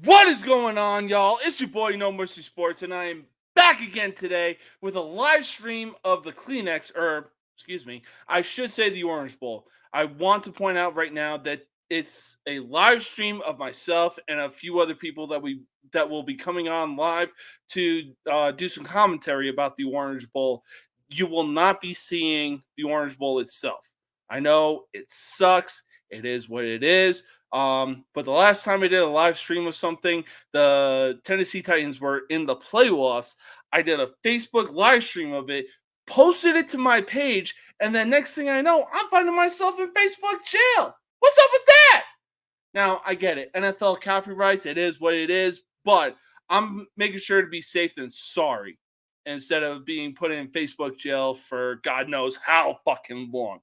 What is going on, y'all? It's your boy No Mercy Sports, and I am back again today with a live stream of the Kleenex, or excuse me, I should say the Orange Bowl. I want to point out right now that it's a live stream of myself and a few other people that will be coming on live to do some commentary about the Orange Bowl. You will not be seeing the Orange Bowl itself. I know it sucks. It is what it is. But the last time I did a live stream of something, the Tennessee Titans were in the playoffs. I did a Facebook live stream of it, posted it to my page, and then next thing I know, I'm finding myself in Facebook jail. What's up with that? Now, I get it. NFL copyrights, it is what it is, but I'm making sure to be safe than sorry instead of being put in Facebook jail for God knows how fucking long.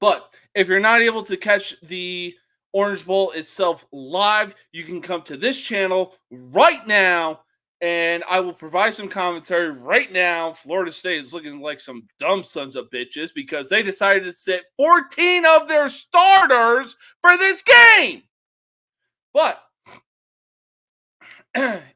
But if you're not able to catch the Orange Bowl itself live, you can come to this channel right now and I will provide some commentary right now. Florida State is looking like some dumb sons of bitches because they decided to sit 14 of their starters for this game. But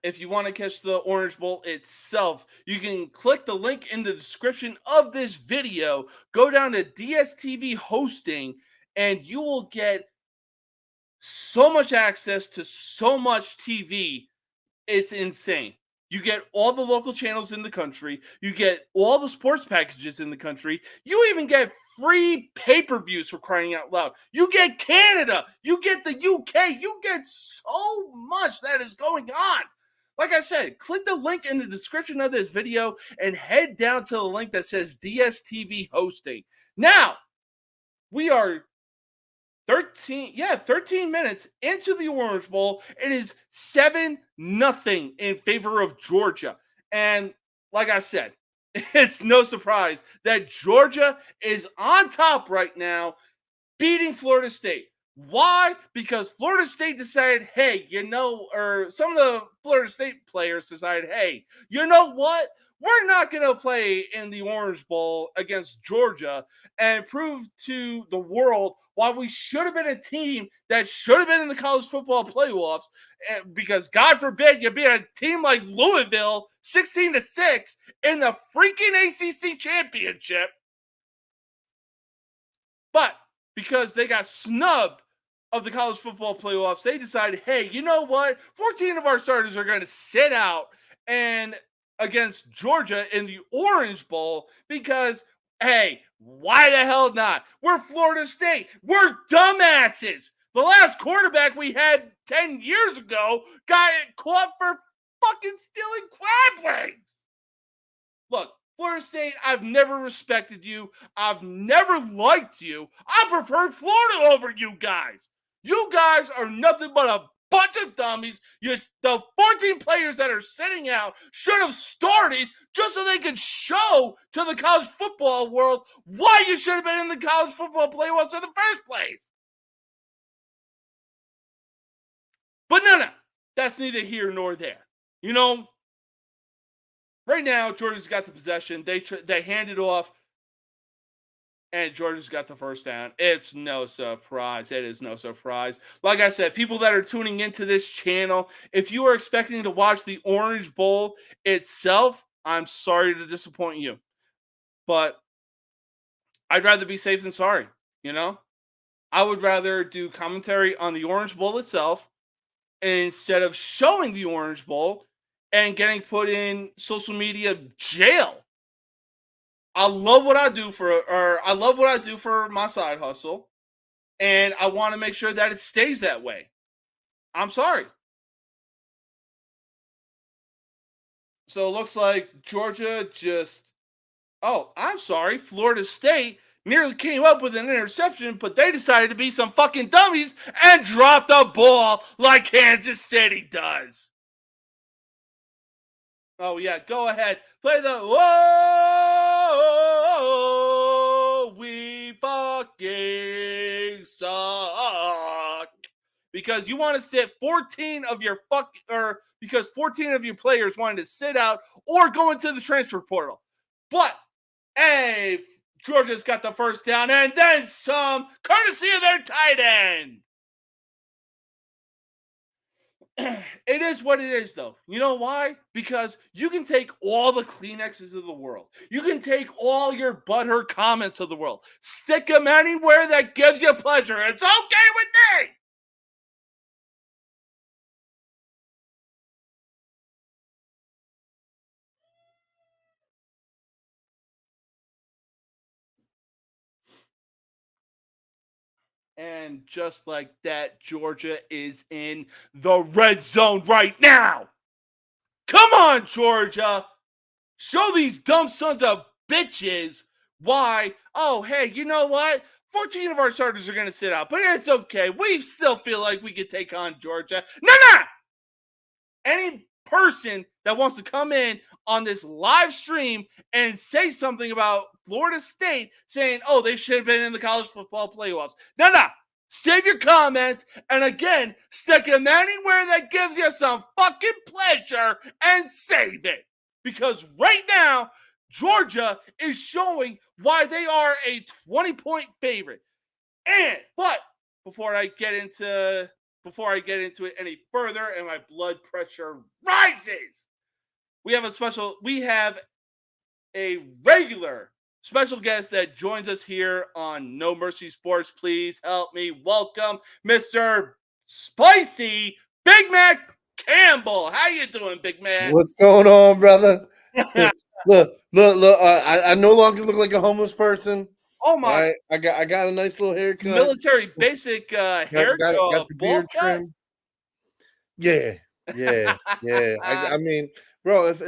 if you want to catch the Orange Bowl itself, you can click the link in the description of this video, go down to DSTV hosting, and you will get so much access to so much TV. It's insane. You get all the local channels in the country. You get all the sports packages in the country. You even get free pay-per-views, for crying out loud. You get Canada. You get the UK. You get so much that is going on. Like I said, click the link in the description of this video and head down to the link that says DSTV hosting. Now, we are 13 minutes into the Orange Bowl. It is 7-0 in favor of Georgia. And like I said, it's no surprise that Georgia is on top right now, beating Florida State. Why? Because Florida State decided, hey, or some of the Florida State players decided, hey, you know what? We're not going to play in the Orange Bowl against Georgia and prove to the world why we should have been a team that should have been in the college football playoffs. Because God forbid you beat a team like Louisville 16-6 in the freaking ACC championship. But because they got snubbed of the college football playoffs, they decided, hey, you know what? 14 of our starters are going to sit out and against Georgia in the Orange Bowl because, hey, why the hell not? We're Florida State. We're dumbasses. The last quarterback we had 10 years ago got caught for fucking stealing crab legs. Look, Florida State, I've never respected you. I've never liked you. I prefer Florida over you guys. You guys are nothing but a bunch of dummies. The 14 players that are sitting out should have started just so they could show to the college football world why you should have been in the college football playoffs in the first place. But no, that's neither here nor there. You know, right now, Georgia's got the possession. They hand it off, and Georgia's got the first down. It's no surprise. It is no surprise. Like I said, people that are tuning into this channel, if you are expecting to watch the Orange Bowl itself, I'm sorry to disappoint you. But I'd rather be safe than sorry, you know? I would rather do commentary on the Orange Bowl itself instead of showing the Orange Bowl and getting put in social media jail. I love what I do for my side hustle, and I want to make sure that it stays that way. I'm sorry. So it looks like Georgia I'm sorry, Florida State nearly came up with an interception, but they decided to be some fucking dummies and dropped the ball like Kansas City does. Oh yeah, go ahead. Play the whoa, we fucking suck. Because you want to sit 14 of your because 14 of your players wanted to sit out or go into the transfer portal. But hey, Georgia's got the first down and then some, courtesy of their tight end. It is what it is, though. You know why? Because you can take all the Kleenexes of the world. You can take all your butthurt comments of the world. Stick them anywhere that gives you pleasure. It's okay with me. And just like that, Georgia is in the red zone right now. Come on, Georgia. Show these dumb sons of bitches why. Oh, hey, you know what? 14 of our starters are going to sit out, but it's okay. We still feel like we could take on Georgia. No, no! Any person that wants to come in on this live stream and say something about Florida State saying, oh, they should have been in the college football playoffs. No, no. Save your comments and again, stick them anywhere that gives you some fucking pleasure and save it. Because right now, Georgia is showing why they are a 20-point favorite. But before I get into it any further and my blood pressure rises, we have a regular special guest that joins us here on No Mercy Sports. Please help me welcome Mr. Spicy Big Mac Campbell. How you doing, Big Mac? What's going on, brother? look. I no longer look like a homeless person. Oh my! Right? I got a nice little haircut. Military basic hair, got the ball beard cut. trim. Yeah. I mean, bro, if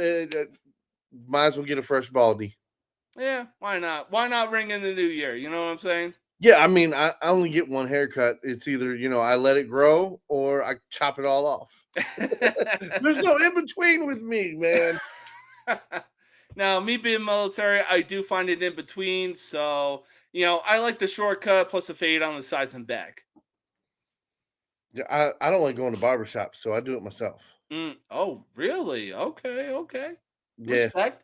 might as well get a fresh baldy. Yeah, why not? Why not ring in the new year? You know what I'm saying? Yeah, I mean, I only get one haircut. It's either I let it grow or I chop it all off. There's no in between with me, man. Now, me being military, I do find it in between. So, I like the shortcut plus a fade on the sides and back. Yeah, I don't like going to barbershops, so I do it myself. Oh, really? Okay. Yeah. Respect.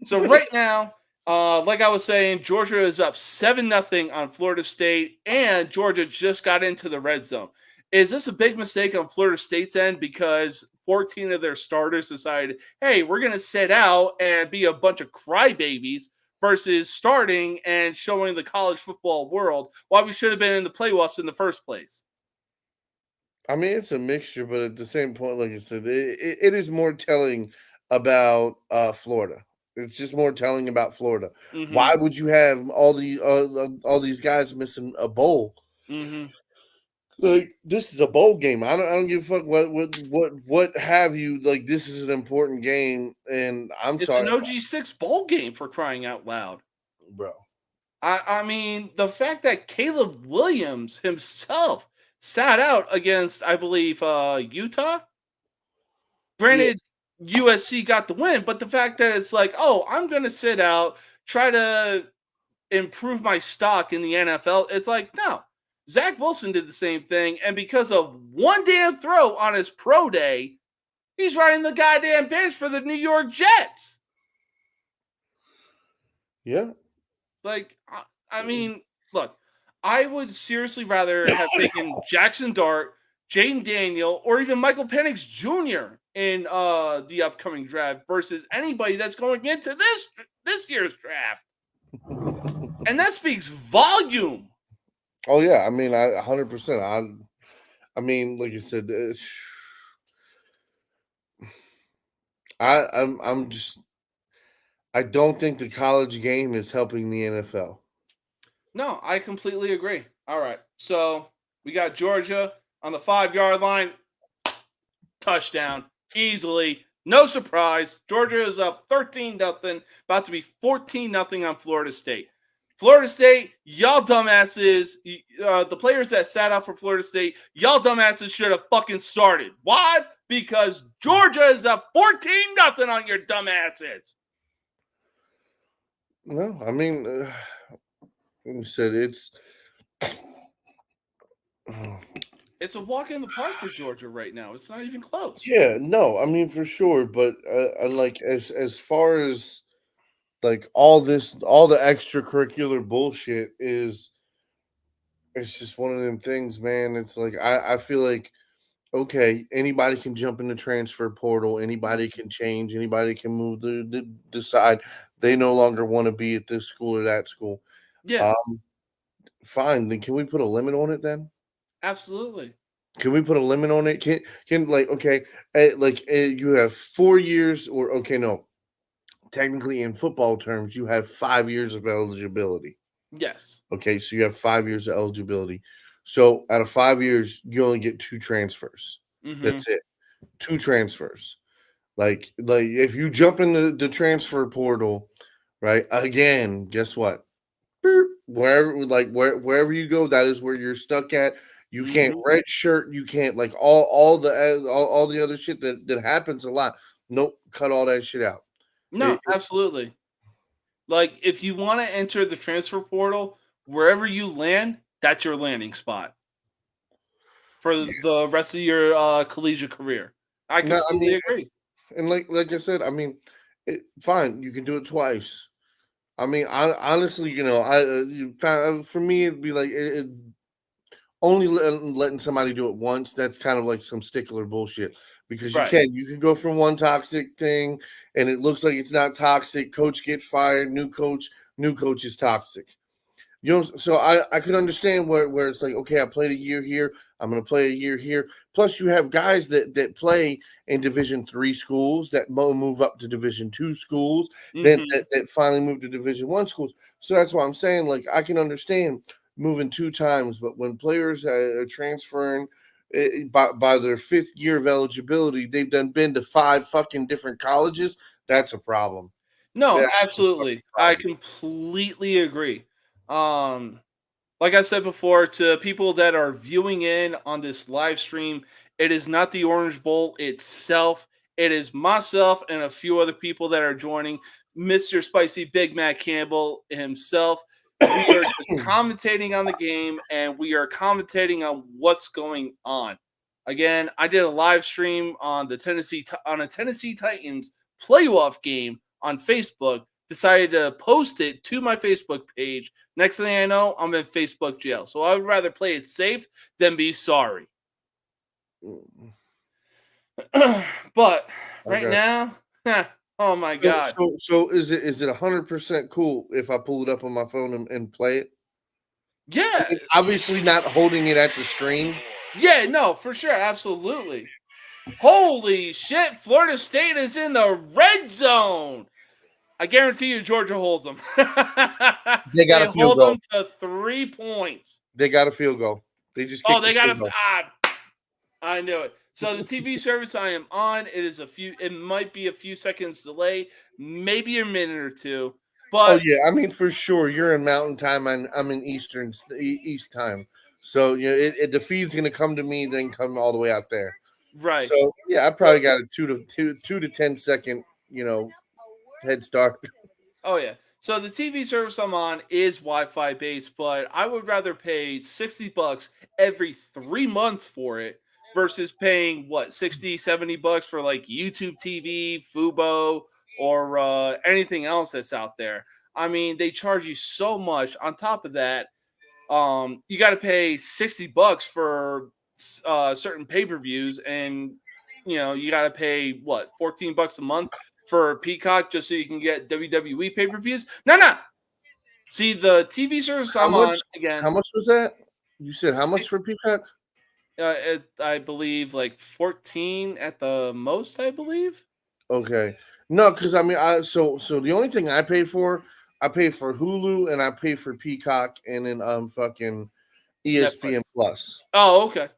So right now, like I was saying, Georgia is up 7-0 on Florida State, and Georgia just got into the red zone. Is this a big mistake on Florida State's end because 14 of their starters decided, hey, we're going to sit out and be a bunch of crybabies versus starting and showing the college football world why we should have been in the playoffs in the first place? I mean, it's a mixture, but at the same point, like you said, it is more telling about Florida. It's just more telling about Florida. Mm-hmm. Why would you have all these guys missing a bowl? Mm-hmm. Like, this is a bowl game. I don't give a fuck what have you. Like, this is an important game, and It's sorry, an OG6 bowl game, for crying out loud. bro. I mean, the fact that Caleb Williams himself sat out against, I believe, Utah. Granted, USC got the win, but the fact that it's like, oh, I'm going to sit out, try to improve my stock in the NFL. It's like, no. Zach Wilson did the same thing, and because of one damn throw on his pro day, he's riding the goddamn bench for the New York Jets. Yeah. Like, I mean, look, I would seriously rather have taken Jackson Dart, Jaden Daniel, or even Michael Penix Jr. in the upcoming draft versus anybody that's going into this year's draft. And that speaks volume. Oh yeah, I mean, 100%. I mean, like you said, I'm just. I don't think the college game is helping the NFL. No, I completely agree. All right, so we got Georgia on the 5-yard line, touchdown easily. No surprise. Georgia is up 13-0, about to be 14-0 on Florida State. Florida State, y'all dumbasses, the players that sat out for Florida State, y'all dumbasses should have fucking started. Why? Because Georgia is up 14-0 on your dumbasses. No, I mean, like you said, it's a walk in the park for Georgia right now. It's not even close. Yeah, no, I mean for sure, but like as far as like all the extracurricular bullshit is, it's just one of them things, man. It's like I feel like okay, anybody can jump in the transfer portal. Anybody Mhm. can change. Anybody can move decide they no longer want to be at this school or that school. Yeah, Um, fine. Then can we put a limit on it then? absolutely. Can we put a limit on it? Can like okay, you have 4 years or okay, no. Technically, in football terms, you have 5 years of eligibility. Yes. Okay, so you have 5 years of eligibility. So out of 5 years, you only get two transfers. Hmm. That's it. Two transfers. Like if you jump in the transfer portal, right? Again, guess what? Beep. Wherever you go, that is where you're stuck at. You can't Hmm. red shirt. You can't like all the other shit that happens a lot. Nope, cut all that shit out. No, absolutely. Like, if you want to enter the transfer portal, wherever you land, that's your landing spot for the rest of your collegiate career. I No, I mean, completely agree. and like I said, I mean, fine, you can do it twice. I mean, honestly, for me, it'd be like only letting somebody do it once. That's kind of like some stickler bullshit because Right. you can go from one toxic thing and it looks like it's not toxic. Coach get fired, new coach is toxic. You know, so I could understand where it's like, okay, I played a year here, I'm gonna play a year here. Plus, you have guys that play in Division 3 schools that move up to Division 2 schools, then Hmm. that finally move to Division 1 schools. So that's why I'm saying, like, I can understand moving two times, but when players are transferring by their fifth year of eligibility, they've done been to five fucking different colleges. That's a problem. No, That's a fucking absolutely. I problem. completely agree. Um, like I said before, to people that are viewing in on this live stream, it is not the Orange Bowl itself. It is myself and a few other people that are joining. Mr. Spicy Big Mac Campbell himself. We are just commentating on the game and we are commentating on what's going on. Again, I did a live stream on a Tennessee Titans playoff game on Facebook. Decided to post it to my Facebook page. Next thing I know, I'm in Facebook jail. So I would rather play it safe than be sorry. But right Okay. now, oh my So god. so is it 100% cool if I pull it up on my phone and play it? I Yeah. mean, obviously not holding it at the screen. Yeah, no, for sure, absolutely. Holy shit, Florida State is in the red zone. I guarantee you Georgia holds them. They got They a field hold goal. them to 3 points. They got a field goal. They just Oh, kicked the they got field a goal. I knew it. So the TV service I am on, it might be a few seconds delay, maybe a minute or two, Oh but yeah, I mean for sure. You're in Mountain Time, and I'm in East Time. So the feed's gonna come to me, then come all the way out there. right. So yeah, I So probably got a 2 to 10 second head start. oh yeah. So the TV service I'm on is Wi-Fi based, but I would rather pay $60 every 3 months for it versus paying what 60, $70 for like YouTube TV, Fubo, or anything else that's out there. I mean, they charge you so much. On top of that, you got to pay $60 for certain pay-per-views, and you got to pay what, $14 a month for Peacock just so you can get WWE pay-per-views. No. See, the TV service How I'm much? on How again, much was that? You said how much si- for Peacock? I believe like 14 at the most, I believe. Okay. No, because I mean, so the only thing I pay for Hulu and I pay for Peacock and then fucking ESPN Netflix. Plus. Oh, okay.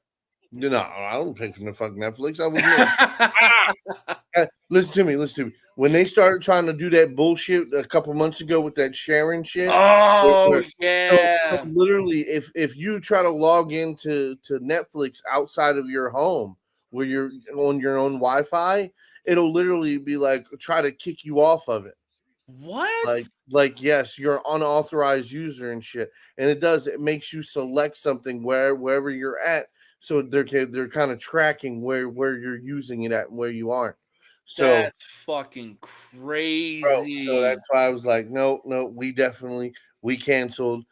No, I don't pay for the fucking Netflix. I would never. Listen to me. Listen to me. When they started trying to do that bullshit a couple months ago with that sharing shit, Oh where so yeah. literally, if you try to log into to Netflix outside of your home, where you're on your own Wi-Fi, it'll literally be like try to kick you off of it. What? Yes, you're unauthorized user and shit, and it makes you select something wherever you're at, so they're kind of tracking where you're using it at and where you aren't. So That's fucking so crazy. that's why I was like, no, no, we canceled.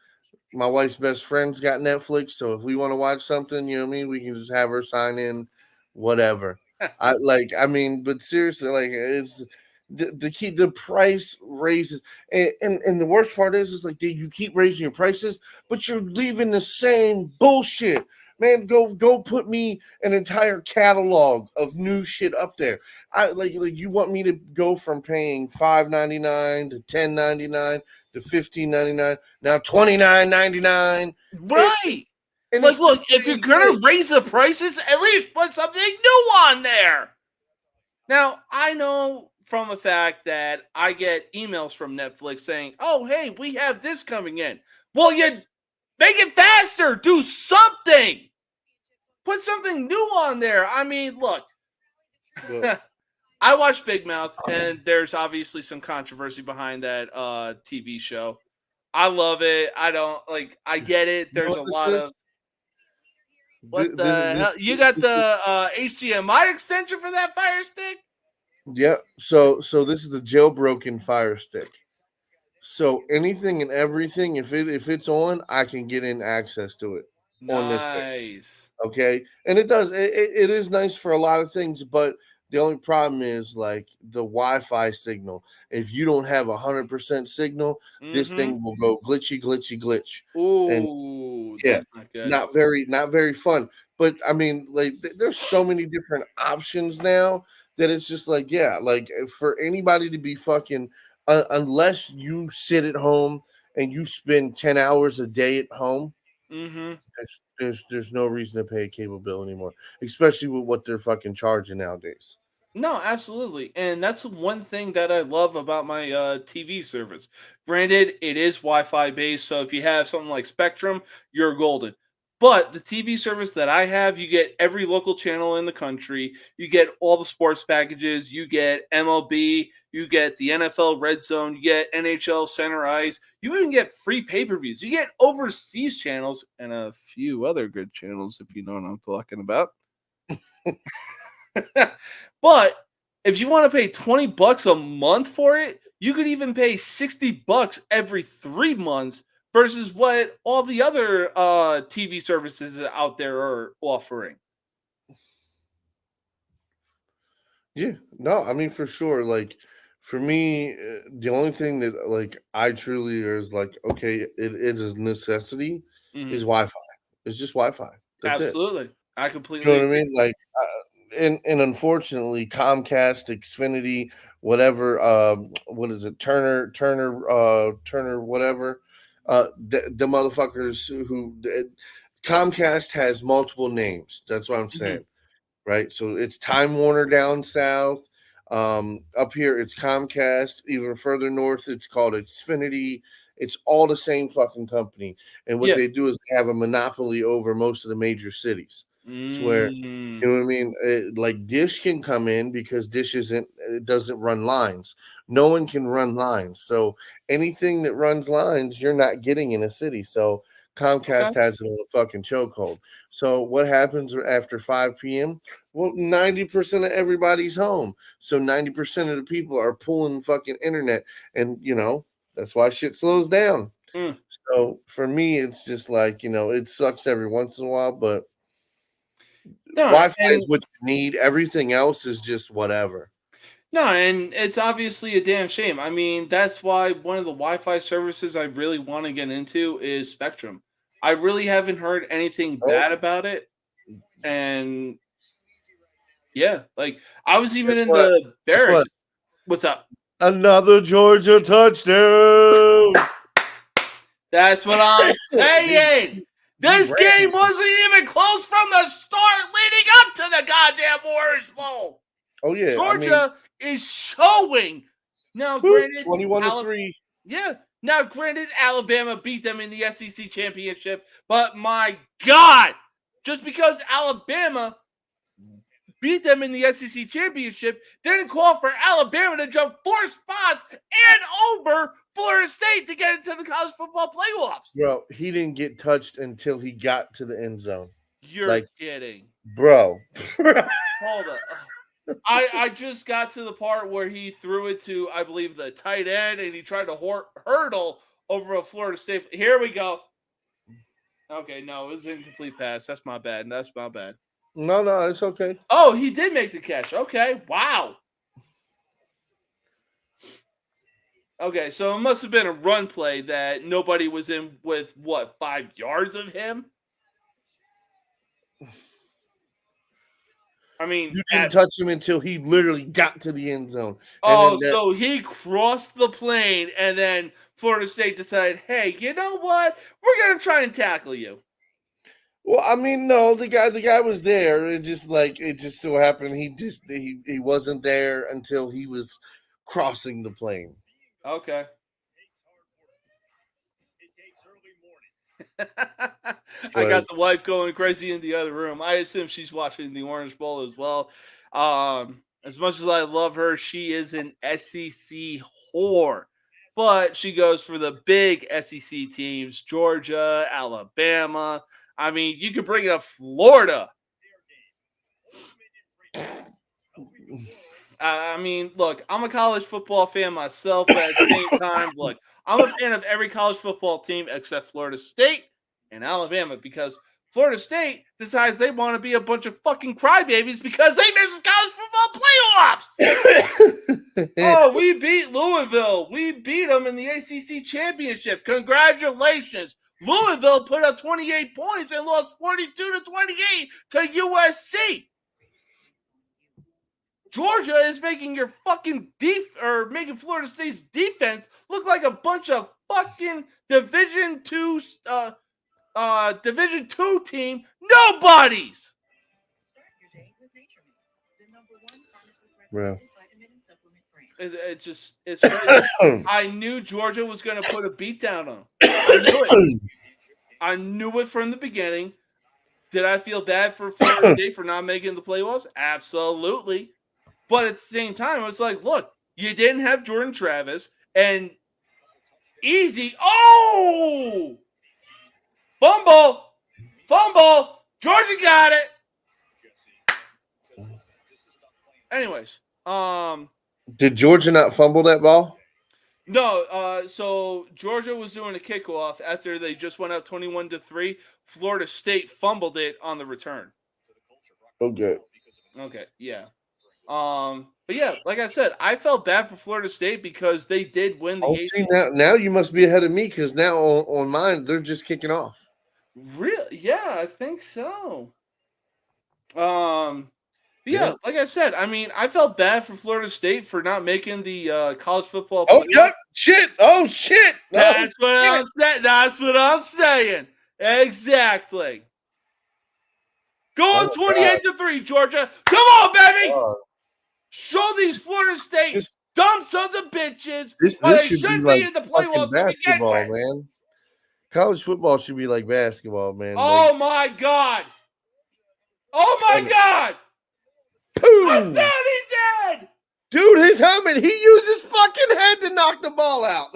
My wife's best friend's got Netflix, so if we want to watch something, you know what I mean, we can just have her sign in. whatever. But seriously, like it's the price raises, and the worst part is like you keep raising your prices, but you're leaving the same bullshit. Man, go put me an entire catalog of new shit up there. I like you want me to go from paying $5.99 to $10.99 to $15.99 now $29.99. Right. And Like, it's the look, if you're same gonna thing. raise the prices, at least put something new on there. Now, I know from a fact that I get emails from Netflix saying, "Oh, hey, we have this coming in." Well, you make it faster. Do something. Put something new on there. I mean, look, But I watch Big Mouth, and there's obviously some controversy behind that TV show. I love it. I don't like. I get it. you know There's what a this lot of is? what the hell? This You got this is the HDMI extension for that Fire Stick? yeah. So this is the jailbroken Fire Stick. So anything and everything, if it's on, I can get in access to it on this thing. Nice. Okay, and it is nice for a lot of things, but the only problem is like the Wi-Fi signal. If you don't have 100% signal, this Mm-hmm. thing will go glitch, and Ooh, yeah, that's not good. not very fun. But I mean, like there's so many different options now that it's just like yeah, like for anybody to be fucking unless you sit at home and you spend 10 hours a day at home, Mm-hmm. there's no reason to pay a cable bill anymore, especially with what they're fucking charging nowadays. No, absolutely. And that's one thing that I love about my TV service. Granted, it is Wi-Fi based, so if you have something like Spectrum, you're golden. But the TV service that I have, you get every local channel in the country. You get all the sports packages. You get MLB. You get the NFL Red Zone. You get NHL Center Ice. You even get free pay-per-views. You get overseas channels and a few other good channels, if you know what I'm talking about. But if you want to pay $20 a month for it, you could even pay $60 every 3 months versus what all the other TV services out there are offering. Yeah, no, I mean for sure. Like for me, the only thing that like I truly is like okay, it is a necessity is Mhm. Wi-Fi. It's just Wi-Fi. That's it. Absolutely. I You know completely what I agree. mean? Like, and unfortunately, Comcast, Xfinity, whatever, what is it, Turner, whatever, the motherfuckers Comcast has multiple names. That's what I'm Mhm. saying, right? So it's Time Warner down south. Up here, it's Comcast. Even further north, it's called Xfinity. It's all the same fucking company, and what Yeah. they do is they have a monopoly over most of the major cities. To where Mm. you know what I mean? Like Dish can come in because Dish it doesn't run lines. No one can run lines. So anything that runs lines, you're not getting in a city. So Okay. Comcast has it on a fucking chokehold. So what happens after 5 p.m.? Well, 90% of everybody's home. So 90% of the people are pulling fucking internet. And that's why shit slows down. Mm. So for me, it's just like, it sucks every once in a while, but No, Wi-Fi and is what you need. Everything else is just whatever. no, and it's obviously a damn shame. I mean, that's why one of the Wi-Fi services I really want to get into is Spectrum. I really haven't heard anything Oh, bad about it, and yeah, like I was even guess in what? the Guess what? barracks. What's up? Another Georgia touchdown. That's what I'm we saying. we This game ran. wasn't even close from the start, leading up to the goddamn Orange Bowl. Oh yeah, I mean, Georgia is showing. Now, whoop, granted, 21-3. yeah. Now, granted, Alabama beat them in the SEC championship, but my God, just because Alabama beat them in the SEC championship didn't call for Alabama to jump 4 spots and over Florida State to get into the college football playoffs. Bro, he didn't get touched until he got to the end zone. You're Like, kidding. bro. Hold up. I just got to the part where he threw it to, I believe, the tight end, and he tried to hurdle over a Florida State. Here we go. Okay, no, it was an incomplete pass. That's my bad. That's my bad. No, it's okay. Oh, he did make the catch. Okay, wow. Okay, so it must have been a run play that nobody was in with, what, 5 yards of him? I mean, You didn't touch him until he literally got to the end zone. oh, And then so he crossed the plane, and then Florida State decided, hey, you know what? We're going to try and tackle you. well, I mean, no, the guy was there. It just so happened he wasn't there until he was crossing the plane. Okay. I got the wife going crazy in the other room. I assume she's watching the Orange Bowl as well. As much as I love her, she is an SEC whore. But she goes for the big SEC teams, Georgia, Alabama. I mean, you could bring up Florida. I mean, look, I'm a college football fan myself, but at the same time, look, I'm a fan of every college football team except Florida State and Alabama because Florida State decides they want to be a bunch of fucking crybabies because they missed the college football playoffs. Oh, we beat Louisville. We beat them in the ACC championship. Congratulations. Louisville put up 28 points and lost 42-28 to USC. Georgia is making your fucking making Florida State's defense look like a bunch of fucking Division Two team nobodies. Yeah. It's crazy. I knew Georgia was going to put a beat down on them. I knew it. I knew it from the beginning. Did I feel bad for Florida State for not making the playoffs? Absolutely. But at the same time, it's like, look, you didn't have Jordan Travis and easy. Oh, fumble. Georgia got it. Anyways, did Georgia not fumble that ball? No. So Georgia was doing a kickoff after they just went up 21-3. Florida State fumbled it on the return. Okay. Okay. Yeah. But yeah, like I said, I felt bad for Florida State because they did win the ACC. See, now you must be ahead of me because now on mine they're just kicking off. Really? Yeah, I think so. Yeah, like I said, I mean, I felt bad for Florida State for not making the college football. Oh yeah, shit! Oh shit! That's what I'm saying. Exactly. Go on 28-3, Georgia. Come on, baby. Show these Florida State dumb sons of bitches why they should be in the playoffs to begin with. Man. College football should be like basketball, man. Oh my god! Oh my god! I thought he's dead! Dude, his helmet, he used his fucking head to knock the ball out.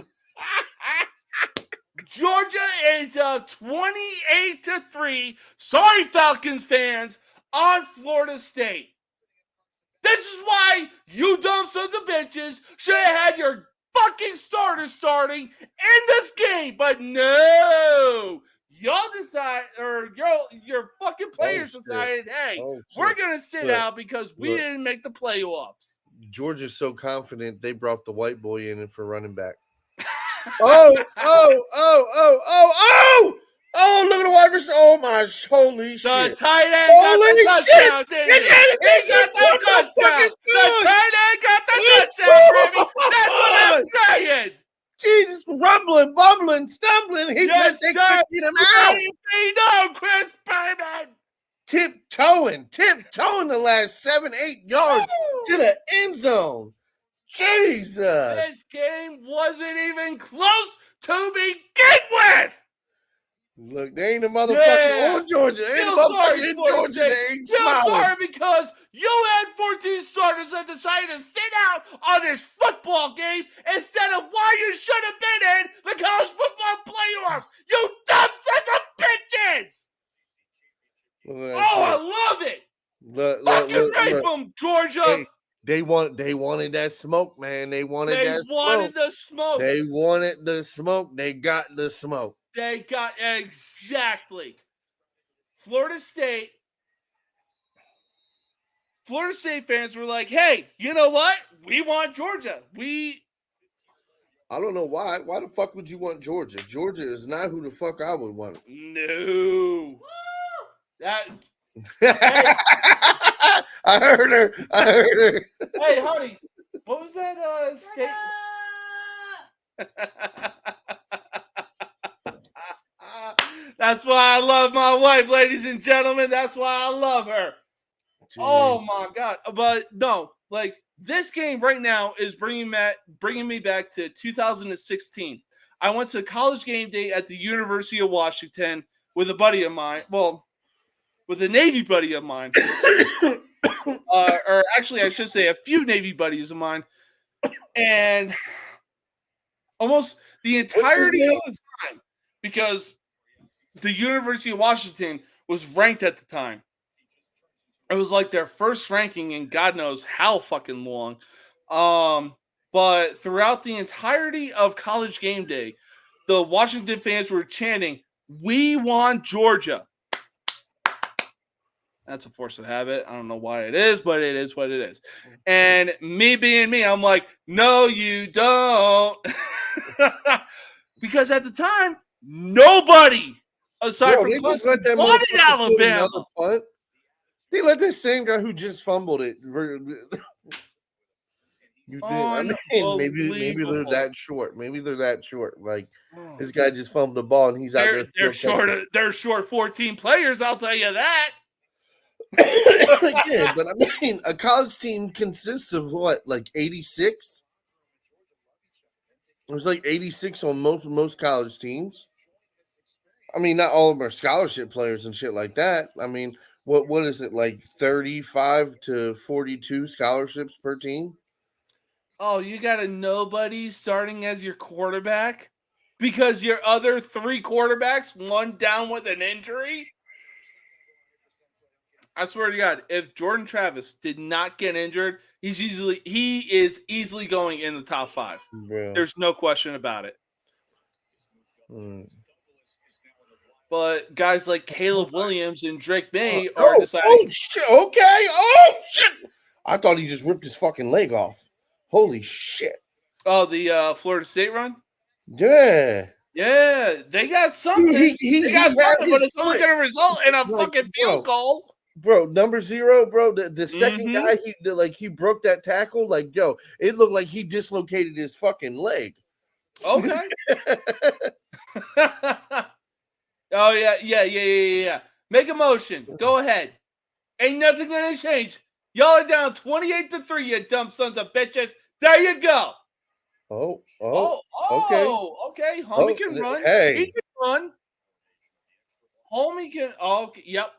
Georgia is 28-3. Sorry, Falcons fans, on Florida State. This is why you dumb sons of bitches should have had your fucking starters starting in this game. But no, y'all decide, or your fucking players decided, hey, we're going to sit out because we didn't make the playoffs. Georgia's so confident they brought the white boy in for running back. Oh, look at the wide receiver. Oh, my holy shit. The tight end got the touchdown, didn't he? He got the touchdown. The tight end got the touchdown, baby. That's what I'm saying. Jesus, rumbling, bumbling, stumbling. He just expected him out. We know, Chris Berman. Tiptoeing the last 7-8 yards to the end zone. Jesus. This game wasn't even close to begin with. Look, they ain't a motherfucker on Georgia. They ain't a motherfucker in Georgia. They ain't smiling. Sorry because you had 14 starters that decided to sit out on this football game instead of why you should have been in the college football playoffs. You dumb sons of bitches. I love it. Fucking rape them, Georgia. They wanted that smoke, man. They wanted the smoke. They wanted the smoke. They got the smoke. They got exactly. Florida State Florida State fans were like, hey, you know what? We want Georgia. I don't know why. Why the fuck would you want Georgia? Georgia is not who the fuck I would want. No. That. I heard her. Hey, honey, what was that state? That's why I love my wife, ladies and gentlemen. That's why I love her. Jeez. Oh my God! But no, like this game right now is bringing me back to 2016. I went to college game day at the University of Washington with a buddy of mine. Well, with a Navy buddy of mine, or actually, I should say a few Navy buddies of mine, and almost the entirety of the time, because the University of Washington was ranked at the time. It was like their first ranking in God knows how fucking long. But throughout the entirety of college game day, the Washington fans were chanting, "We want Georgia." That's a force of habit. I don't know why it is, but it is what it is. And me being me, I'm like, no, you don't. Because at the time, nobody aside from Clemson wanted Alabama. They let that same guy who just fumbled it. You did. I mean, maybe they're that short. Maybe they're that short. Like this guy just fumbled the ball and he's out there. They're short 14 players. I'll tell you that. Yeah, but I mean, a college team consists of what, like 86? It was like 86 on most college teams. I mean, not all of them are scholarship players and shit like that. I mean, what is it, like 35 to 42 scholarships per team? Oh, you got a nobody starting as your quarterback because your other three quarterbacks, one down with an injury? I swear to God, if Jordan Travis did not get injured, he is easily going in the top 5. Yeah. There's no question about it. But guys like Caleb Williams and Drake May are deciding. Oh shit! Okay. Oh shit! I thought he just ripped his fucking leg off. Holy shit! Oh, the Florida State run. Yeah. Yeah, they got something. They got something, but it's only going to result in a fucking field goal. Bro, number 0, bro. The second guy, he broke that tackle. Like, yo, it looked like he dislocated his fucking leg. Okay. Oh yeah. Make a motion. Go ahead. Ain't nothing gonna change. Y'all are down 28-3, you dumb sons of bitches. There you go. Okay. Homie can run. Hey. He can run. Homie can. Okay. Yep.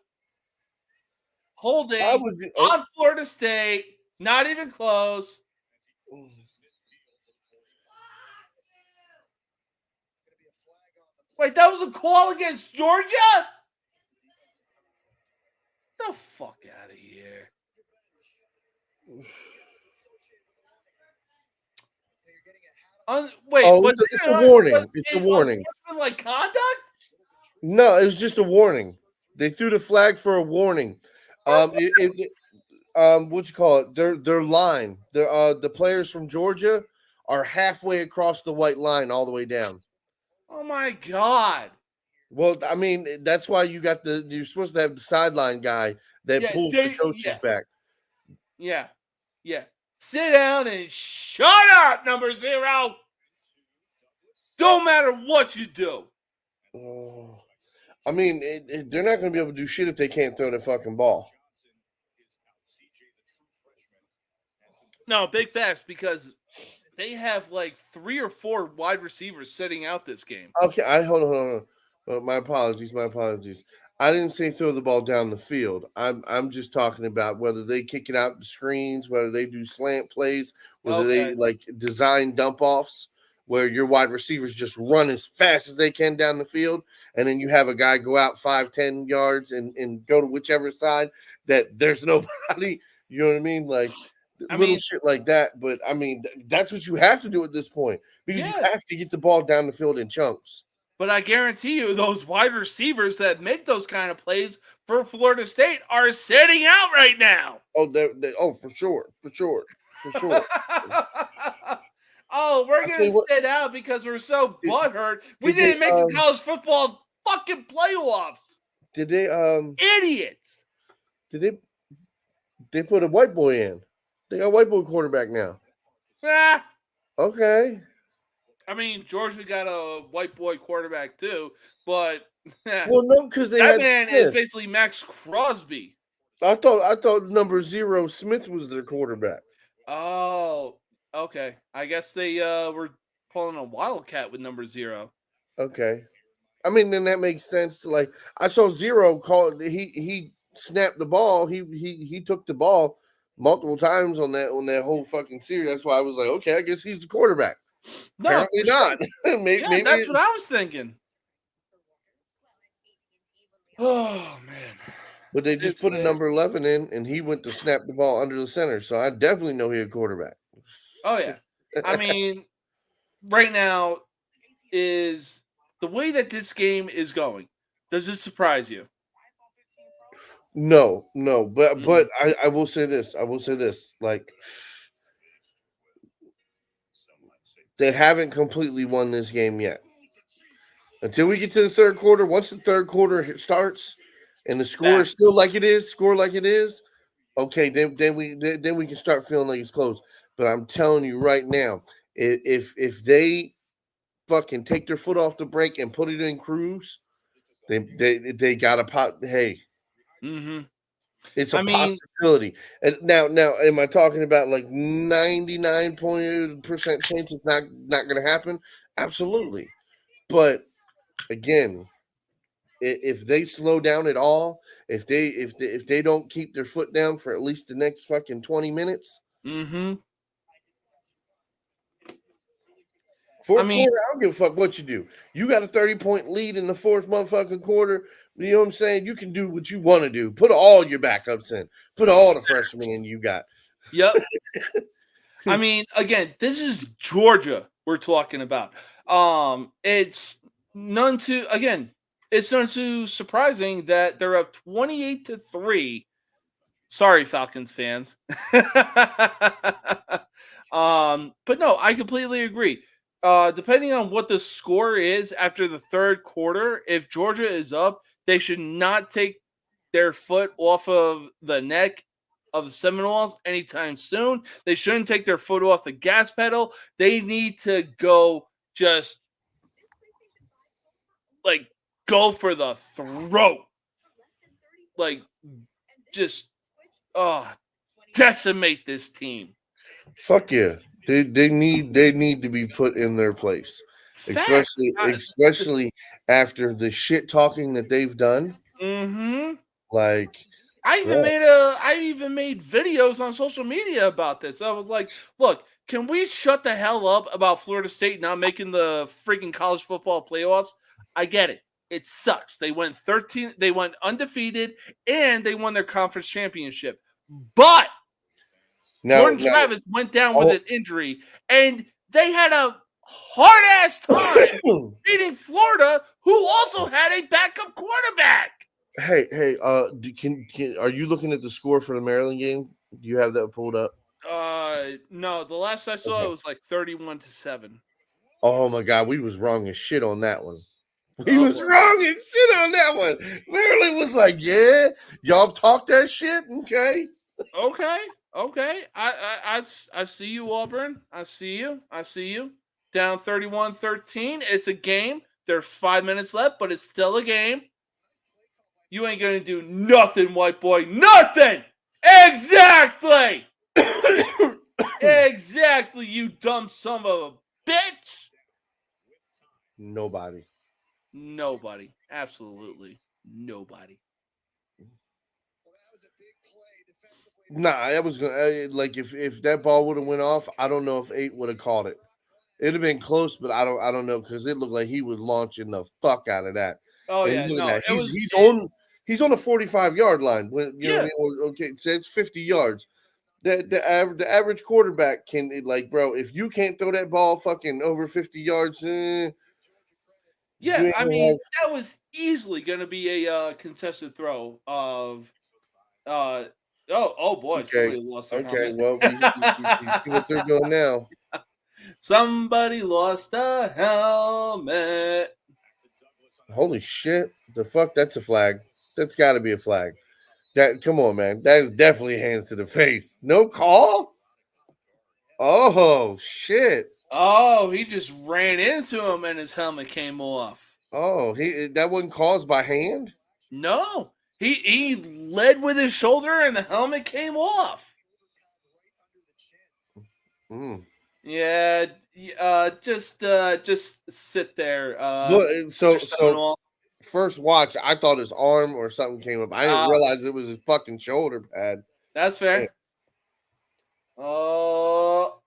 Holding on Florida State. Not even close. Wait, that was a call against Georgia? The fuck out of here. It's a warning. It's a warning. Like conduct? No, it was just a warning. They threw the flag for a warning. What you call it? Their line. The players from Georgia are halfway across the white line all the way down. Oh my God. Well, I mean, that's why you're supposed to have the sideline guy that pulls the coaches back. Yeah. Sit down and shut up, number 0. Don't matter what you do. Oh. I mean, they're not going to be able to do shit if they can't throw the fucking ball. No, big facts, because they have like 3 or 4 wide receivers sitting out this game. Okay, hold on. My apologies. I didn't say throw the ball down the field. I'm just talking about whether they kick it out the screens, whether they do slant plays, whether they like design dump offs where your wide receivers just run as fast as they can down the field, and then you have a guy go out 5-10 yards and go to whichever side that there's nobody. You know what I mean? Like shit like that. But I mean, that's what you have to do at this point because you have to get the ball down the field in chunks. But I guarantee you, those wide receivers that make those kind of plays for Florida State are sitting out right now. Oh, for sure. Oh, we're I tell gonna you what, sit out because we're so did, butthurt. We did they didn't make the college football fucking playoffs. did they Idiots. did they put a white boy in? They got a white boy quarterback now. Ah, Okay. I mean, Georgia got a white boy quarterback too, but Well, no, because they that had man is Smith. basically Max Crosby. I thought number 0 Smith was their quarterback. Oh, okay. I guess they were pulling a wildcat with number 0. Okay. I mean, then that makes sense. Like I saw 0 call. He snapped the ball. He took the ball multiple times on that whole fucking series. That's why I was like, okay, I guess he's the quarterback. No, Apparently for sure. not. maybe, Yeah, maybe that's what I was thinking. Oh man. But they just It's put a bad. number 11 in, and he went to snap the ball under the center. So I definitely know he's a quarterback. Oh yeah. I mean, right now is the way that this game is going. Does it surprise you? No, but Mm. I will say this. Like they haven't completely won this game yet. Until we get to the third quarter, once the third quarter starts and the score is Facts. still like it is, okay, then we can start feeling like it's close. But I'm telling you right now, if they fucking take their foot off the brake and put it in cruise, they got a pot. Hey, Mm-hmm. it's I a mean, possibility. And now, am I talking about like 99% chance it's not going to happen? Absolutely. But again, if they slow down at all, if they don't keep their foot down for at least the next fucking 20 minutes, mm-hmm. fourth I mean, quarter, I don't give a fuck what you do. You got a 30-point lead in the fourth motherfucking quarter. You know what I'm saying? You can do what you want to do. Put all your backups in. Put all the freshmen in you got. yep. I mean, again, this is Georgia we're talking about. It's none too surprising that they're up 28-3. Sorry, Falcons fans. But no, I completely agree. Depending on what the score is after the third quarter, if Georgia is up, they should not take their foot off of the neck of the Seminoles anytime soon. They shouldn't take their foot off the gas pedal. They need to just like go for the throat. Like just decimate this team. Fuck yeah. They need to be put in their place. Fact. Especially after the shit talking that they've done. Mm-hmm. Like I even made videos on social media about this. I was like, look, can we shut the hell up about Florida State not making the freaking college football playoffs? I get it. It sucks. They went undefeated and they won their conference championship. But Jordan Travis went down with an injury, and they had a hard ass time beating Florida, who also had a backup quarterback. Hey, are you looking at the score for the Maryland game? Do you have that pulled up? No, the last I saw it was like 31-7. Oh my god, we was wrong as shit on that one. We was wrong as shit on that one. Maryland was like, yeah, y'all talk that shit, okay? Okay. I see you, Auburn. I see you. Down 31-13. It's a game. There's 5 minutes left, but it's still a game. You ain't gonna do nothing, white boy. Nothing! Exactly! Exactly, you dumb son of a bitch! Nobody. Absolutely nobody. Nah, that was gonna like if that ball would have went off, I don't know if 8 would have caught it. It'd have been close, but I don't know because it looked like he was launching the fuck out of that. Oh and yeah, look no, at that. He's on the 45-yard line. You know what I mean? Okay, so it's 50 yards. The average quarterback can bro. If you can't throw that ball fucking over 50 yards, Yeah, You I ain't mean gonna that was easily going to be a contested throw of oh boy, okay. somebody lost their Okay. helmet. Well, we see what they're doing now. Somebody lost a helmet. Holy shit! The fuck? That's a flag. That's got to be a flag. That come on, man. That is definitely hands to the face. No call. Oh shit! Oh, he just ran into him and his helmet came off. Oh, that wasn't caused by hand. No, he led with his shoulder and the helmet came off. Mm. Yeah, just sit there. Look, Mr. so Seminole. first watch, I thought his arm or something came up. I didn't realize it was his fucking shoulder pad. That's Yeah. fair. Oh,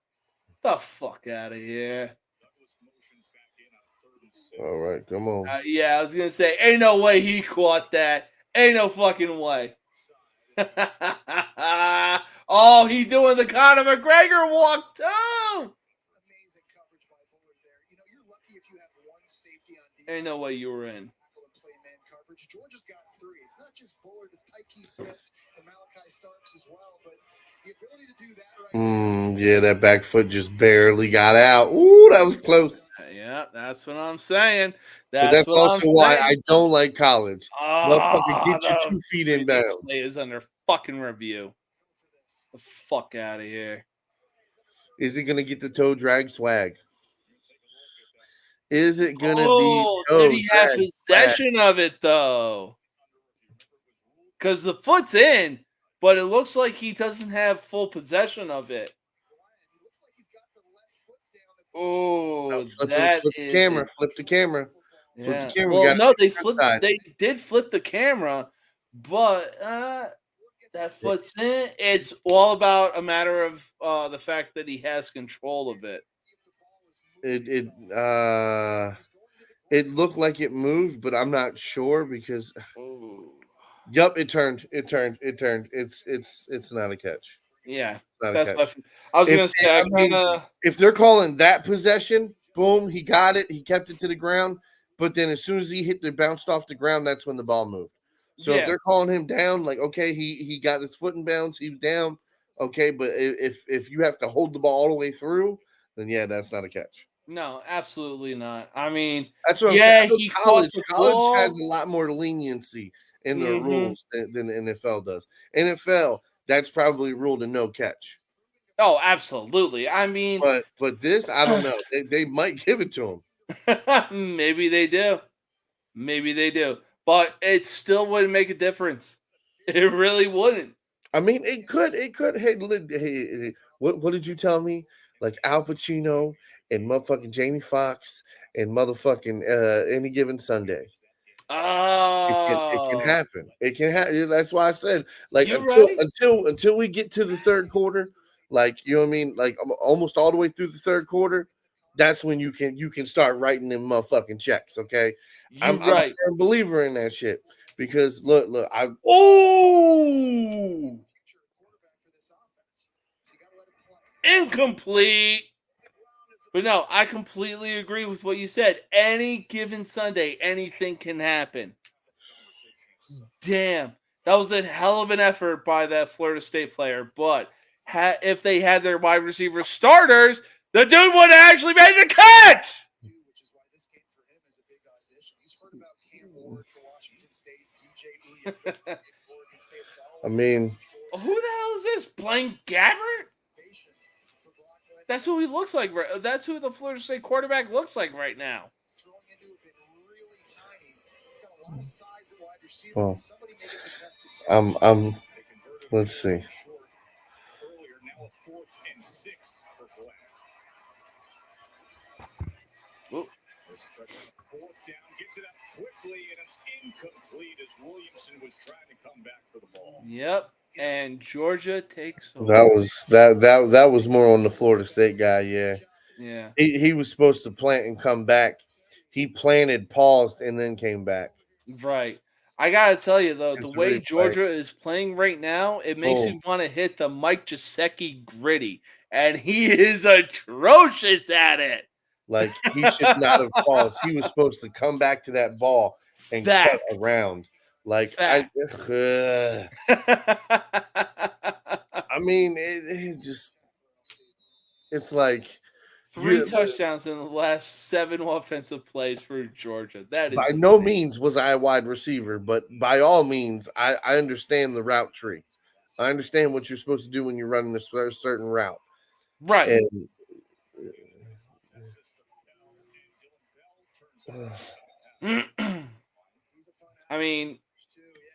the fuck out of here. All right, come on. Yeah, I was gonna say, ain't no way he caught that. Ain't no fucking way. Oh, he doing the Conor McGregor walk too. Ain't no way you were in. Georgia's got three. It's not just Bullard, it's Tyke Smith and Malachi Starks as well. But the ability to do that right Yeah, that back foot just barely got out. Ooh, that was close. Yeah, that's what I'm saying. But That's that's what I'm also why saying. I don't like college. Motherfucker, get your The 2 feet in bounds. play is under fucking review. The fuck out of here. Is he gonna get the toe drag swag? Is it gonna be Oh, toe did he have drag swag? possession of it though? Because the foot's in, but it looks like he doesn't have full possession of it. Oh, Flip that the is camera. Flip the camera. Flip yeah. the camera. Well, no, they side. They did flip the camera, but that foot's in. It's all about a matter of the fact that he has control of it. It looked like it moved, but I'm not sure because. Ooh. Yep, it turned. It's not a catch. Yeah, Not that's a catch. I was gonna say. If they're calling that possession, boom, he got it. He kept it to the ground. But then as soon as he hit the bounced off the ground, that's when the ball moved. So if they're calling him down, like okay, he got his foot in bounds, he was down. Okay, but if you have to hold the ball all the way through, then yeah, that's not a catch. No, absolutely not. I mean, that's what yeah, I'm saying. he College ball. has a lot more leniency in their rules than the NFL does. NFL, that's probably ruled a no catch. Oh, absolutely. I mean, but this, I don't know. They might give it to him. Maybe they do. Maybe they do. But it still wouldn't make a difference. It really wouldn't. I mean, it could. It could. Hey, what did you tell me? Like Al Pacino and motherfucking Jamie Foxx and motherfucking Any Given Sunday. It can happen. It can happen. That's why I said, like, until we get to the third quarter, like, you know what I mean, like almost all the way through the third quarter, that's when you can start writing them motherfucking checks. Okay, I'm a firm believer in that shit because look, incomplete. But no, I completely agree with what you said. Any given Sunday, anything can happen. Damn, that was a hell of an effort by that Florida State player. But if they had their wide receiver starters, the dude would have actually made the catch. I mean, who the hell is this? Blaine Gabbert? That's who he looks like. That's who the Florida State quarterback looks like right now. Well, let's see. Yep, and Georgia takes over. That was more on the Florida State guy. Yeah. He was supposed to plant and come back. He planted, paused, and then came back. Right. I gotta tell you though, the way Georgia is playing right now, it makes me want to hit the Mike Gesicki gritty, and he is atrocious at it. Like he should not have paused. He was supposed to come back to that ball and cut Facts. around. Like Facts. I mean, it just it's like 3 you, touchdowns in the last 7 offensive plays for Georgia. That is by no insane. means was I a wide receiver, but by all means, I understand the route tree. I understand what you're supposed to do when you're running a certain route. Right. And I mean,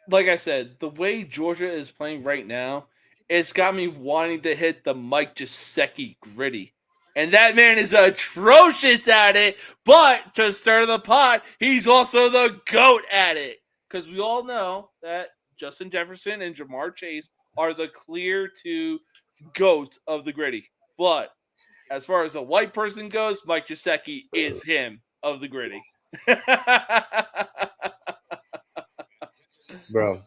like I said, the way Georgia is playing right now, it's got me wanting to hit the Mike Gesicki gritty. And that man is atrocious at it. But to stir the pot, he's also the GOAT at it. Because we all know that Justin Jefferson and Jamar Chase are the clear 2 GOATs of the gritty. But as far as a white person goes, Mike Gesicki is him of the gritty. bro,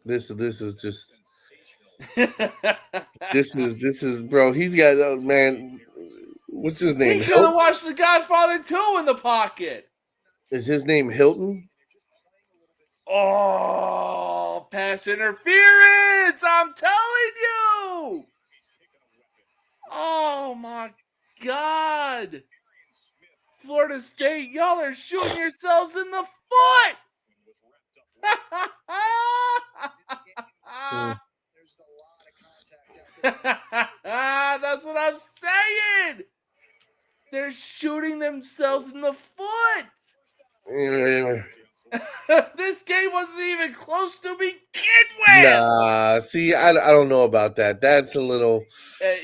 this is just this is bro. He's got man. What's his name? He could have watched The Godfather 2 in the pocket. Is his name Hilton? Oh, pass interference! I'm telling you. Oh my God. Florida State, y'all are shooting yourselves in the foot. There's a lot of contact out there. That's what I'm saying. They're shooting themselves in the foot. This game wasn't even close to begin with. Nah, see, I don't know about that. That's a little.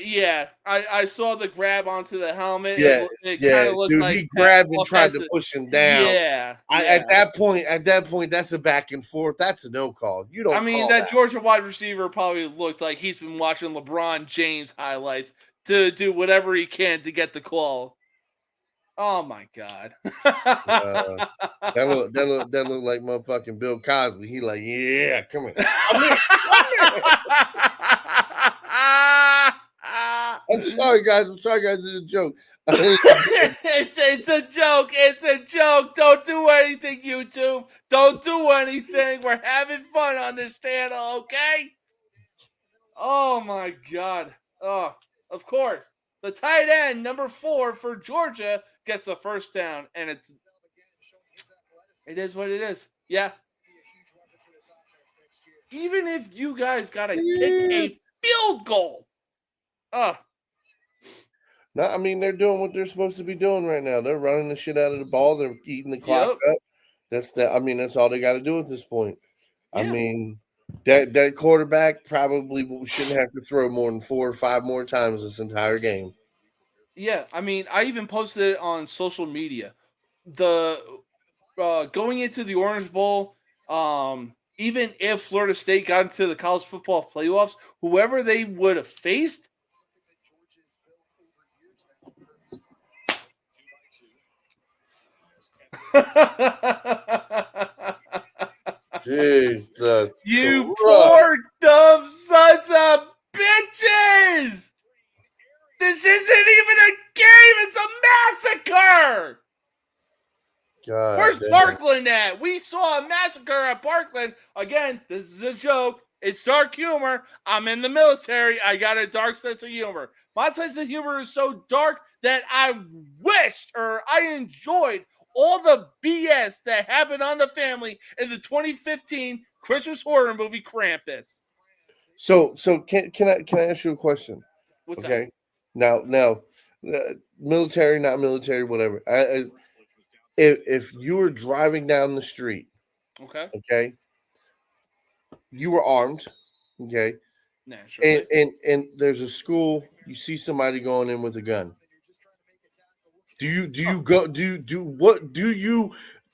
Yeah, I saw the grab onto the helmet. Yeah, it yeah, kind of looked dude, like he grabbed and tried to offensive. push him down. Yeah, At that point, that's a back and forth. That's a no call. You don't. I mean, call that Georgia wide receiver probably looked like he's been watching LeBron James highlights to do whatever he can to get the call. Oh my God. That look like motherfucking Bill Cosby. He like, yeah, come here. I'm sorry, guys. It's a joke. It's a joke. It's a joke. Don't do anything, YouTube. Don't do anything. We're having fun on this channel, okay? Oh my God. Oh, of course. The tight end, number 4 for Georgia, gets the first down, and it is what it is. Yeah. Even if you guys got to kick a field goal. No, I mean, they're doing what they're supposed to be doing right now. They're running the shit out of the ball. They're eating the clock up. That's all they got to do at this point. Yeah. I mean, that quarterback probably shouldn't have to throw more than 4 or 5 more times this entire game. Yeah, I mean, I even posted it on social media. The going into the Orange Bowl, even if Florida State got into the college football playoffs, whoever they would have faced, Jesus, you Christ. poor dumb sons of bitches! This isn't even a game; it's a massacre. God Where's damn. Parkland at? We saw a massacre at Parkland. Again, this is a joke. It's dark humor. I'm in the military. I got a dark sense of humor. My sense of humor is so dark that I wished or I enjoyed all the BS that happened on the family in the 2015 Christmas horror movie Krampus. So can I ask you a question? What's Okay. Now, military, not military, whatever. If you were driving down the street, that? Okay. okay, you were armed, okay, Naturally. and there's a school, you see somebody going in with a gun. Do you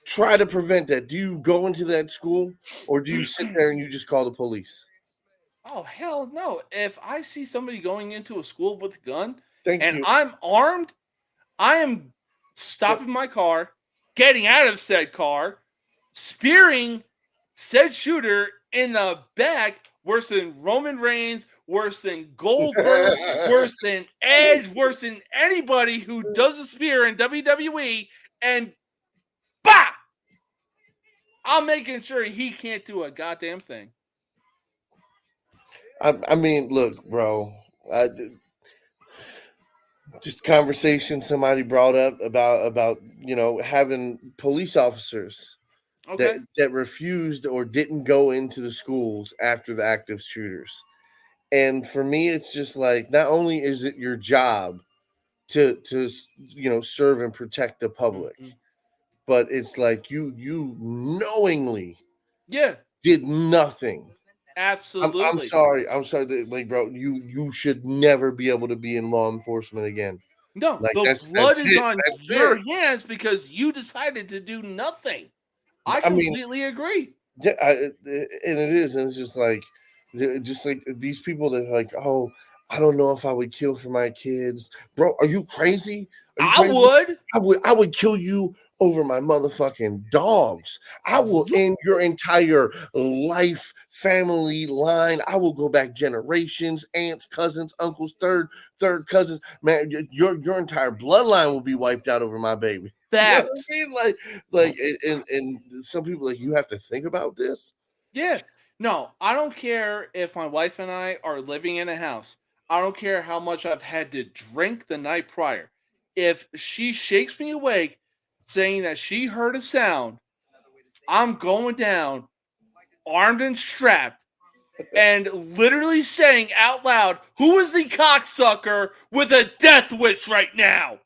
try to prevent that? Do you go into that school, or do you sit there and you just call the police? Oh, hell no. If I see somebody going into a school with a gun Thank and you. I'm armed, I am stopping my car, getting out of said car, spearing said shooter in the bag worse than Roman Reigns, worse than Goldberg, worse than Edge, worse than anybody who does a spear in WWE, and bah! I'm making sure he can't do a goddamn thing. I mean, look, bro. Just conversation somebody brought up about having police officers Okay. that refused or didn't go into the schools after the active shooters. And for me, it's just like, not only is it your job to serve and protect the public, but it's like you knowingly did nothing. Absolutely. I'm sorry. Like, bro, you should never be able to be in law enforcement again. No, Like, the blood is it. on That's your it. hands because you decided to do nothing. I I mean, completely agree. Yeah, and it is, and it's just like these people that are like, oh, I don't know if I would kill for my kids, bro. Are you crazy? Are you I crazy? would. I would kill you over my motherfucking dogs. I will end your entire life, family line. I will go back generations, aunts, cousins, uncles, third cousins. Man, your entire bloodline will be wiped out over my baby. That. You know what I mean? And some people like, you have to think about this. Yeah. No, I don't care if my wife and I are living in a house. I don't care how much I've had to drink the night prior. If she shakes me awake saying that she heard a sound, I'm going down armed and strapped and literally saying out loud, who is the cocksucker with a death wish right now?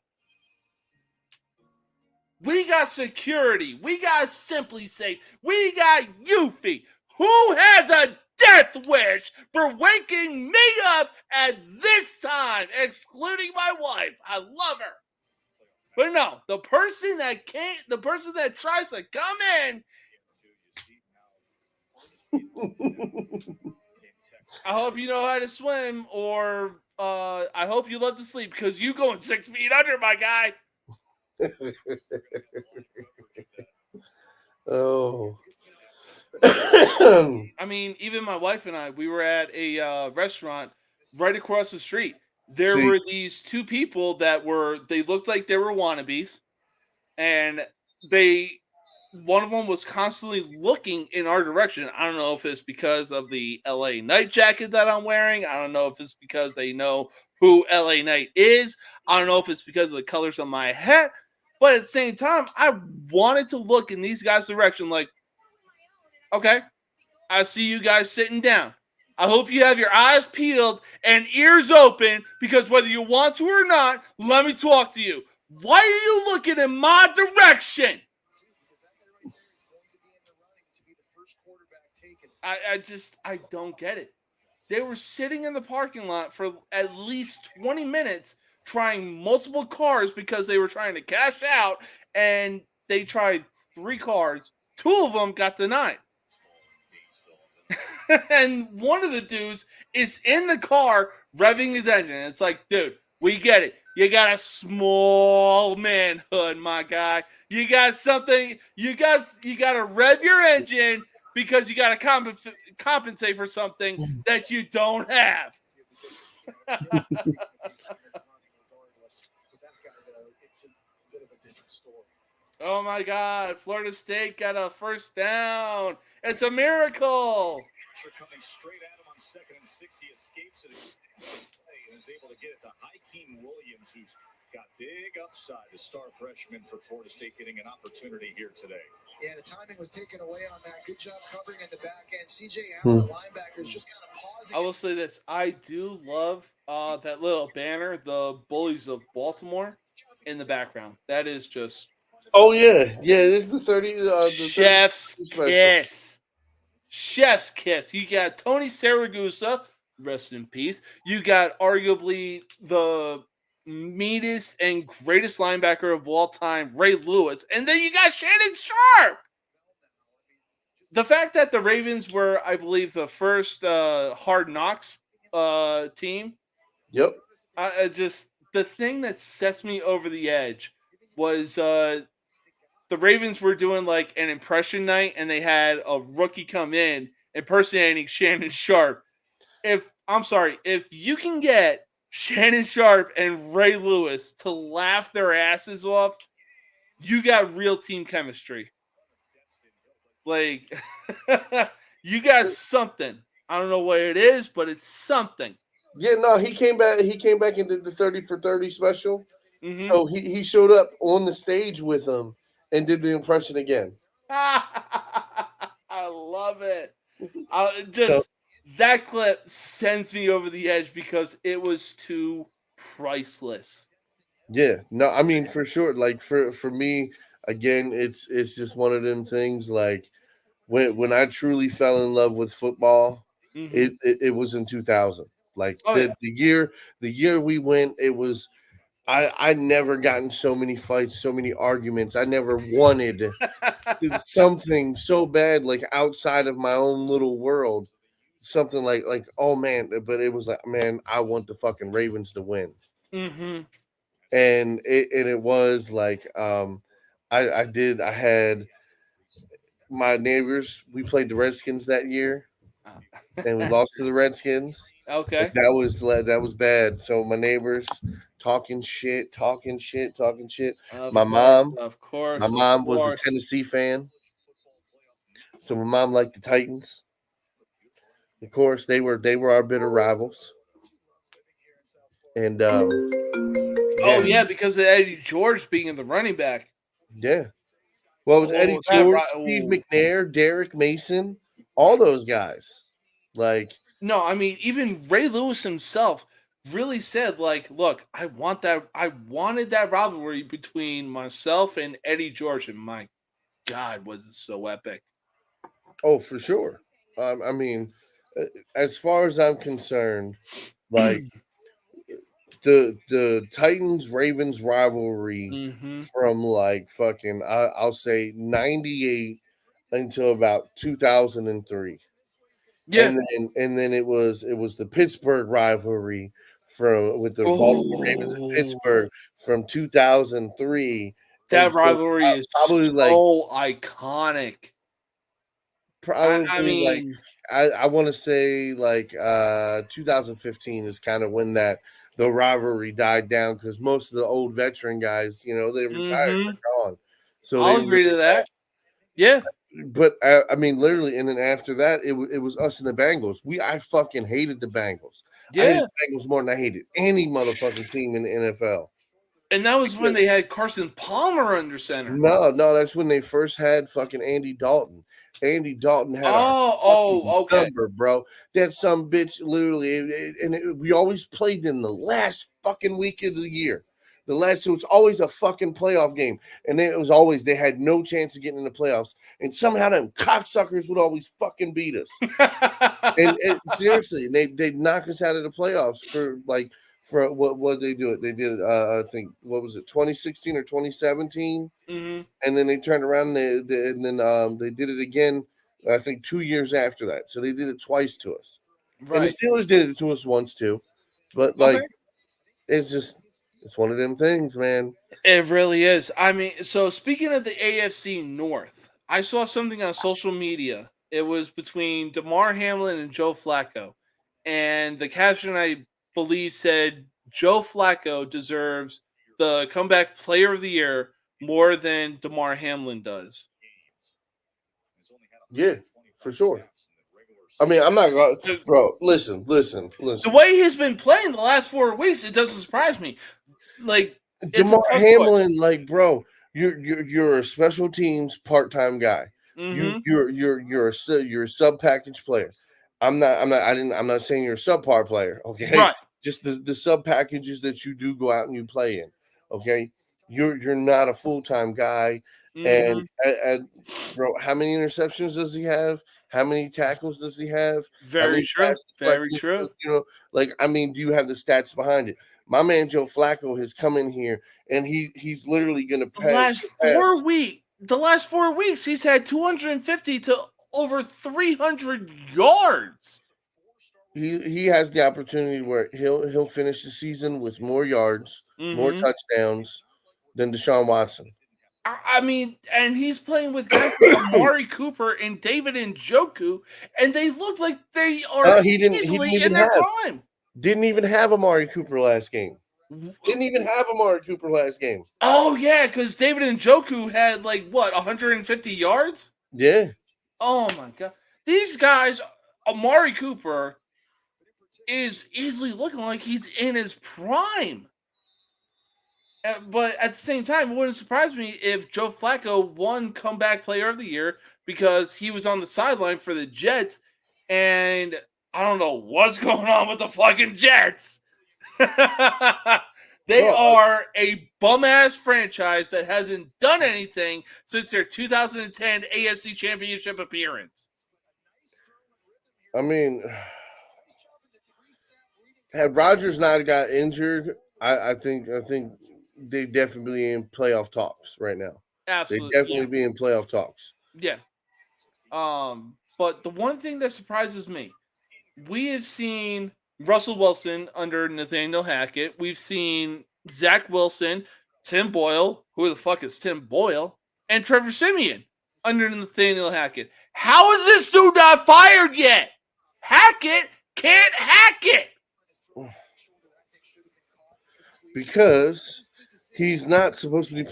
We got security. We got Simply Safe. We got Eufy. Who has a death wish for waking me up at this time, excluding my wife? I love her. But no, the person that tries to come in, I hope you know how to swim, or I hope you love to sleep, because you going 6 feet under, my guy. Oh. I mean, even my wife and I, we were at a restaurant right across the street. There were these two people that they looked like they were wannabes, and one of them was constantly looking in our direction. I don't know if it's because of the LA Knight jacket that I'm wearing. I don't know if it's because they know who LA Knight is. I don't know if it's because of the colors on my hat. But at the same time, I wanted to look in these guys' direction like, okay, I see you guys sitting down. I hope you have your eyes peeled and ears open, because whether you want to or not, let me talk to you. Why are you looking in my direction? I don't get it. They were sitting in the parking lot for at least 20 minutes trying multiple cars because they were trying to cash out, and they tried 3 cars. 2 of them got denied. And one of the dudes is in the car revving his engine. It's like, dude, we get it. You got a small manhood, my guy. You got something. You got to rev your engine because you got to compensate for something that you don't have. Oh my God! Florida State got a first down. It's a miracle. Coming straight at him on 2nd and 6, he escapes it and is able to get it to Hakeem Williams, who's got big upside. The star freshman for Florida State getting an opportunity here today. Yeah, the timing was taken away on that. Good job covering in the back end. CJ Allen, the linebacker, is just kind of pausing. I will say this: I do love that little banner, the Bullies of Baltimore, in the background. That is just. Oh yeah. This is the 30. Chef's kiss. Chef's kiss. You got Tony Saragusa, rest in peace. You got arguably the meanest and greatest linebacker of all time, Ray Lewis, and then you got Shannon Sharp. The fact that the Ravens were, I believe, the first Hard Knocks team. Yep. The thing that sets me over the edge was the Ravens were doing like an impression night, and they had a rookie come in impersonating Shannon Sharp. If you can get Shannon Sharp and Ray Lewis to laugh their asses off, you got real team chemistry. Like, you got something. I don't know what it is, but it's something. Yeah, no, he came back. He came back and did the 30 for 30 special. Mhm. So he showed up on the stage with them and did the impression again. I love it. So- That clip sends me over the edge because it was too priceless. Yeah, no, I mean for sure. Like for me, again, it's just one of them things. Like when I truly fell in love with football, Mhm. it was in 2000. Like Oh, yeah. the year we went, it was. I never gotten so many fights, so many arguments. I never wanted something so bad, like outside of my own little world. Something like oh man, but it was like man, I want the fucking Ravens to win. Mhm. And it was like I had my neighbors, we played the Redskins that year and we lost to the Redskins. Okay. That was bad. So my neighbors talking shit. Of My course, mom of course, my of mom was a course. Tennessee fan. So my mom liked the Titans. Of course, they were our bitter rivals. And Oh yeah, because of Eddie George being in the running back. yeah. Well, it was Eddie Oh, George, Steve oh. McNair, Derek Mason, all those guys. Like, No, I mean, even Ray Lewis himself really said, like, look, I wanted that rivalry between myself and Eddie George, and my God, was it so epic. oh, for sure. I mean, uh, as far as I'm concerned, like the Titans Ravens rivalry Mm-hmm. from like fucking I'll say 98 until about 2003. Yeah. And then it was the Pittsburgh rivalry from with the Baltimore Ravens in Oh, Pittsburgh from 2003 that until rivalry is probably like so iconic. I probably like mean, I want to say like 2015 is kind of when that the rivalry died down because most of the old veteran guys, you know, they retired, mhm, they're gone. So I'll they agree to really that. Yeah. but I mean, literally, and then after that, it was us and the Bengals. I fucking hated the Bengals. I hated Yeah. the Bengals more than I hated any motherfucking team in the NFL. And that was when they had Carson Palmer under center. No, that's when they first had fucking Andy Dalton. Andy Dalton had our fucking Okay. number, bro. That some bitch literally, we always played in the last fucking week of the year. So it's always a fucking playoff game, and it was always they had no chance of getting in the playoffs, and somehow them cocksuckers would always fucking beat us. And seriously, they knock us out of the playoffs for what they do it. They did I think what was it 2016 or 2017, Mhm. and then they turned around and then they did it again. I think 2 years after that, so they did it twice to us. And the Right. Steelers did it to us once too, but like Okay. it's one of them things, man. It really is. I mean, so speaking of the AFC North, I saw something on social media. It was between DeMar Hamlin and Joe Flacco. And the caption, I believe, said Joe Flacco deserves the comeback player of the year more than DeMar Hamlin does. Yeah, for sure. I mean, I'm not going, The, bro. Listen. the way he's been playing the last 4 weeks, it doesn't surprise me. Like, it's a DeMar tough choice. Hamlin, like, bro, you're a special teams part time guy. Mhm. You're a sub package player. I'm not saying you're a subpar player. Okay, Right. just the sub packages that you do go out and you play in. Okay, you're not a full time guy. And Mhm. bro, how many interceptions does he have? How many tackles does he have? How Very many true. pass Very deflections? true. You know, like I mean, do you have the stats behind it? My man Joe Flacco has come in here and he's literally going to surpass. The last 4 weeks, he's had 250 to over 300 yards. He has the opportunity where he'll finish the season with more yards, more Mm-hmm. touchdowns than Deshaun Watson. I mean, and he's playing with guys like Amari Cooper and David Njoku, and they look like they are He didn't easily even in their have prime. didn't even have Amari Cooper last game. Didn't even have Amari Cooper last game. Oh yeah, because David Njoku had like what 150 yards. Yeah. Oh my god, these guys, Amari Cooper is easily looking like he's in his prime. But at the same time, it wouldn't surprise me if Joe Flacco won Comeback Player of the Year because he was on the sideline for the Jets, and I don't know what's going on with the fucking Jets. They are a bum-ass franchise that hasn't done anything since their 2010 AFC Championship appearance. I mean, had Rodgers not got injured, I think they definitely in playoff talks right now. Absolutely. They definitely be in playoff talks. Yeah. But the one thing that surprises me, we have seen Russell Wilson under Nathaniel Hackett. We've seen Zach Wilson, Tim Boyle, who the fuck is Tim Boyle, and Trevor Siemian under Nathaniel Hackett. How is this dude not fired yet? Hackett can't hack it. Because he's not supposed to be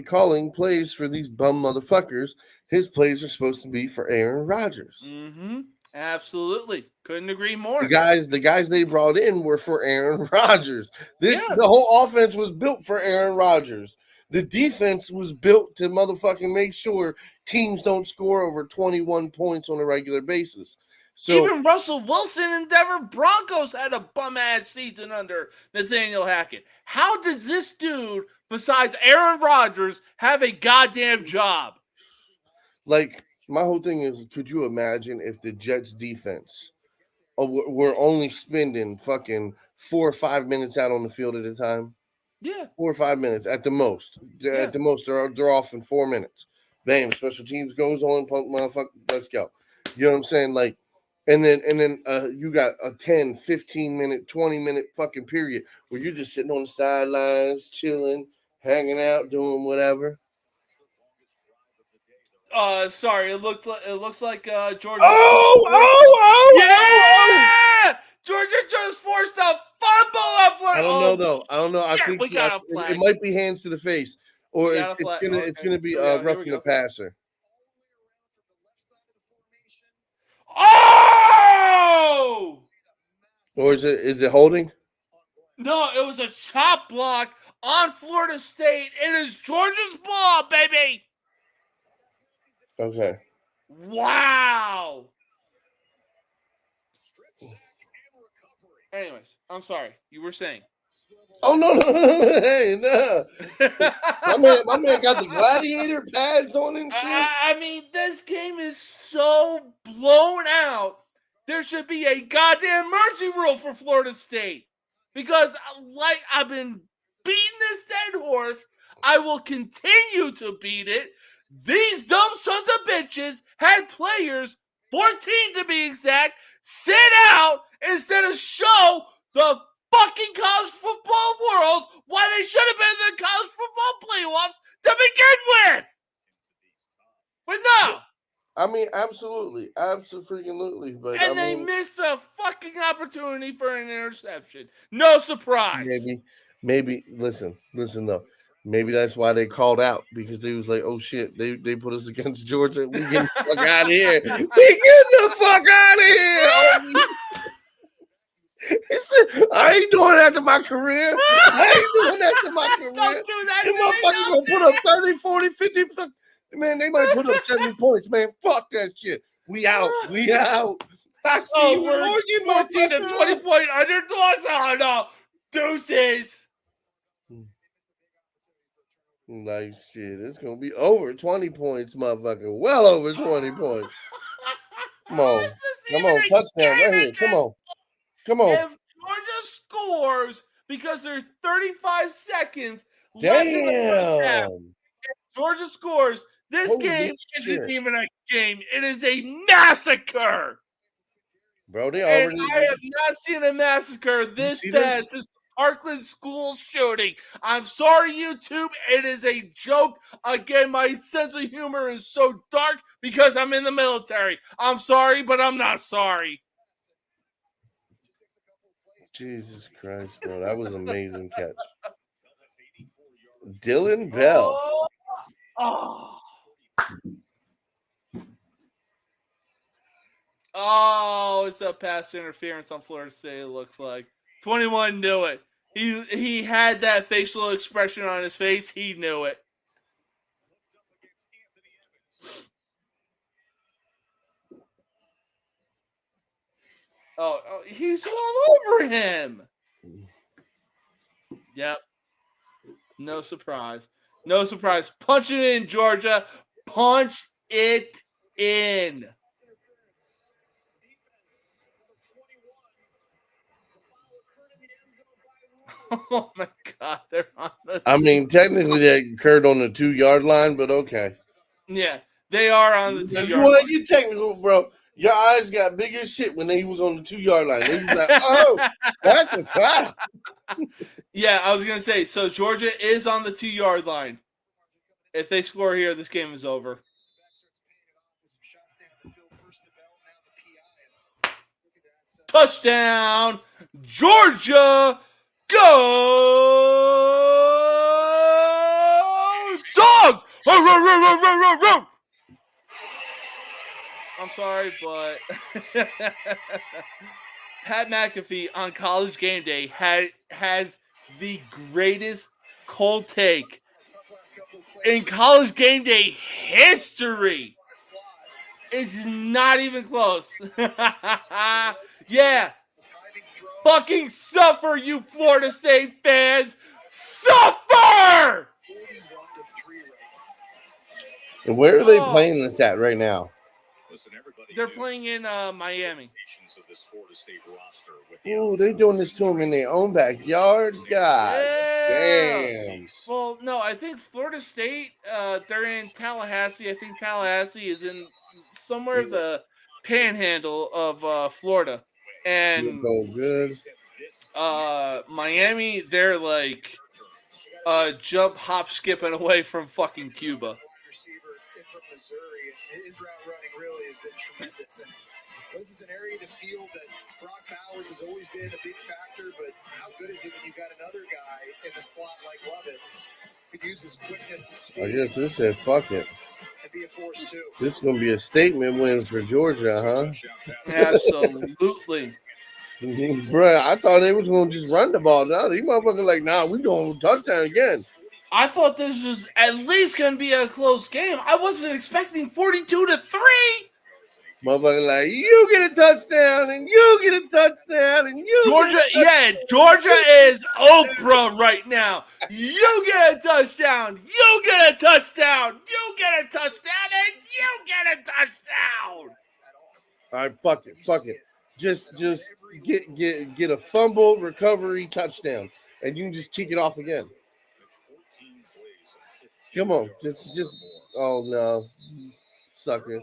calling plays for these bum motherfuckers. His plays are supposed to be for Aaron Rodgers. Mm-hmm. Absolutely. Couldn't agree more. The guys they brought in were for Aaron Rodgers. The whole offense was built for Aaron Rodgers. The defense was built to motherfucking make sure teams don't score over 21 points on a regular basis. So even Russell Wilson and Denver Broncos had a bum-ass season under Nathaniel Hackett. How does this dude, besides Aaron Rodgers, have a goddamn job? Like, my whole thing is, could you imagine if the Jets defense were only spending fucking 4 or 5 minutes out on the field at a time? Yeah. 4 or 5 minutes at the most. Yeah. At the most, they're off in 4 minutes. Bam, special teams goes on, punk motherfucker, let's go. You know what I'm saying? Like, and then you got a 10, 15 minute, 20 minute fucking period where you're just sitting on the sidelines, chilling, hanging out, doing whatever. Sorry, it looks like Georgia. Yeah! Georgia just forced a fumble up for. I don't know though. I don't know. I think we got a flag. It might be hands to the face, or it's gonna be roughing the passer. Oh! Or is it holding? No, it was a chop block on Florida State. It is Georgia's ball, baby. Okay. Wow. Anyways, I'm sorry. You were saying. Oh no! Hey, no. my man got the gladiator pads on and shit. I mean, this game is so blown out. There should be a goddamn mercy rule for Florida State. Because, like, I've been beating this dead horse. I will continue to beat it. These dumb sons of bitches had players, 14 to be exact, sit out instead of show the fucking college football world why they should have been in the college football playoffs to begin with. But no. I mean, absolutely. Absolutely. But they missed a fucking opportunity for an interception. No surprise. Maybe, listen though. Maybe that's why they called out, because they was like, oh shit, they put us against Georgia. We get the fuck out of here. We get the fuck out of here. He said, I ain't doing that to my career. I ain't doing that to my career. Don't do that. You motherfuckers gonna put up 30, 40, 50. Man, they might put up 70 points, man. Fuck that shit. We out. We out. I see you. We're 14 to 20 point underdogs. Oh, no. Deuces. Like shit, it's gonna be over 20 points, motherfucker. Well over 20 points. Come on, touchdown right here. Come on. If Georgia scores because there's 35 seconds left in the first half, if Georgia scores, this game isn't even a game. It is a massacre. Bro, I have not seen a massacre this bad since the Parkland school shooting. I'm sorry, YouTube. It is a joke. Again, my sense of humor is so dark because I'm in the military. I'm sorry, but I'm not sorry. Jesus Christ, bro. That was an amazing catch. Dylan Bell. Oh, it's a pass interference on Florida State, it looks like. 21 knew it. He had that facial expression on his face. He knew it. Oh, he's all over him. Yep. No surprise. No surprise. Punch it in, Georgia. Punch it in. Oh my God, they're on the. I mean, technically that occurred on the 2-yard line, but okay. Yeah, they are on the If 2 you yard want line. to get technical, bro, your eyes got big as shit when he was on the 2-yard line. They was like, oh, that's a foul. Yeah, I was gonna say. So Georgia is on the 2 yard line. If they score here, this game is over. Touchdown, Georgia! Go Dogs! I'm sorry, but Pat McAfee on College Game Day has the greatest cold take in College Game Day history. It's not even close. Yeah. Fucking suffer, you Florida State fans. Suffer! And where are they playing this at right now? Listen, everybody. They're playing in Miami. Of this Florida State roster with Oh, they're doing this to them in their own backyard? God damn. Well, no, I think Florida State, they're in Tallahassee. I think Tallahassee is in somewhere the panhandle of Florida. And So good. Miami, they're like jump, hop, skipping away from fucking Cuba. Receiver from Missouri, and his route running really has been tremendous. And this is an area of the field that Brock Bowers has always been a big factor, but how good is it when you've got another guy in the slot like Lovett who could use his quickness and speed? I guess this said fuck it. And be a force too. This is gonna be a statement win for Georgia, huh? Absolutely. Bruh, I thought they was gonna just run the ball. Now these motherfuckers like, nah, we going touchdown again. I thought this was at least going to be a close game. I wasn't expecting 42-3. Motherfucker like, you get a touchdown and you get a touchdown and you Georgia, Georgia is Oprah right now. You get a touchdown. You get a touchdown. You get a touchdown, and you get a touchdown. All right, fuck it. Just get a fumble, recovery, touchdown, and you can just kick it off again. Come on, just. Oh no, sucker!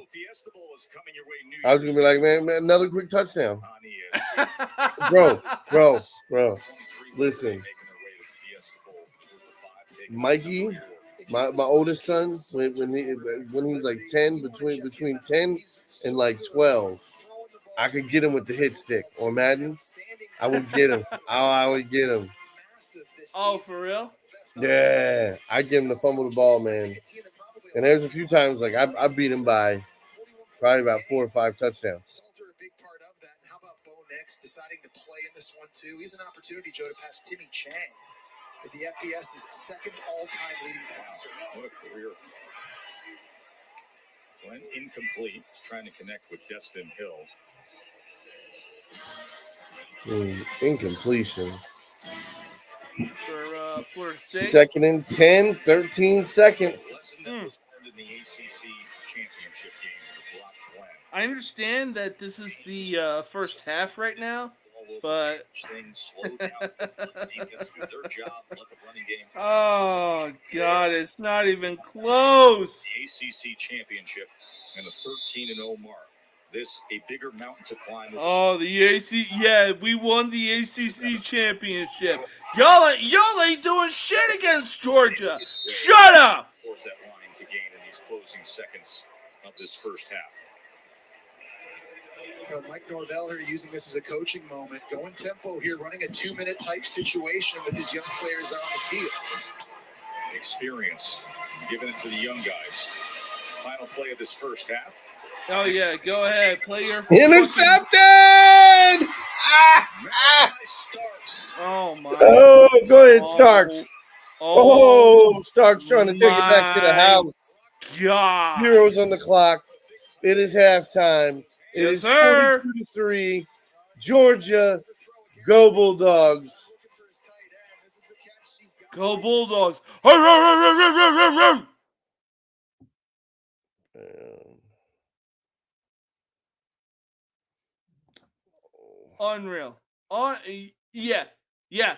I was gonna be like, man, another quick touchdown, bro. Listen, Mikey, my oldest son, when he was like 10, between 10 and like 12, I could get him with the hit stick or Madden. I would get him. I would get him. Oh, for real? Yeah, I give him the fumble the ball, man. And there's a few times like I beat him by probably about 4 or 5 touchdowns. A big part of that. How about Bo Nix deciding to play in this one too? He's an opportunity, Joe, to pass Timmy Chang as the FBS's second all-time leading passer. What a career. Glenn incomplete. He's trying to connect with Destin Hill. Incompletion. For Florida State. Second and 10, 13 seconds. I understand that this is the first half right now, but oh God, it's not even close. The ACC championship and a 13-0 mark. this a bigger mountain to climb. Oh, the AC, yeah, we won the ACC championship. Y'all ain't doing shit against Georgia. Shut up. Towards that line to gain in these closing seconds of this first half. Mike Norvell here using this as a coaching moment, going tempo here, running a 2-minute type situation with his young players on the field. Experience, giving it to the young guys. Final play of this first half. Oh yeah, go ahead, play your Intercepted! Starks. Oh my. Oh, go ahead, Oh, Starks. Oh, Starks trying to take it back to the house. God. Zeros on the clock. It is halftime. It Yes, is sir. 42-3. Georgia, go Bulldogs. Go Bulldogs. Unreal. Yeah.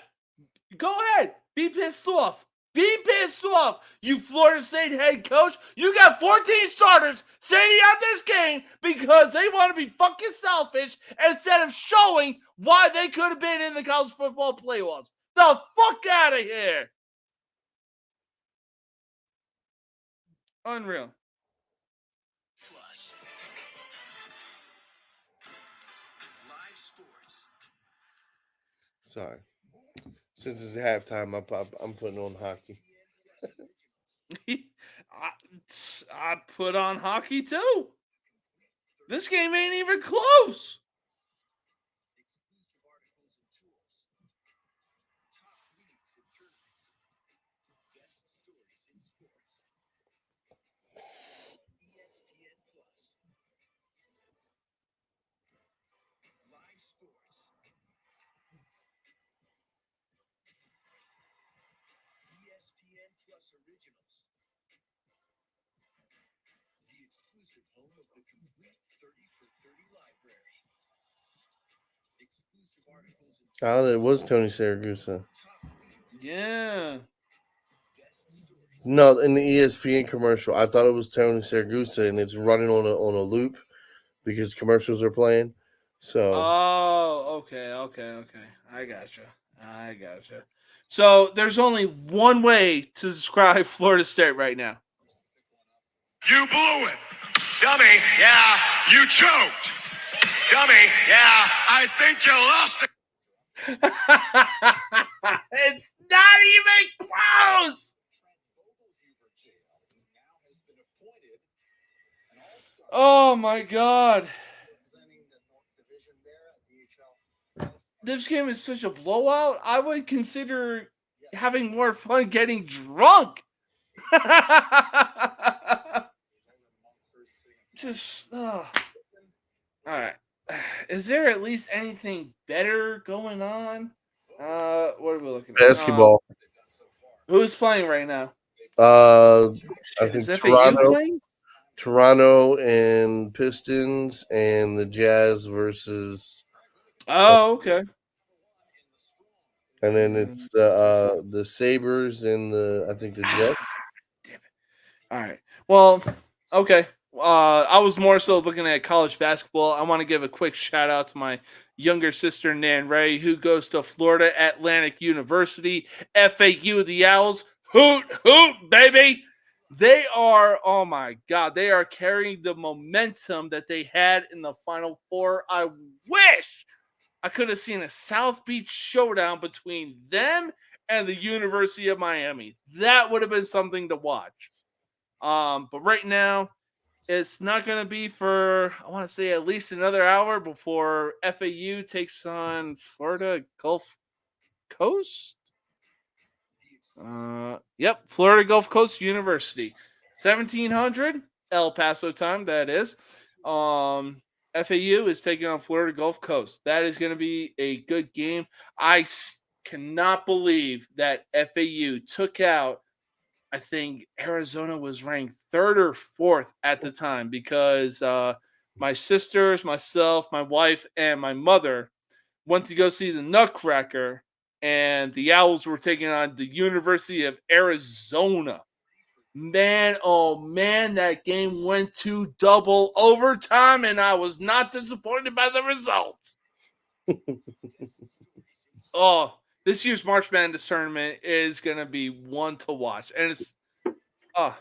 Go ahead. Be pissed off. Be pissed off. You Florida State head coach. You got 14 starters sitting out this game because they want to be fucking selfish instead of showing why they could have been in the college football playoffs. The fuck out of here. Unreal. Sorry. Since it's halftime, I'm putting on hockey. I put on hockey too. This game ain't even close. ESPN Plus Originals. The exclusive home of the complete 30 for 30 library. Exclusive articles and Oh, it was Tony Saragusa. top reads, Yeah. guest stories. No, in the ESPN commercial, I thought it was Tony Saragusa, and it's running on a loop because commercials are playing. So Oh, okay. I gotcha. So there's only one way to describe Florida State right now. You blew it. Dummy, yeah, you choked. Dummy, yeah, I think you lost it. It's not even close. Oh my God. Representing the North Division there at DHL. This game is such a blowout. I would consider having more fun getting drunk. Just, all right. Is there at least anything better going on? What are we looking at? basketball. Who's playing right now? I think Is FAU Toronto, playing? Toronto and Pistons, and the Jazz versus, Oh, okay. and then it's the Sabres and I think the Jets. Damn it. All right. Well, okay. I was more so looking at college basketball. I want to give a quick shout out to my younger sister, Nan Ray, who goes to Florida Atlantic University, FAU, the Owls. Hoot, hoot, baby. They are, oh my God, they are carrying the momentum that they had in the Final Four. I wish I could have seen a South Beach showdown between them and the University of Miami. That would have been something to watch. But right now, it's not going to be for, I want to say, at least another hour before FAU takes on Florida Gulf Coast. Yep, Florida Gulf Coast University. 1700 El Paso time, that is. FAU is taking on Florida Gulf Coast. That is going to be a good game. I cannot believe that FAU took out, I think Arizona was ranked 3rd or 4th at the time because my sisters, myself, my wife, and my mother went to go see the Nutcracker, and the Owls were taking on the University of Arizona. Man, oh man, that game went to double overtime, and I was not disappointed by the results. Oh, this year's March Madness tournament is going to be one to watch. And it's, I'm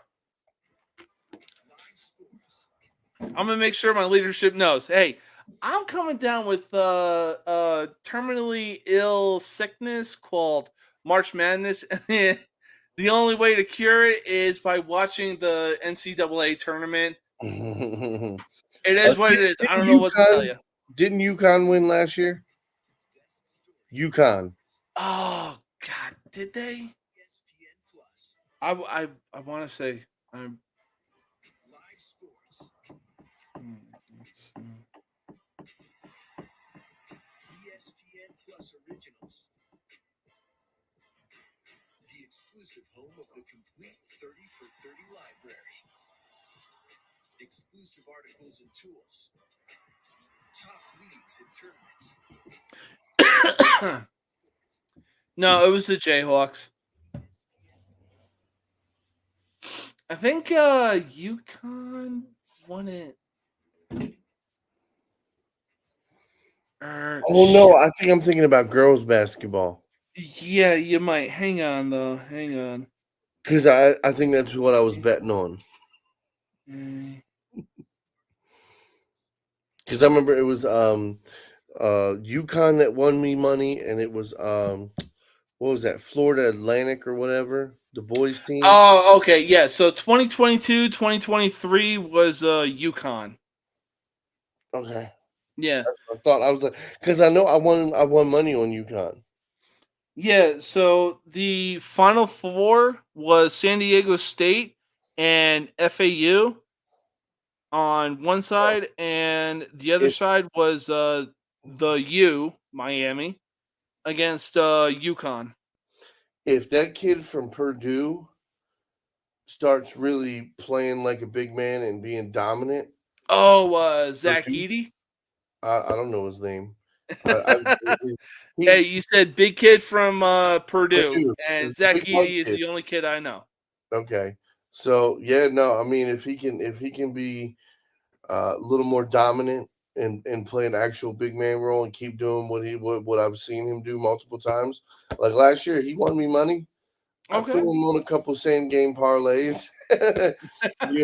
going to make sure my leadership knows, hey, I'm coming down with terminally ill sickness called March Madness. And the only way to cure it is by watching the NCAA tournament. It is what it is. I don't know what to tell you. Didn't UConn win last year? UConn. Oh God, did they? I want to say I'm. Let's see. ESPN Plus Originals. The exclusive home of the complete 30 for 30 library. Exclusive articles and tools. Top leagues and tournaments. No, it was the Jayhawks. I think UConn won it. Oh no, I think I'm thinking about girls basketball. Yeah, you might. Hang on though. Hang on. Because I think that's what I was betting on. Because I remember it was UConn that won me money, and it was what was that, Florida Atlantic or whatever, the boys team. Oh, okay, yeah. So 2022, 2023 was UConn. Okay. Yeah. That's what I thought. I was like, because I know I won money on UConn. Yeah, so the Final Four was San Diego State and FAU on one side, and the other side was the U, Miami, against UConn. If that kid from Purdue starts really playing like a big man and being dominant. Oh, Zach Edey? I don't know his name. Hey, you said big kid from Purdue, and Zach big Edey is kid. the only kid I know. Okay. So yeah, no, I mean if he can be a little more dominant and play an actual big man role and keep doing what I've seen him do multiple times. Like last year, he won me money. I Okay. threw him on a couple same game parlays. You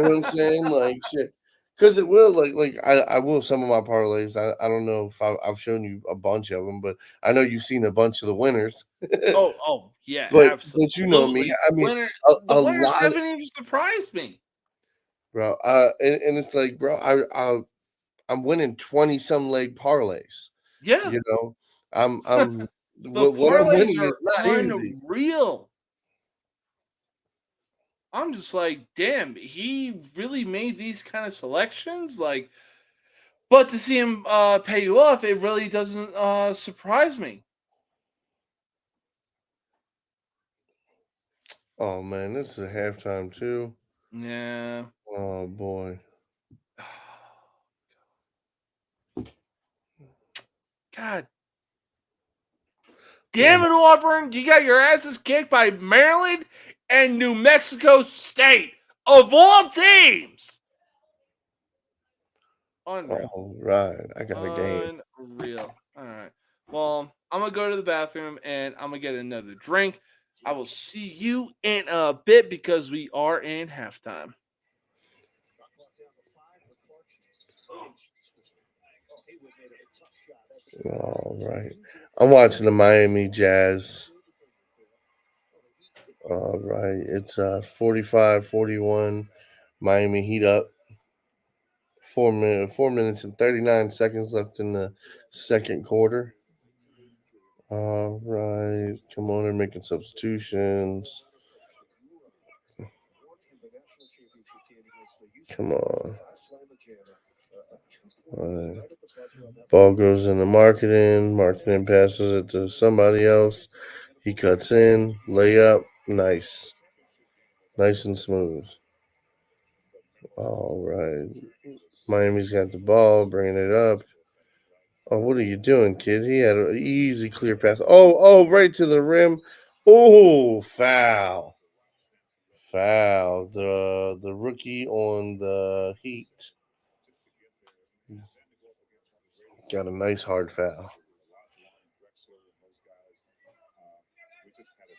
know what I'm saying? Like shit. Because it will, like I will some of my parlays. I don't know if I've shown you a bunch of them, but I know you've seen a bunch of the winners. Oh yeah, but absolutely. you know me. I mean, The a winners lot, haven't even surprised me, bro. And it's like, bro, I'm winning 20 some leg parlays. Yeah, You know, I'm the what I'm parlays winning is are not easy. unreal. I'm just like, damn, he really made these kind of selections. Like, but to see him pay you off, it really doesn't surprise me. Oh man, this is a halftime too. Yeah. Oh boy. God damn it, Auburn! You got your asses kicked by Maryland and New Mexico State of all teams. Unreal. All right, I got a game. Unreal. All right. Well, I'm gonna go to the bathroom and I'm gonna get another drink. I will see you in a bit because we are in halftime. All right, I'm watching the Miami Jazz. All right, it's 45-41. Miami Heat up. 4 minutes and 39 seconds left in the second quarter. All right, come on, they're making substitutions. Come on. All right. Ball goes into marketing. Marketing passes it to somebody else. He cuts in, layup, nice. Nice and smooth. All right. Miami's got the ball, bringing it up. Oh, what are you doing, kid? He had an easy clear pass. Oh, right to the rim. Oh, foul. foul. The rookie on the Heat got a nice hard foul. We just had a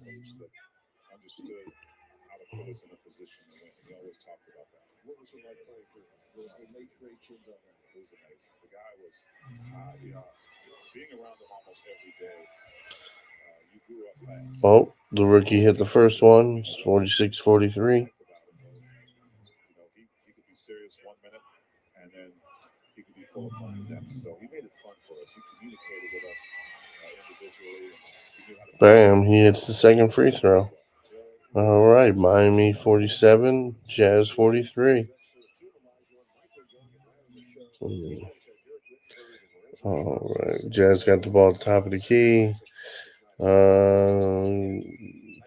great coach that understood how to put us in a position to win. He always talked about that. What was it like playing for Nate Rachel? It was amazing. The guy was, being around him almost every day. You grew up fast. Oh, the rookie hit the first one. It's 46-43. He could be serious 1 minute, and then he could be full of fun the next. So he made it fun for us. He communicated with us individually. He knew how to. Bam, he hits the second free throw. All right, Miami 47, Jazz 43. All right, Jazz got the ball at the top of the key.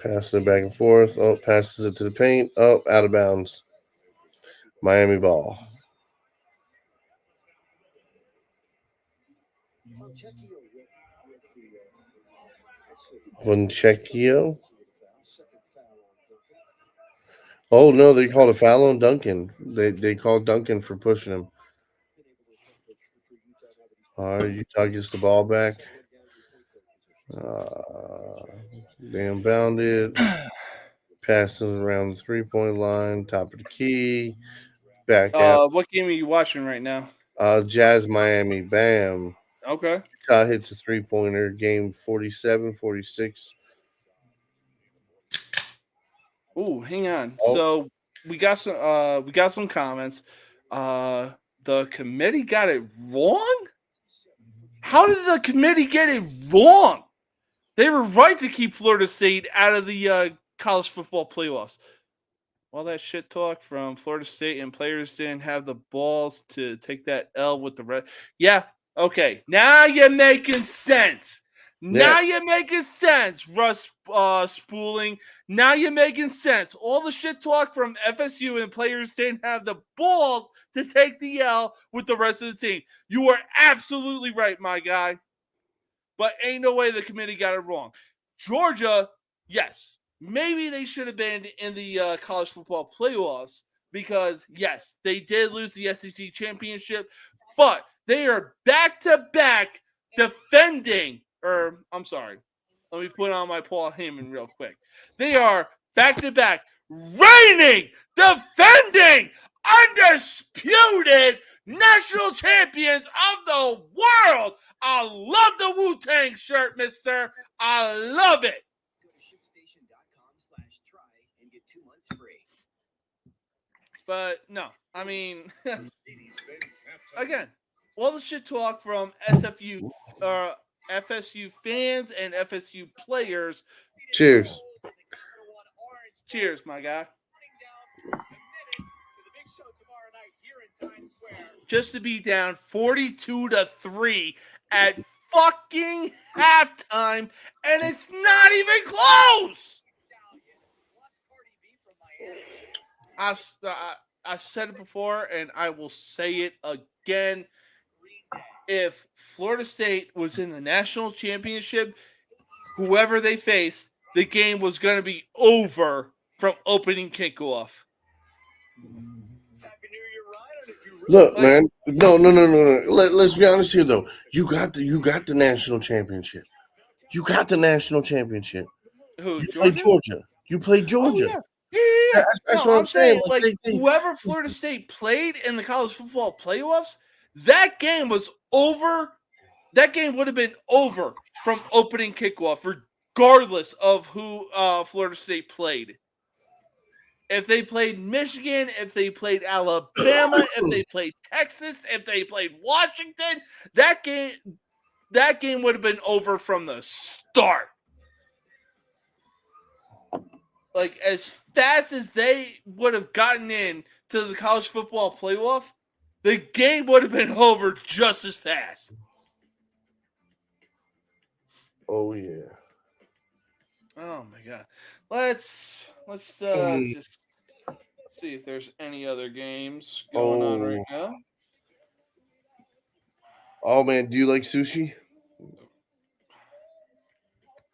Passing it back and forth. Oh, passes it to the paint. Oh, out of bounds. Miami ball. Foncecchio. Oh no, they called a foul on Duncan. They called Duncan for pushing him. All right, Utah gets the ball back. They inbounded. Passes around the 3-point line, top of the key. Back out. What game are you watching right now? Jazz Miami. Bam. Okay. Utah hits a 3-pointer. Game 47-46. Ooh, hang on. Oh. So we got some comments. The committee got it wrong? How did the committee get it wrong? They were right to keep Florida State out of the college football playoffs. All that shit talk from Florida State and players didn't have the balls to take that L with the red. Yeah, okay. Now you're making sense. Now you're making sense, Russ Spooling. Now you're making sense. All the shit talk from FSU and players didn't have the balls to take the L with the rest of the team. You are absolutely right, my guy. But ain't no way the committee got it wrong. Georgia, yes, maybe they should have been in the college football playoffs because, yes, they did lose the SEC championship, but they are back-to-back defending, or I'm sorry, let me put on my Paul Heyman real quick. They are back-to-back reigning, defending, undisputed national champions of the world. I love the Wu-Tang shirt, mister. I love it. Go to shipstation.com/try and get 2 months free. But no, I mean, again, all the shit talk from FSU fans and FSU players. Cheers. Cheers, my guy. Just to be down 42-3 at fucking halftime, and it's not even close. I said it before, and I will say it again. If Florida State was in the national championship, whoever they faced, the game was going to be over from opening kickoff. Look, man. No. Let's be honest here, though. You got the national championship. You got the national championship. Who? You played Georgia. You played Georgia. Oh, yeah. That's what I'm saying. Like whoever Florida State played in the college football playoffs, that game was over. That game would have been over from opening kickoff, regardless of who Florida State played. If they played Michigan, if they played Alabama, if they played Texas, if they played Washington, that game would have been over from the start. Like, as fast as they would have gotten in to the college football playoff, the game would have been over just as fast. Oh yeah. Oh my god. Let's just see if there's any other games going on right now. Oh man, do you like sushi?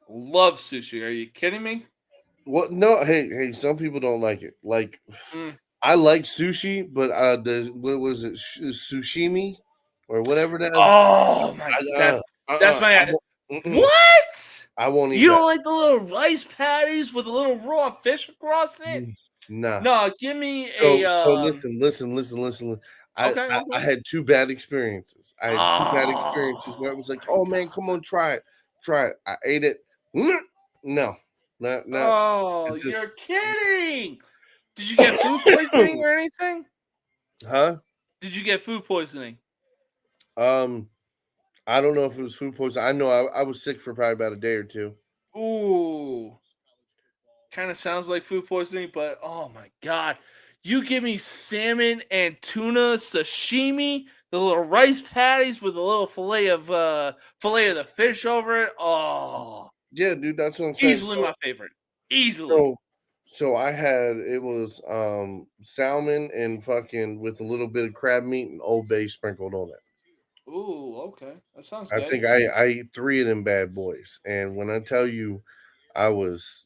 Love sushi. Are you kidding me? What? No, hey, some people don't like it. Like, Mm. I like sushi, but what was it, sushimi, or whatever that is? Oh my, I, that's my. mm-mm, What? I won't eat You that. don't like the little rice patties with a little raw fish across it? Nah. No, give me So, a. listen. Okay, I okay. had two bad experiences. I had two bad experiences Oh where it was like, my oh god. man, come on, try it. Try it. I ate it. No, not. Oh, It's just, you're kidding. Did you get food poisoning or anything? huh? Did you get food poisoning? Um, I don't know if it was food poisoning. I know I was sick for probably about a day or two. Ooh. Kind of sounds like food poisoning, but oh my god. You give me salmon and tuna sashimi, the little rice patties with a little fillet of the fish over it. Oh, Yeah, dude, that's what I'm saying. easily my favorite. Easily. So, so I had it was salmon and fucking with a little bit of crab meat and Old Bay sprinkled on it. Ooh, okay. That sounds I good. think I ate three of them bad boys, and when I tell you, I was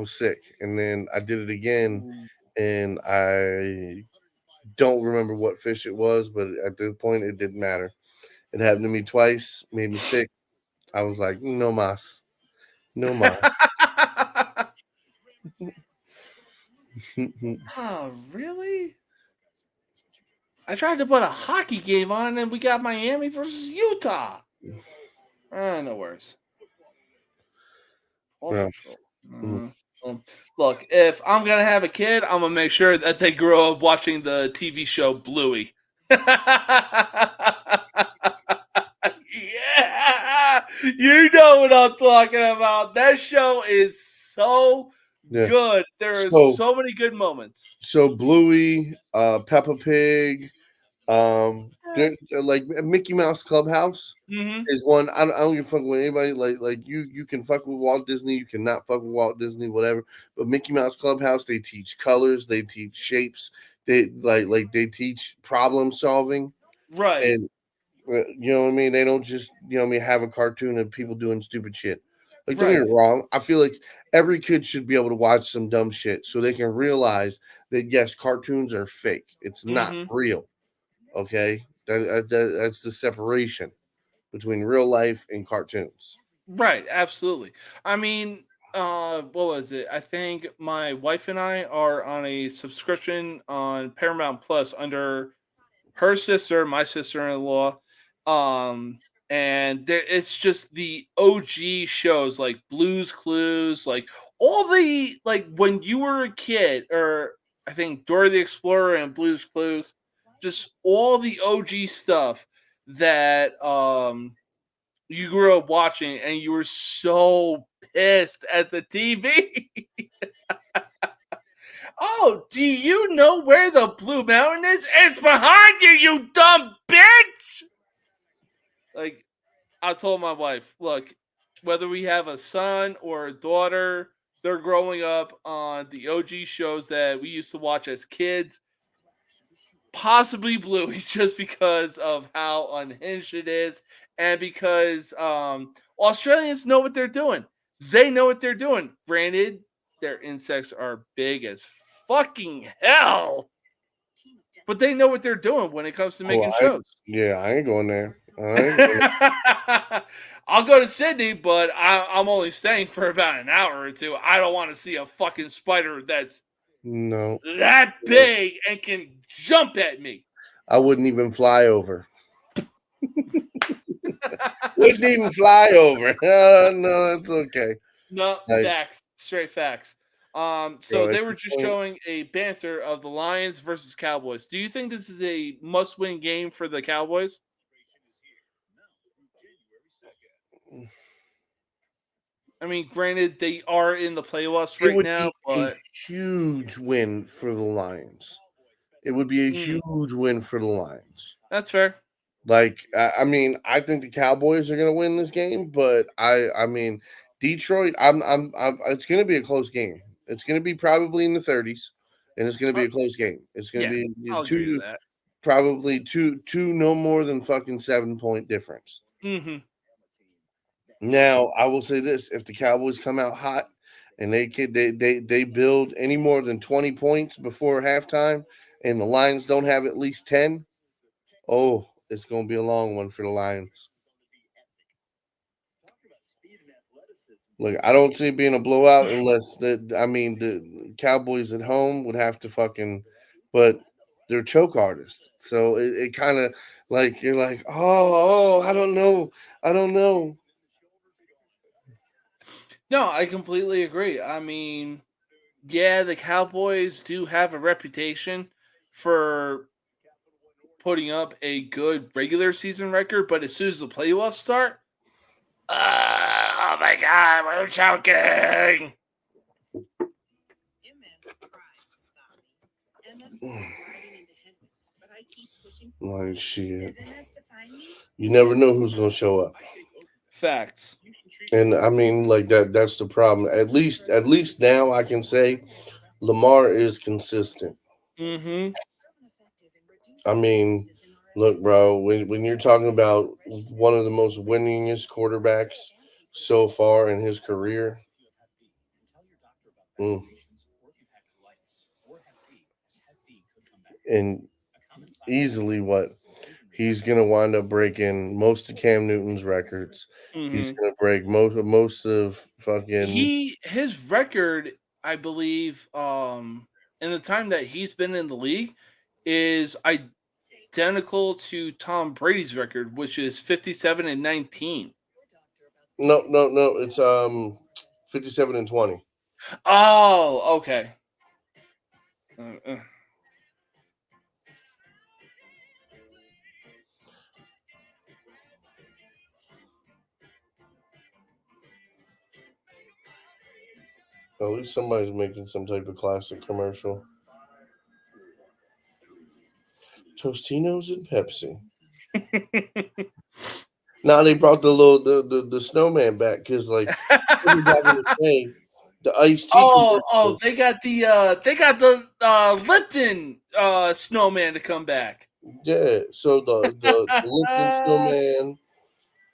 sick, and then I did it again, Ooh. and I don't remember what fish it was, but at this point, it didn't matter. It happened to me twice, made me sick. I was like, no mas, no mas. Oh, really? I tried to put a hockey game on and we got Miami versus Utah. No worries. All Yeah. control. Look, if I'm gonna have a kid, I'm gonna make sure that they grow up watching the TV show Bluey. Yeah, you know what I'm talking about. That show is so Yeah. good. There are So so many good moments. so Bluey, Peppa Pig, like Mickey Mouse Clubhouse Mm-hmm. is one. I don't give a fuck with anybody. Like you can fuck with Walt Disney, you cannot fuck with Walt Disney, whatever. But Mickey Mouse Clubhouse, they teach colors, they teach shapes, they they teach problem solving, Right. and you know what I mean. They don't just have a cartoon of people doing stupid shit. Like, don't get Right. me wrong. I feel like every kid should be able to watch some dumb shit so they can realize that yes, cartoons are fake. It's not Mm-hmm. real. Okay, that's the separation between real life and cartoons. Right, absolutely. I mean, what was it? I think my wife and I are on a subscription on Paramount Plus under her sister, my sister-in-law. Um, and there it's just the OG shows like Blue's Clues, like all the like when you were a kid, or I think Dora the Explorer and Blue's Clues, just all the OG stuff that you grew up watching and you were so pissed at the TV. Oh, do you know where the Blue Mountain is? It's behind you, you dumb bitch! Like, I told my wife, look, whether we have a son or a daughter, they're growing up on the OG shows that we used to watch as kids. Possibly Bluey, just because of how unhinged it is, and because Australians know what they're doing. They know what they're doing. Granted, their insects are big as fucking hell, but they know what they're doing when it comes to Oh, making shows. I ain't going there. I ain't going there. I'll go to Sydney, but I'm only staying for about an hour or two. I don't want to see a fucking spider that's No, that big and can jump at me. I wouldn't even fly over. Wouldn't even fly over. No, that's okay. No, Like, facts, straight facts. So bro, at they were this just point, showing a banter of the Lions versus Cowboys. Do you think this is a must-win game for the Cowboys? I mean, granted, they are in the playoffs it right would now, be a but huge win for the Lions. It would be a huge win for the Lions. that's fair. Like, I mean, I think the Cowboys are going to win this game, but I mean, Detroit. It's going to be a close game. It's going to be probably in the 30s, and it's going to be a close game. It's going to Yeah, be I'll agree to that. probably two, no more than fucking 7-point difference. Mm-hmm. Now, I will say this: if the Cowboys come out hot and they build any more than 20 points before halftime, and the Lions don't have at least 10, oh, it's going to be a long one for the Lions. Look, I don't see it being a blowout unless the Cowboys at home would have to fucking, but they're choke artists. So it kind of like you're like, oh, I don't know. No, I completely agree. I mean, yeah, the Cowboys do have a reputation for putting up a good regular season record, but as soon as the playoffs start, oh my God, we're choking. MS tries to stop me. MS is riding into headwinds, but I keep pushing Like forward. shit. Does MS define me? You never know who's gonna show up. Facts. And I mean, like that's the problem. At least now I can say Lamar is consistent. Mm-hmm. I mean, look, bro, when you're talking about one of the most winningest quarterbacks so far in his career, and easily what he's gonna wind up breaking most of Cam Newton's records. He's Mm-hmm. gonna break most of fucking His record, I believe, in the time that he's been in the league, is identical to Tom Brady's record, which is 57-19. no. It's 57-20. Oh, okay. At least somebody's making some type of classic commercial. Tostinos and Pepsi. Now they brought the snowman back because like back in the day, the iced tea. Oh, they got the Lipton snowman to come back. Yeah, so the Lipton snowman,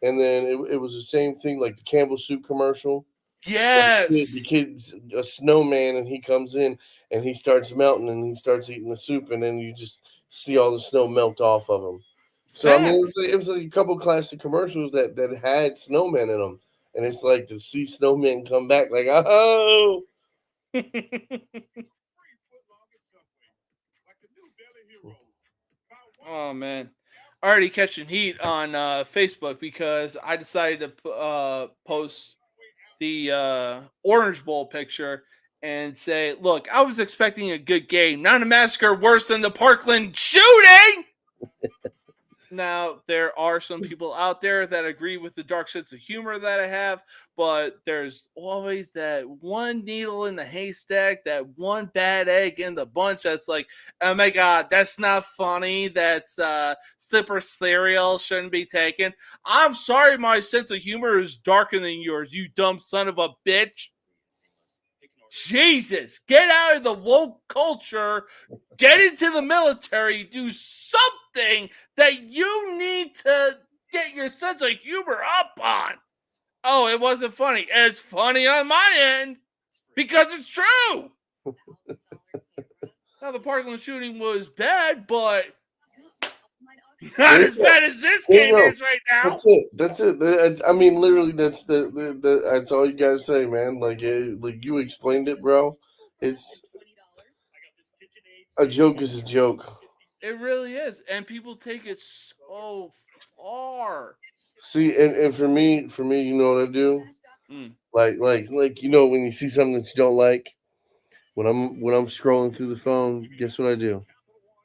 and then it was the same thing like the Campbell soup commercial. Yes. The kid's a snowman, and he comes in and he starts melting, and he starts eating the soup, and then you just see all the snow melt off of him. So I mean, it was like a couple classic commercials that had snowmen in them, and it's like to see snowmen come back, like oh. Oh man, already catching heat on Facebook because I decided to post the Orange Bowl picture and say, "Look, I was expecting a good game, not a massacre worse than the Parkland shooting." Now, there are some people out there that agree with the dark sense of humor that I have, but there's always that one needle in the haystack, that one bad egg in the bunch that's like, oh my God, that's not funny. That's slipper cereal shouldn't be taken. I'm sorry, my sense of humor is darker than yours, you dumb son of a bitch. Jesus, get out of the woke culture, get into the military, do something that you need to get your sense of humor up on. Oh, it wasn't funny. It's funny on my end because it's true. Now, the Parkland shooting was bad, but not as bad as this game is right now. That's it. I mean, literally, that's that's all you gotta say, man. Like you explained it, bro. It's a joke is a joke. It really is, and people take it so far. See, and for me, you know what I do? Like you know when you see something that you don't like, when I'm scrolling through the phone, guess what I do?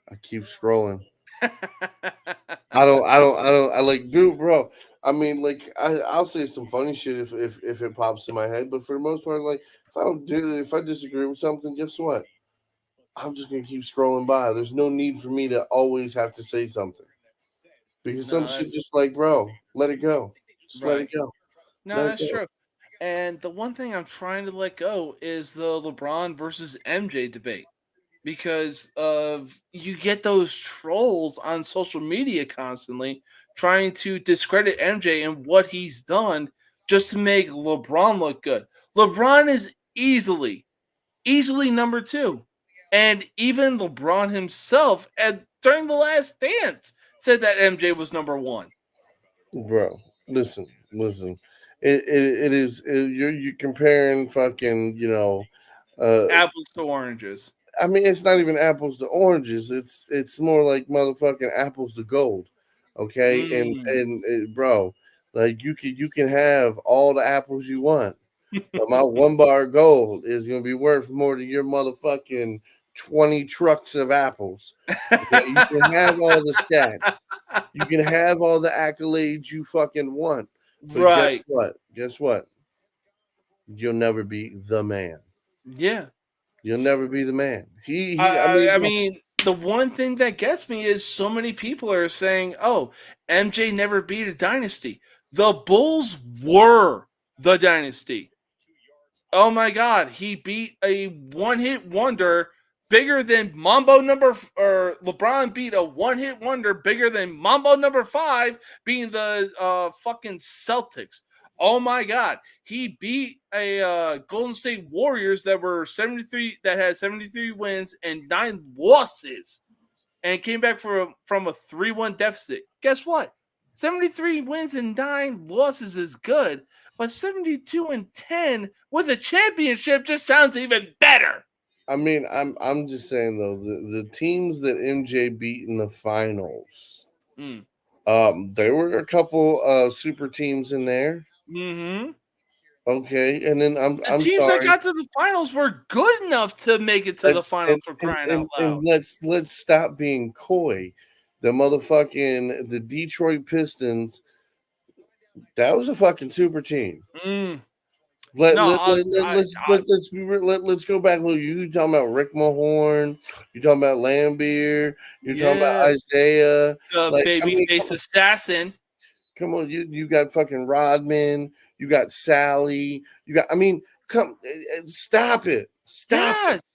I keep scrolling. I like, dude, bro. I mean, like, I'll say some funny shit if it pops in my head, but for the most part, like, if I disagree with something, guess what? I'm just gonna keep scrolling by. There's no need for me to always have to say something because some shit just like, bro, let it go. Just let it go. No, that's true. And the one thing I'm trying to let go is the LeBron versus MJ debate. Because you get those trolls on social media constantly trying to discredit MJ and what he's done just to make LeBron look good. LeBron is easily number 2. And even LeBron himself, during the Last Dance, said that MJ was number 1. Bro, listen. It is you're comparing fucking Apples to oranges. I mean, it's not even apples to oranges. It's more like motherfucking apples to gold. Okay, bro, like you can have all the apples you want, but my 1 bar of gold is gonna be worth more than your motherfucking 20 trucks of apples. Okay, you can have all the stats, you can have all the accolades you fucking want, but Right. Guess what? You'll never be the man. Yeah. You'll never be the man. I mean, the one thing that gets me is so many people are saying, "Oh, MJ never beat a dynasty." The Bulls were the dynasty. Oh my God, he beat a one-hit wonder bigger than LeBron beat a one-hit wonder bigger than Mambo number 5 being the fucking Celtics. Oh my God, he beat a Golden State Warriors that had 73 wins and 9 losses, and came back from a 3-1 deficit. Guess what? 73 wins and 9 losses is good, but 72-10 with a championship just sounds even better. I mean, I'm just saying though, the teams that MJ beat in the finals, there were a couple super teams in there. Mm-hmm. Okay, and then I'm teams sorry. that got to the finals were good enough to make it to the finals, for crying out loud. And let's stop being coy. The Detroit Pistons, that was a fucking super team. Let's go back. You talking about Rick Mahorn? You talking about Lambeer? You're talking about Isaiah? The babyface assassin. Come on, you got fucking Rodman. You got Sally. Stop it,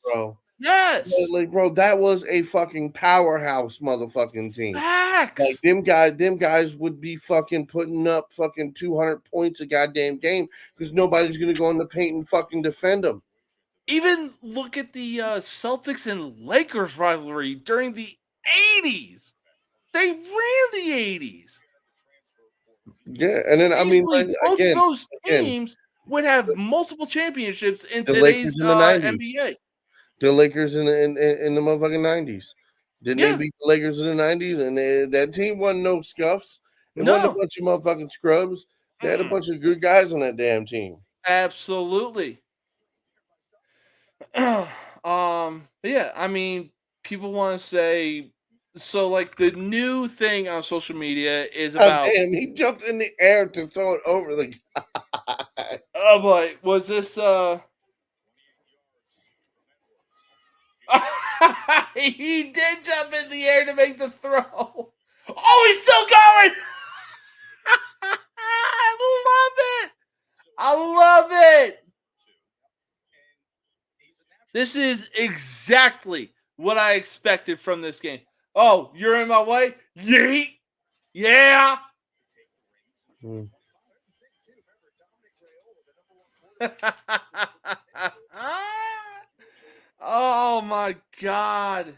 bro. Yes, bro, that was a fucking powerhouse, motherfucking team. Facts. Like them guys would be fucking putting up fucking 200 points a goddamn game because nobody's gonna go in the paint and fucking defend them. Even look at the Celtics and Lakers rivalry during the 80s. They ran the 80s. Yeah, and then both of those teams would have multiple championships in today's NBA. The Lakers in the motherfucking 90s. Didn't they beat the Lakers in the 90s? And that team wasn't no scuffs. It wasn't a bunch of motherfucking scrubs. They had a bunch of good guys on that damn team. Absolutely. Yeah, I mean, people want to say, so like the new thing on social media is about. Damn, he jumped in the air to throw it over the guy. Oh boy, was this he did jump in the air to make the throw. Oh, he's still going. I love it. This is exactly what I expected from this game. Oh, you're in my way? Yeet. Yeah. Oh my God.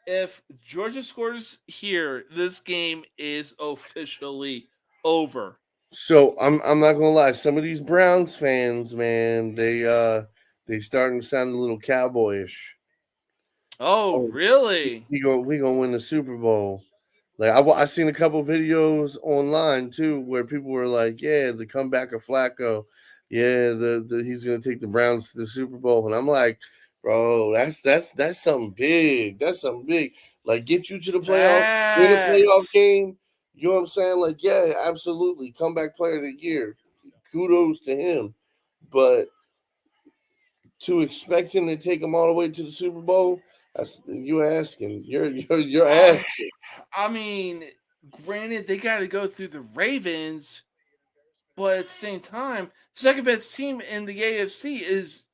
If Georgia scores here, this game is officially over. So I'm not gonna lie, some of these Browns fans, man, they starting to sound a little cowboyish. Oh, really? We gonna win the Super Bowl. Like I seen a couple videos online too where people were like, "Yeah, the comeback of Flacco, yeah, he's gonna take the Browns to the Super Bowl," and I'm like, "Bro, that's something big. That's something big. Like get you to the playoff, win a playoff game." You know what I'm saying? Like, yeah, absolutely, comeback player of the year. Kudos to him, but to expect him to take them all the way to the Super Bowl. You're asking. You're asking. I mean, granted, they got to go through the Ravens, but at the same time, second best team in the AFC is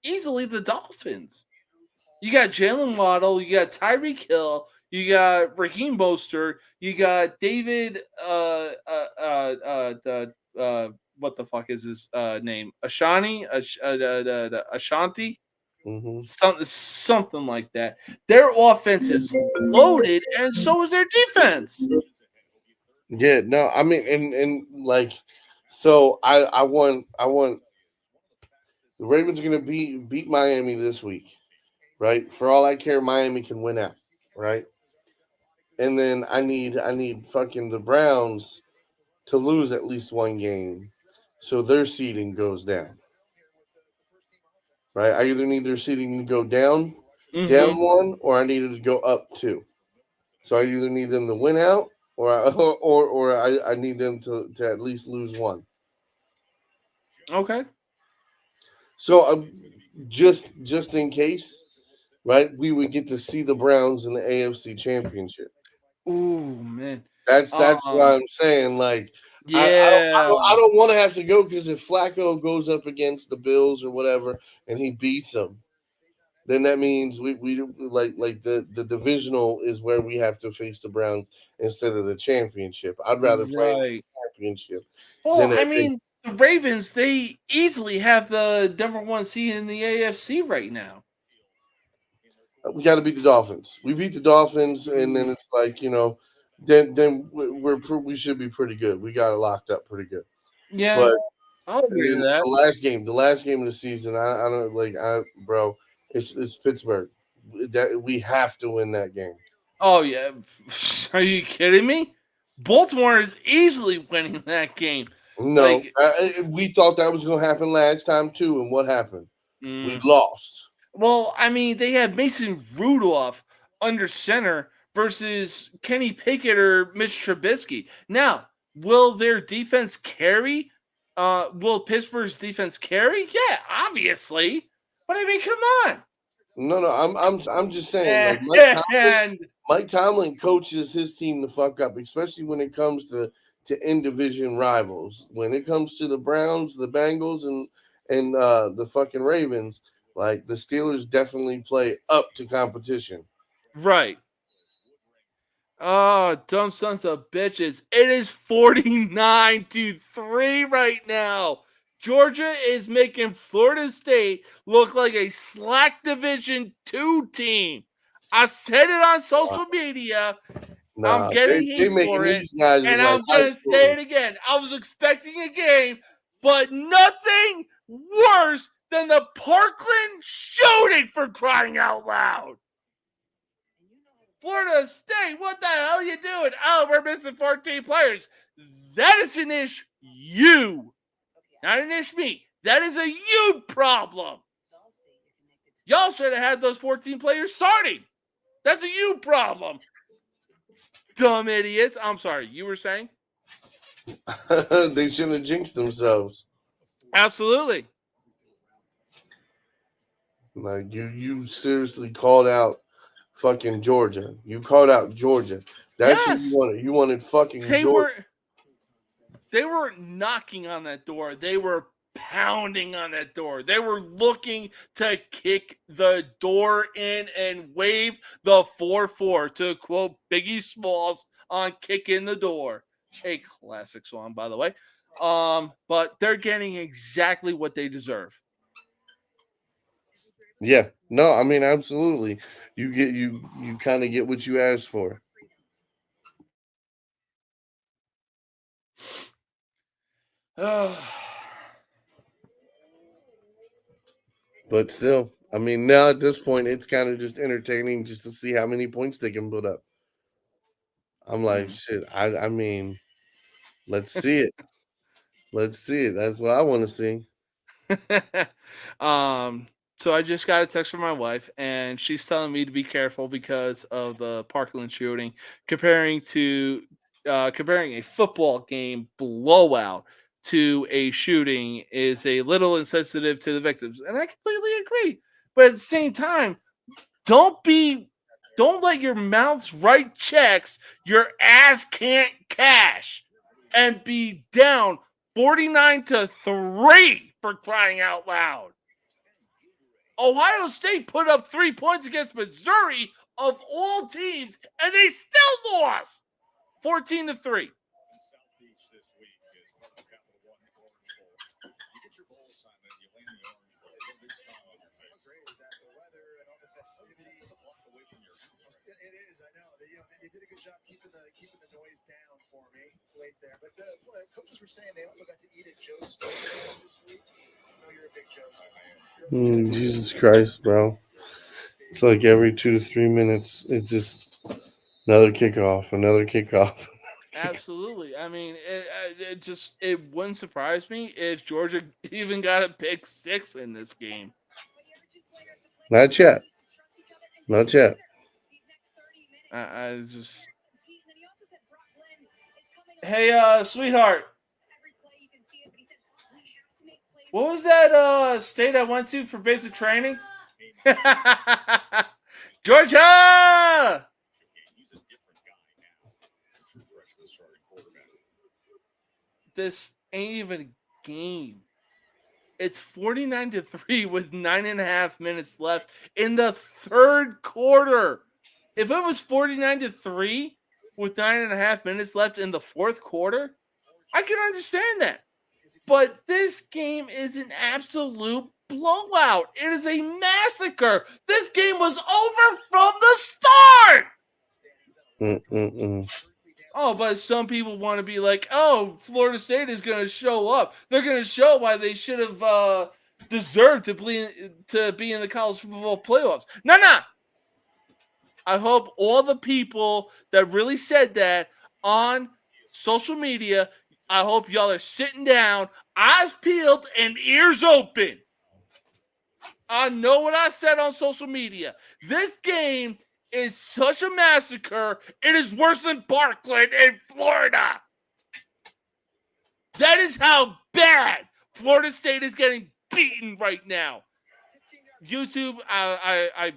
easily the Dolphins. You got Jalen Waddle, you got Tyreek Hill, you got Raheem Mostert, you got David what the fuck is his name? Ashanti? Ashanti? Hmm. Something like that. Their offense is loaded, and so is their defense. Yeah, no, I mean, and like, so I want the Ravens are gonna beat Miami this week, right? For all I care, Miami can win out, right? And then I need fucking the Browns to lose at least one game, so their seeding goes down, right? I either need their seeding to go down Mhm. one, or I need it to go up two. So I either need them to win out, or I need them to at least lose one. Okay. So just in case, right? We would get to see the Browns in the AFC Championship. Ooh, man. That's why I'm saying, like, Yeah. I don't want to have to go, because if Flacco goes up against the Bills or whatever and he beats them, then that means we like the divisional is where we have to face the Browns instead of the championship. I'd rather play in the Right. championship Well, than I that big. mean, the Ravens, they easily have the number one seed in the AFC right now. We got to beat the Dolphins. We beat the Dolphins, and then it's like, then we should be pretty good. We got it locked up pretty good. Yeah. But I'll agree then with that. the last game of the season, I don't like, bro, it's Pittsburgh. That we have to win that game. Oh, yeah. Are you kidding me? Baltimore is easily winning that game. No, Like, we thought that was going to happen last time too, and what happened? We mm, lost. well, I mean, they have Mason Rudolph under center versus Kenny Pickett or Mitch Trubisky. Now, will their defense carry? Will Pittsburgh's defense carry? Yeah, obviously. But I mean, come on. No, I'm just saying, like, And Mike Tomlin coaches his team to fuck up, especially when it comes to in division rivals. When it comes to the Browns, the Bengals, and the fucking Ravens, like, the Steelers definitely play up to competition. right. Oh, dumb sons of bitches. It is 49-3 right now. Georgia is making Florida State look like a slack Division 2 team. I said it on social media. I'm Nah, getting they heat making for it. these guys look And like I'm high going to say schoolers. it again. I was expecting a game, but nothing worse than the Parkland shooting, for crying out loud. Florida State, what the hell are you doing? Oh, we're missing 14 players. That is an issue. Not an issue me. That is a you problem. Y'all should have had those 14 players starting. That's a you problem. Dumb idiots. I'm sorry. You were saying? They shouldn't have jinxed themselves. Absolutely. Like, you seriously called out fucking Georgia. You called out Georgia. That's what Yes. you wanted. You wanted fucking Georgia. They were knocking on that door. They were pounding on that door. They were looking to kick the door in and wave the 4-4, to quote Biggie Smalls on Kick in the Door. A classic song, by the way. But they're getting exactly what they deserve. Yeah. No, I mean, absolutely. You kind of get what you asked for. But still, I mean, now at this point, it's kind of just entertaining just to see how many points they can put up. I'm like, shit. I mean, let's see it. Let's see it. That's what I want to see. So I just got a text from my wife, and she's telling me to be careful because of the Parkland shooting, comparing a football game blowout to a shooting is a little insensitive to the victims, and I completely agree. But at the same time, don't let your mouths write checks your ass can't cash and be down 49-3, for crying out loud. Ohio State put up 3 points against Missouri, of all teams, and they still lost 14-3. Proximity. It is. I know. They did a good job keeping the noise down for me late there. But the coaches were saying they also got to eat at Joe's this week. I know you're a big Joe's fan. Jesus Christ, bro. It's like every 2 to 3 minutes, it just another kickoff, another kickoff. Absolutely. I mean, it wouldn't surprise me if Georgia even got a pick 6 in this game. Not yet. Not yet. I just. Hey, sweetheart. What was that state I went to for basic training? Georgia! He's a different guy now. True freshman starting quarterback. This ain't even a game. It's 49-3 with 9.5 minutes left in the third quarter. If it was 49-3 with 9.5 minutes left in the fourth quarter, I can understand that. But this game is an absolute blowout. It is a massacre. This game was over from the start. Oh, but some people want to be like, oh, Florida State is going to show up. They're going to show why they should have deserved to be in the college football playoffs. No. I hope all the people that really said that on social media, I hope y'all are sitting down, eyes peeled, and ears open. I know what I said on social media. This game is such a massacre, it is worse than Parkland in Florida. That is how bad Florida State is getting beaten right now. YouTube, I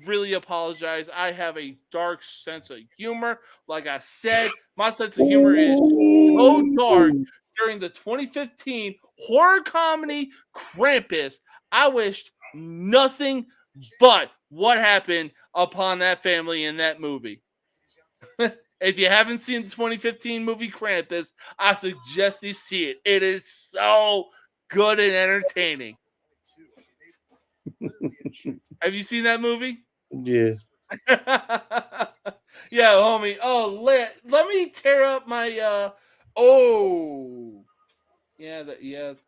really apologize. I have a dark sense of humor. Like I said, my sense of humor is so dark. During the 2015 horror comedy Krampus, I wished nothing but what happened upon that family in that movie. If you haven't seen the 2015 movie Krampus, I suggest you see it. It is so good and entertaining. Have you seen that movie? Yeah. Yeah, homie. Oh, let me tear up my yeah,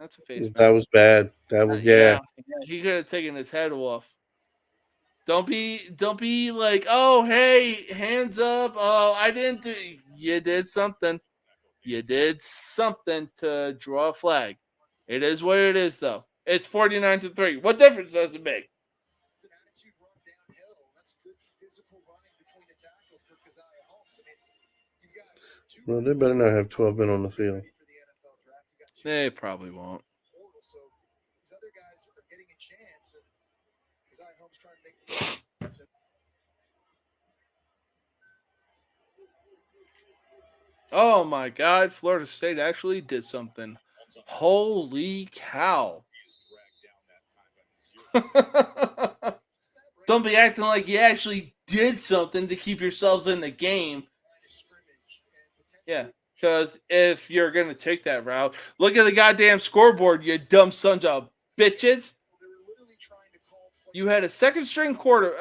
that's a face That mask. was bad. That was yeah. He could have taken his head off. Don't be like, oh, hey, hands up. Oh, I didn't do. You did something. You did something to draw a flag. It is what it is, though. It's 49-3. What difference does it make? It's an attitude run downhill. That's good physical running between the tackles for Keziah Holmes. I mean, you've got two. Well, they better not have 12 men on the field. For the NFL draft. You got two They probably won't. portal, so these other guys are getting a chance, and Keziah Holmes trying to make. Oh my God! Florida State actually did something. Holy cow! Don't be acting like you actually did something to keep yourselves in the game. Yeah, because if you're going to take that route, look at the goddamn scoreboard, you dumb sons of bitches. You had a second string quarter.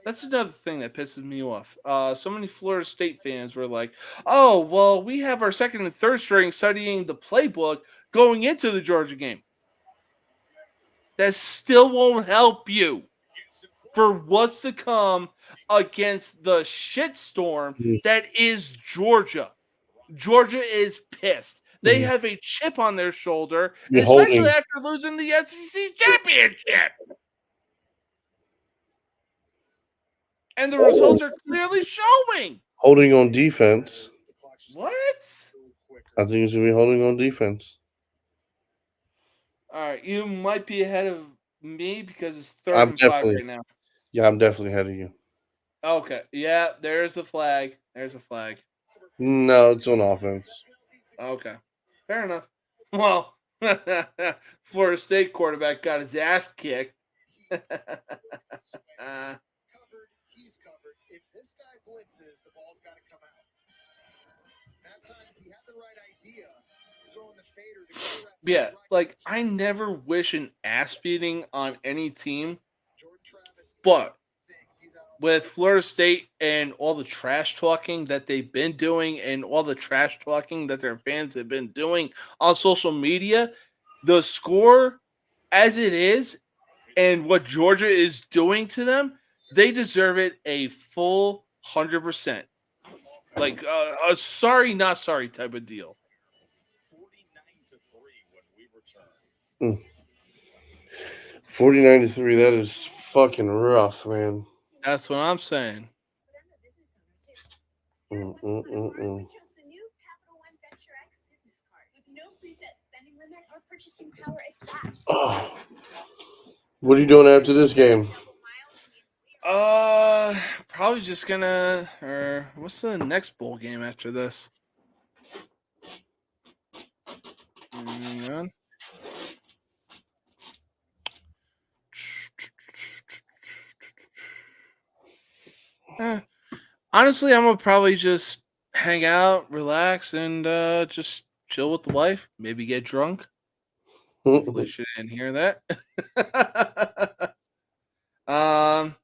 That's another thing that pisses me off. So many Florida State fans were like, oh, well, we have our second and third string studying the playbook going into the Georgia game. That still won't help you for what's to come against the shitstorm that is Georgia. Georgia is pissed. They have a chip on their shoulder, especially after losing the SEC championship. And the results are clearly showing. Holding on defense. What? I think it's going to be holding on defense. All right, you might be ahead of me because it's 3rd and 5 right now. Yeah, I'm definitely ahead of you. Okay, yeah, there's a flag. There's a flag. No, it's on offense. Okay, fair enough. Well, Florida State quarterback got his ass kicked. He's covered. If this guy blitzes, the ball's got to come out. That time, he had the right idea, throwing the Yeah, like I never wish an ass beating on any team, but with Florida State and all the trash talking that they've been doing and all the trash talking that their fans have been doing on social media, the score as it is and what Georgia is doing to them, they deserve it a full 100%. Like a sorry, not sorry type of deal. 49-3 when we return. 49-3. That is fucking rough, man. That's what I'm saying. Chose the new Capital One Venture X business card with no preset spending limit or purchasing power attached. Oh. What are you doing after this game? Probably just gonna. Or what's the next bowl game after this? Hang on. Honestly, I'm gonna probably just hang out, relax, and just chill with the wife. Maybe get drunk. Hopefully, she didn't hear that.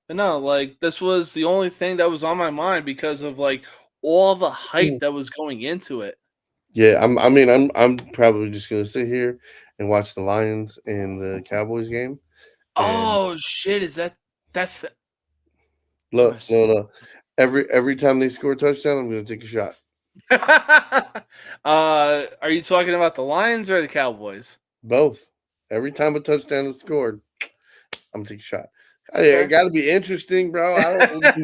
But no, like this was the only thing that was on my mind because of like all the hype that was going into it. Yeah, I'm probably just gonna sit here and watch the Lions and the Cowboys game. And Oh shit! That's look, no. Every time they score a touchdown, I'm gonna take a shot. Are you talking about the Lions or the Cowboys? Both. Every time a touchdown is scored, I'm gonna take a shot. Hey, it gotta be interesting, bro. I don't what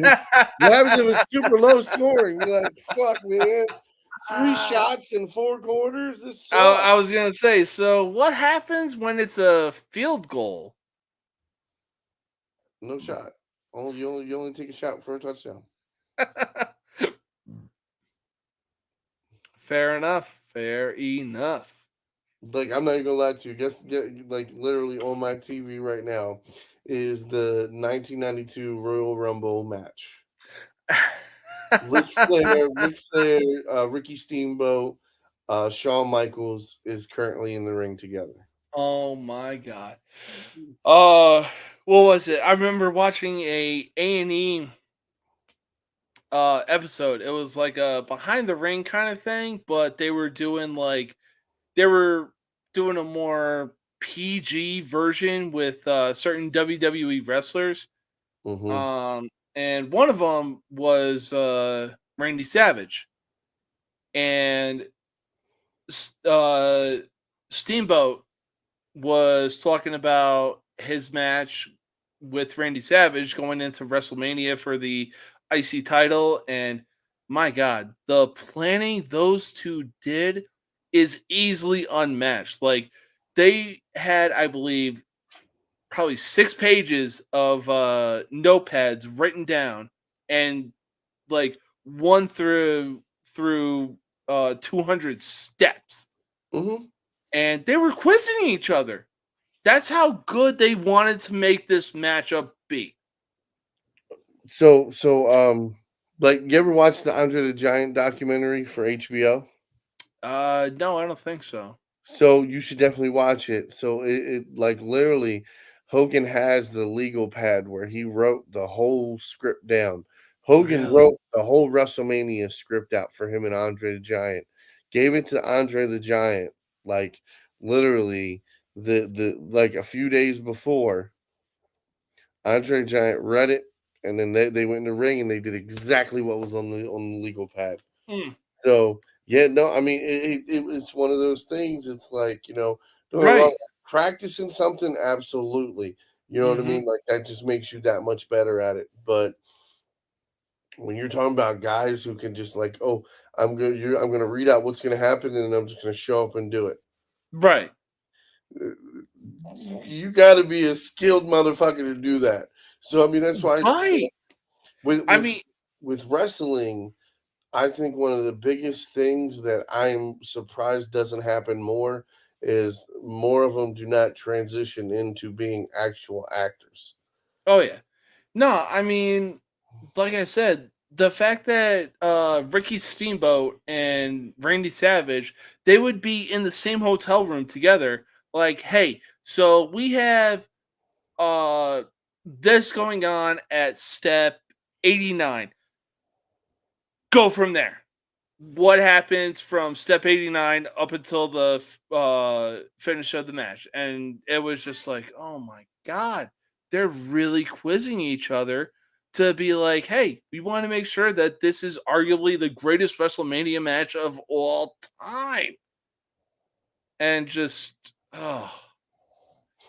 happens if it's super low scoring? You're like, fuck, man. 3 shots in 4 quarters. This sucks. I was gonna say. So, what happens when it's a field goal? No shot. You only take a shot for a touchdown. Fair enough. Fair enough. Like, I'm not even gonna lie to you. Guess like literally on my TV right now is the 1992 Royal Rumble match. Ric Flair, Ricky Steamboat, Shawn Michaels is currently in the ring together. Oh my god. What was it? I remember watching a A&E episode. It was like a behind the ring kind of thing, but they were doing a more PG version with certain WWE wrestlers. Mm-hmm. And one of them was Randy Savage. And Steamboat was talking about his match with Randy Savage going into WrestleMania for the IC title. And my God, the planning those two did is easily unmatched. Like they had, I believe, probably 6 pages of notepads written down and like one through 200 steps. Mm-hmm. And they were quizzing each other. That's how good they wanted to make this matchup be. So like you ever watched the Andre the Giant documentary for HBO? No, I don't think so. So you should definitely watch it. So it like literally Hogan has the legal pad where he wrote the whole script down. Hogan Really? wrote the whole WrestleMania script out for him and Andre the Giant. Gave it to Andre the Giant like literally the like a few days before. Andre the Giant read it and then they went in the ring and they did exactly what was on the legal pad. Hmm. So yeah, no, I mean it's one of those things. It's like don't get me Right. wrong, practicing something, absolutely. You know what I mean? Like that just makes you that much better at it. But when you're talking about guys who can just like, oh, I'm gonna read out what's gonna happen, and then I'm just gonna show up and do it. Right. You got to be a skilled motherfucker to do that. So I mean, that's why Right. with wrestling. I think one of the biggest things that I'm surprised doesn't happen more is more of them do not transition into being actual actors. Oh yeah. No, I mean, like I said, the fact that Ricky Steamboat and Randy Savage, they would be in the same hotel room together. Like, hey, so we have this going on at step 89. Go from there. What happens from step 89 up until the finish of the match? And it was just like, oh my god, they're really quizzing each other to be like, hey, we want to make sure that this is arguably the greatest WrestleMania match of all time. And just, oh,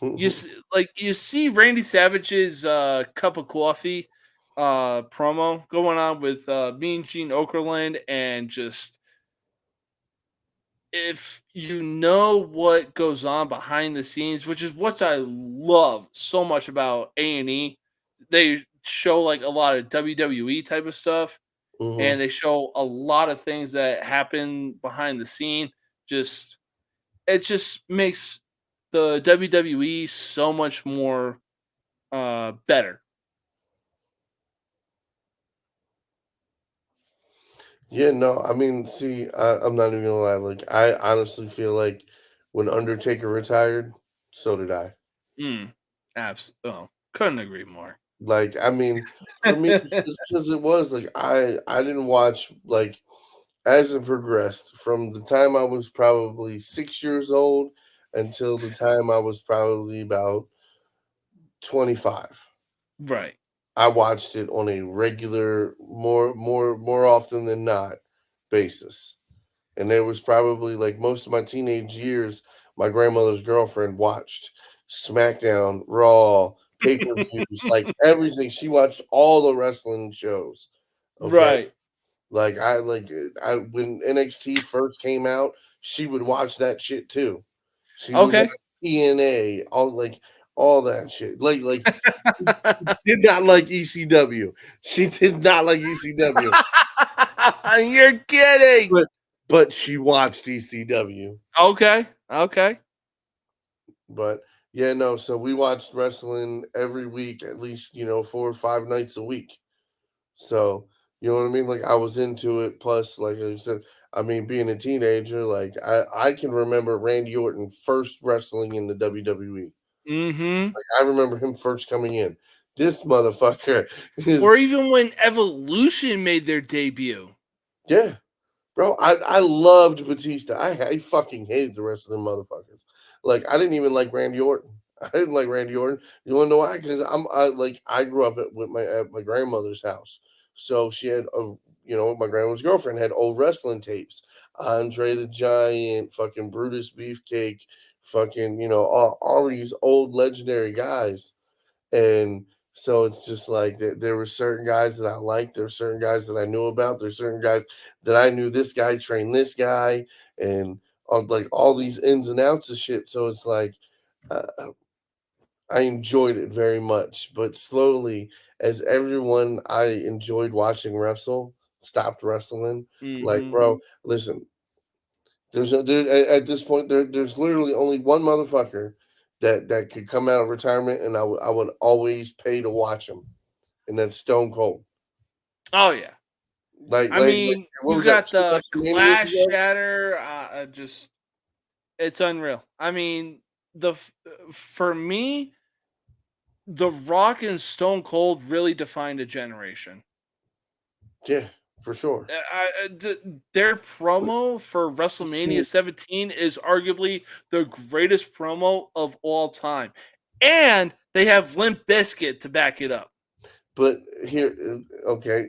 you see Randy Savage's cup of coffee promo going on with Mean Gene Okerlund, and just, if you know what goes on behind the scenes, which is what I love so much about A&E, they show like a lot of WWE type of stuff, and they show a lot of things that happen behind the scene. Just, it just makes the WWE so much more better. Yeah, no, I mean, see, I'm not even gonna lie. Like, I honestly feel like when Undertaker retired, so did I. Oh, couldn't agree more. Like, I mean, for me, just because it was like I didn't watch like as it progressed from the time I was probably 6 years old until the time I was probably about 25. Right. I watched it on a regular, more often than not basis. And there was probably like most of my teenage years, my grandmother's girlfriend watched SmackDown, Raw, pay-per-views, like everything. She watched all the wrestling shows. Okay. Right. Like I when NXT first came out, she would watch that shit too. She would watch Okay. TNA, all that shit. Like did not like ECW. She did not like ECW, You're kidding. but she watched ECW. Okay. Okay. But yeah, no. So we watched wrestling every week, at least 4 or 5 nights a week. So you know what I mean. Like I was into it. Plus, like I said, I mean, being a teenager, like I can remember Randy Orton first wrestling in the WWE. Mm-hmm. Like I remember him first coming in. This motherfucker is Or even when Evolution made their debut. yeah. Bro, I loved Batista. I fucking hated the rest of them motherfuckers. Like I didn't even like Randy Orton. I didn't like Randy Orton. You want to know why? Because I grew up with my grandmother's house, so she had my grandma's girlfriend had old wrestling tapes, Andre the Giant, fucking Brutus Beefcake, fucking all these old legendary guys, and so it's just like there were certain guys that I liked. There were certain guys that I knew about. There's certain guys that I knew this guy trained this guy, and on like all these ins and outs of shit. So it's like I enjoyed it very much, but slowly, as everyone I enjoyed watching wrestle stopped wrestling. Like, Mm-hmm. bro, listen, at this point there's literally only one motherfucker that could come out of retirement, and I would always pay to watch him, and that's Stone Cold. Oh yeah. I Like mean, what you was that? got 2 the WrestleManias Clash ago? Shatter. Just, it's unreal. I mean, for me, The Rock and Stone Cold really defined a generation. Yeah, for sure. Their promo for See, WrestleMania 17 is arguably the greatest promo of all time. And they have Limp Bizkit to back it up. but here, okay,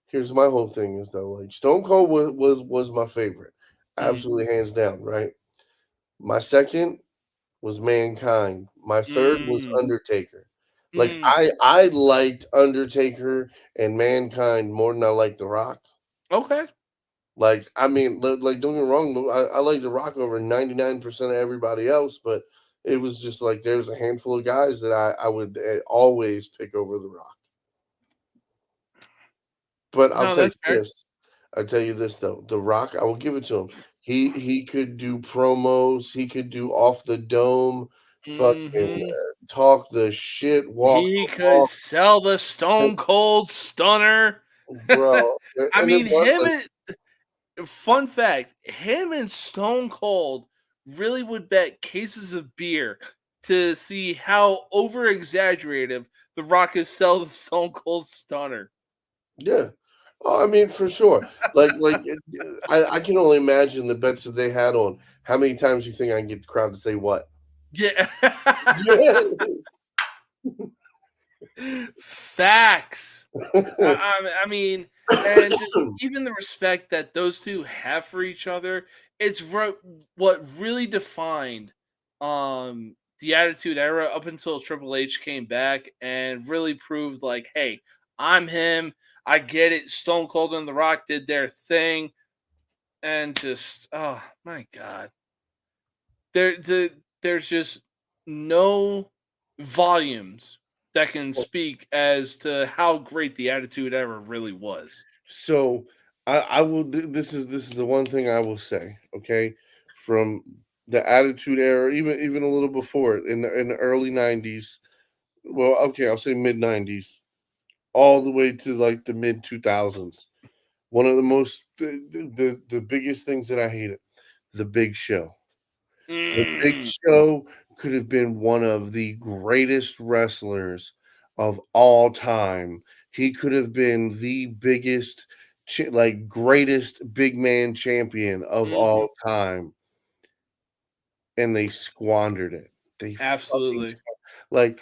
here's my whole thing is though, like Stone Cold was my favorite, Mm. absolutely hands down, right? My second was Mankind. My third was Mm. Undertaker. Like Mm. I liked Undertaker and Mankind more than I liked The Rock. Okay. Like I mean, like don't get me wrong, I like The Rock over 99% of everybody else, but it was just like there's a handful of guys that I would always pick over The Rock. But No, that's fair. I'll tell you this though, The Rock, I will give it to him. He could do promos, he could do off the dome, fucking Hmm. talk the shit, walk He the could walk. sell the Stone Cold Stunner. bro. I And mean, it was him like, and fun fact, him and Stone Cold really would bet cases of beer to see how over exaggerative The Rock is sell the Stone Cold Stunner. yeah. Oh, I mean, for sure. I can only imagine the bets that they had on how many times you think I can get the crowd to say what. Yeah. Yeah. Facts. I mean, and just even the respect that those two have for each other, it's what really defined the Attitude Era up until Triple H came back and really proved like, hey, I'm him. I get it. Stone Cold and The Rock did their thing, and just oh my god, there's just no volumes that can speak as to how great the Attitude Era really was. So I will. This is the one thing I will say. Okay, from the Attitude Era, even a little before it, in the early '90s. Well, okay, I'll say mid '90s, all the way to like the mid 2000s. One of the most the biggest things that I hated, the Big Show. The Big Mm, Show could have been one of the greatest wrestlers of all time. He could have been the biggest, greatest big man champion of mhm, all time, and they squandered it. They fucking absolutely. like,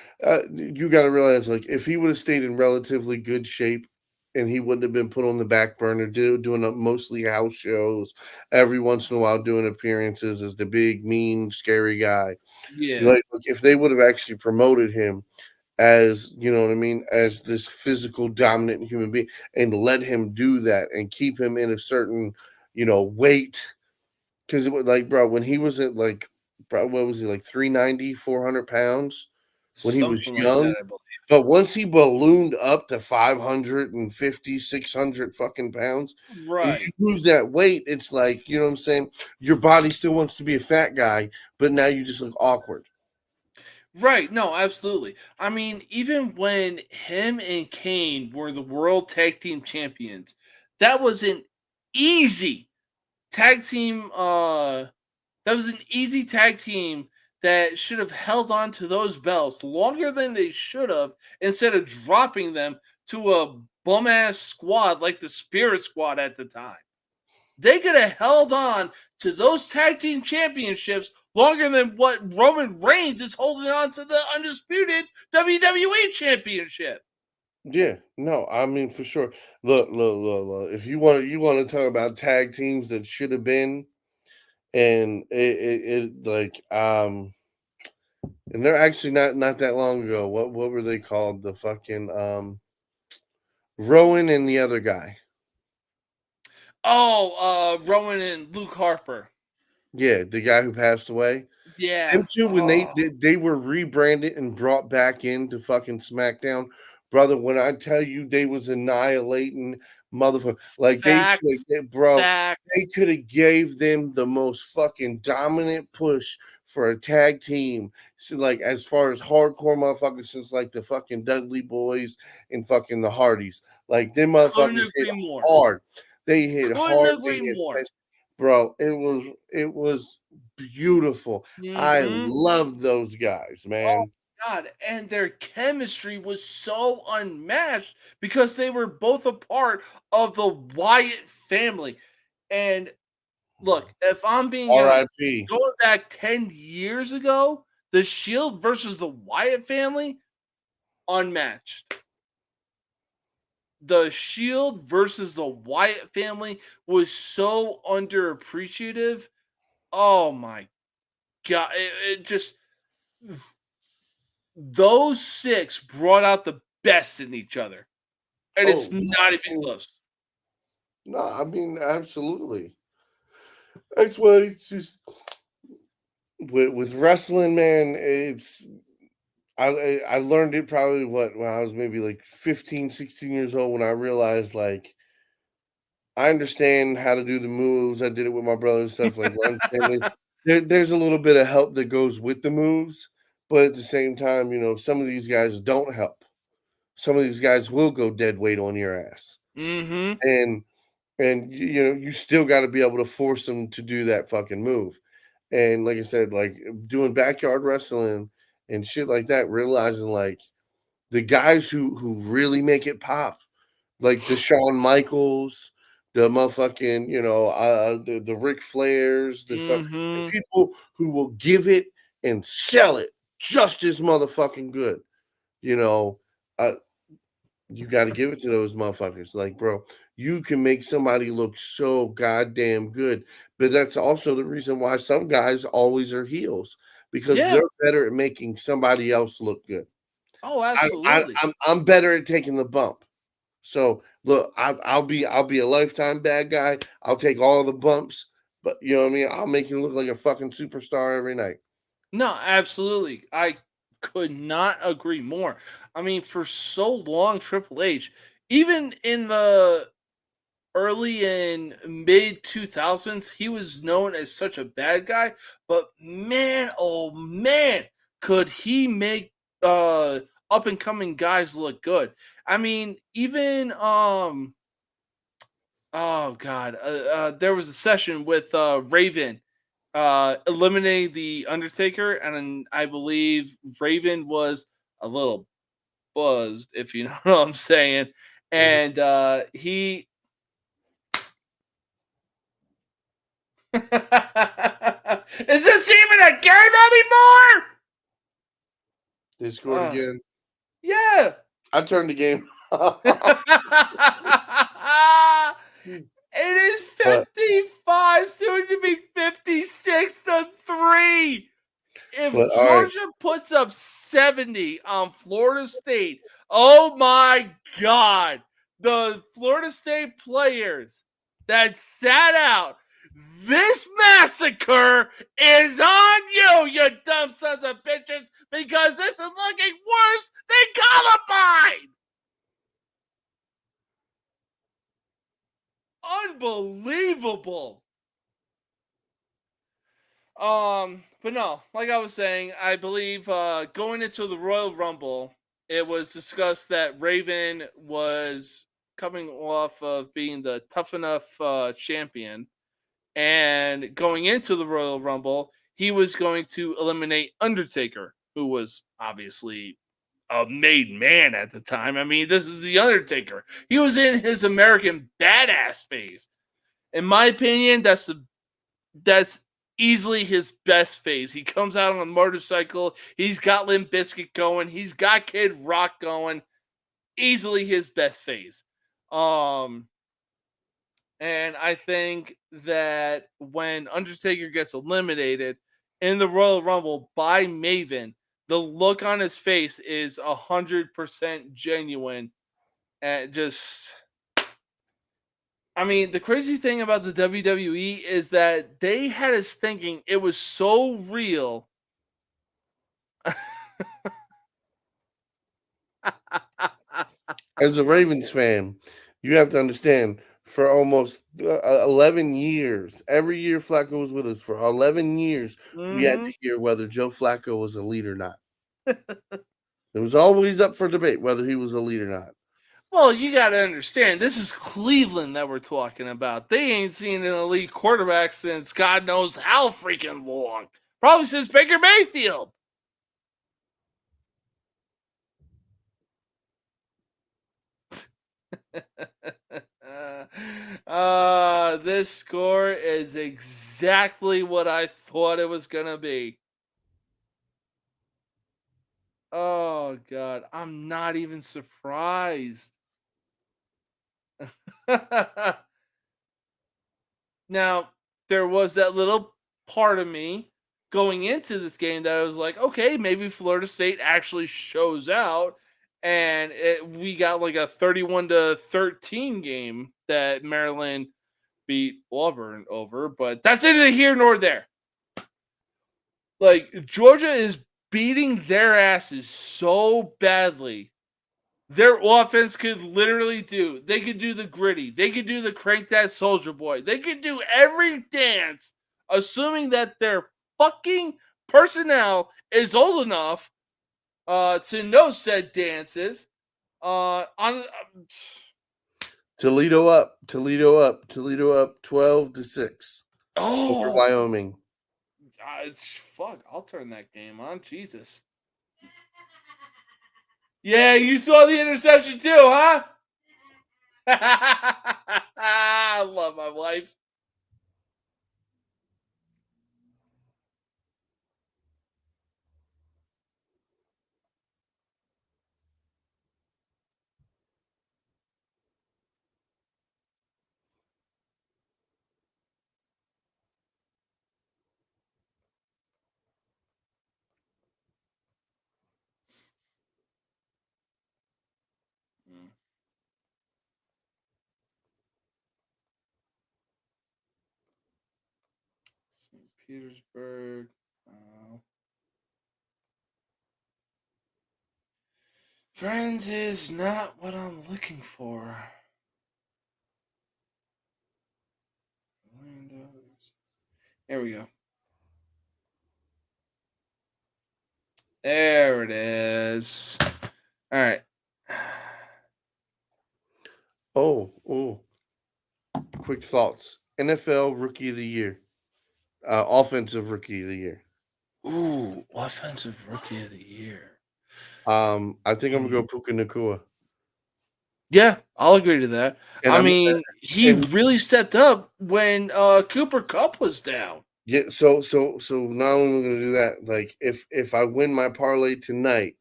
you gotta realize, like, if he would have stayed in relatively good shape and he wouldn't have been put on the back burner, doing mostly house shows, every once in a while doing appearances as the big, mean, scary guy. Yeah. Like, if they would have actually promoted him as, you know what I mean, as this physical dominant human being and let him do that and keep him in a certain, weight. Because it was like, bro, when he was at like, bro, what was he, like 390, 400 pounds when he was Something like that, young? I believe. But once he ballooned up to 550, 600 fucking pounds, and you Right. lose that weight, it's like, you know what I'm saying? Your body still wants to be a fat guy, but now you just look awkward. Right. No, absolutely. I mean, even when him and Kane were the world tag team champions, that was an easy tag team that was an easy tag team that should have held on to those belts longer than they should have instead of dropping them to a bum ass squad like the Spirit Squad at the time. They could have held on to those tag team championships longer than what Roman Reigns is holding on to the undisputed WWE championship. Yeah, no, I mean for sure. Look. If you want to talk about tag teams that should have been, and it like and they're actually not that long ago. What were they called? The fucking Rowan and the other guy. Oh, Rowan and Luke Harper. Yeah, the guy who passed away. Them Yeah. two, when Oh, they were rebranded and brought back into fucking SmackDown, brother. When I tell you they was annihilating motherfucker, like they should, facts. bro. They Facts. could have gave them the most fucking dominant push for a tag team. So, like, as far as hardcore motherfuckers, since like the fucking Dudley Boys and fucking the Hardys, like them Couldn't motherfuckers hit agree more. hard. They hit Couldn't hard. They agree hit more. fast. Bro. It was beautiful. I Hmm. love those guys, Oh man. God, and their chemistry was so unmatched because they were both a part of the Wyatt family. And look, if I'm being honest, R.I.P. going back 10 years ago, the Shield versus the Wyatt family, unmatched. The Shield versus the Wyatt family was so underappreciative. Oh my God. It just, those six brought out the best in each other. And Oh, it's not even no, close. no, I mean, absolutely. That's why it's just with wrestling, man. I learned it probably when I was maybe like 15, 16 years old when I realized like I understand how to do the moves. I did it with my brother and stuff. Like, I understand there's a little bit of help that goes with the moves, but at the same time, some of these guys don't help. Some of these guys will go dead weight on your ass. Mm-hmm. And you know, you still got to be able to force them to do that fucking move. And like I said, like doing backyard wrestling and shit like that, realizing like the guys who really make it pop, like the Shawn Michaels, the motherfucking, you know, the Ric Flairs, the Mm-hmm. people who will give it and sell it just as motherfucking good. You know, uh, you got to give it to those motherfuckers. Like, bro, you can make somebody look so goddamn good, but that's also the reason why some guys always are heels because Yeah. they're better at making somebody else look good. Oh, absolutely. I'm better at taking the bump. So look, I'll be a lifetime bad guy. I'll take all the bumps, but you know what I mean. I'll make you look like a fucking superstar every night. No, absolutely. I could not agree more. I mean, for so long, Triple H, even in the early and mid 2000s, he was known as such a bad guy. But man, oh man, could he make up and coming guys look good? I mean, even oh god, there was a session with Raven eliminating the Undertaker, and then I believe Raven was a little buzzed, if you know what I'm saying. Mhm. And he is this even a game anymore? They scored again. Yeah. I turned the game. It is But 55, soon to be 56-3. If all right, Georgia puts up 70 on Florida State, oh my God. The Florida State players that sat out, this massacre is on you, you dumb sons of bitches, because this is looking worse than Columbine. Unbelievable. But no, like I was saying, I believe going into the Royal Rumble, it was discussed that Raven was coming off of being the tough enough champion, and going into the Royal Rumble, he was going to eliminate Undertaker, who was obviously a made man at the time. I mean, this is the Undertaker. He was in his American badass phase. In my opinion, that's easily his best phase. He comes out on a motorcycle. He's got Limp Bizkit going. He's got Kid Rock going. Easily his best phase. Um, and I think that when Undertaker gets eliminated in the Royal Rumble by Maven, the look on his face is 100% genuine. And just, I mean, the crazy thing about the WWE is that they had us thinking it was so real. as a Ravens fan, you have to understand for almost 11 years, every year Flacco was with us for 11 years, we had Hmm. to hear whether Joe Flacco was elite or not. It was always up for debate whether he was elite or not. Well, you got to understand, this is Cleveland that we're talking about. They ain't seen an elite quarterback since God knows how freaking long. Probably since Baker Mayfield. This score is exactly what I thought it was going to be. Oh, God. I'm not even surprised. Now, there was that little part of me going into this game that I was like, okay, maybe Florida State actually shows out, and we got like a 31-13 game that Maryland beat Auburn over. But that's neither here nor there. Like, Georgia is beating their asses so badly. Their offense could literally do. They could do the gritty. They could do the crank that soldier boy. They could do every dance, assuming that their fucking personnel is old enough to know said dances. On Toledo up. 12-6 over Oh, Wyoming. fuck! I'll turn that game on. Jesus. Yeah, you saw the interception too, huh? I love my wife. St. Petersburg. Friends is not what I'm looking for. Here we go. There it is. All right. Oh. Quick thoughts. NFL Rookie of the Year. Offensive Rookie of the Year. Ooh, offensive rookie of the year. I think I'm gonna go Puka Nacua. Yeah, I'll agree to that. And I I'm mean, he and- really stepped up when Cooper Kupp was down. Yeah, so not only am I gonna do that, like if I win my parlay tonight,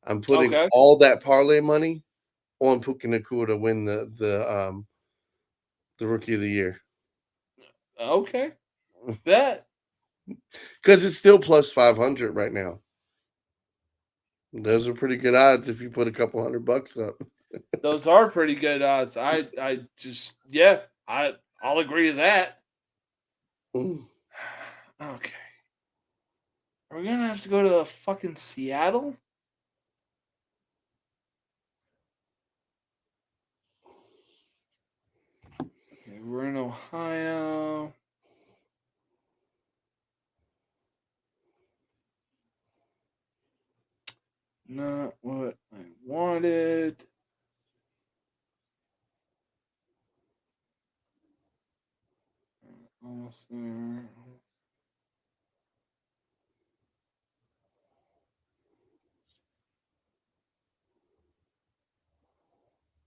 I'm putting Okay. all that parlay money on Puka Nacua to win the Rookie of the Year. Okay. Bet. Because it's still plus 500 right now. Those are pretty good odds if you put a couple $100 up. Those are pretty good odds. I'll agree to that. Mm. Okay. Are we gonna have to go to fucking Seattle? Okay, we're in Ohio. Not what I wanted. Almost there.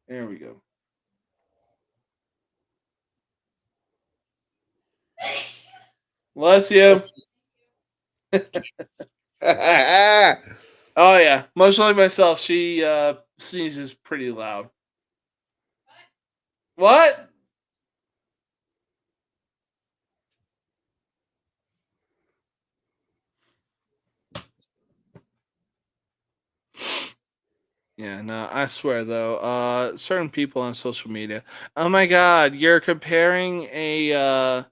There we go. Bless you. Oh yeah, much like myself, she sneezes pretty loud. What? Yeah, no, I swear though, certain people on social media. Oh my god, you're comparing a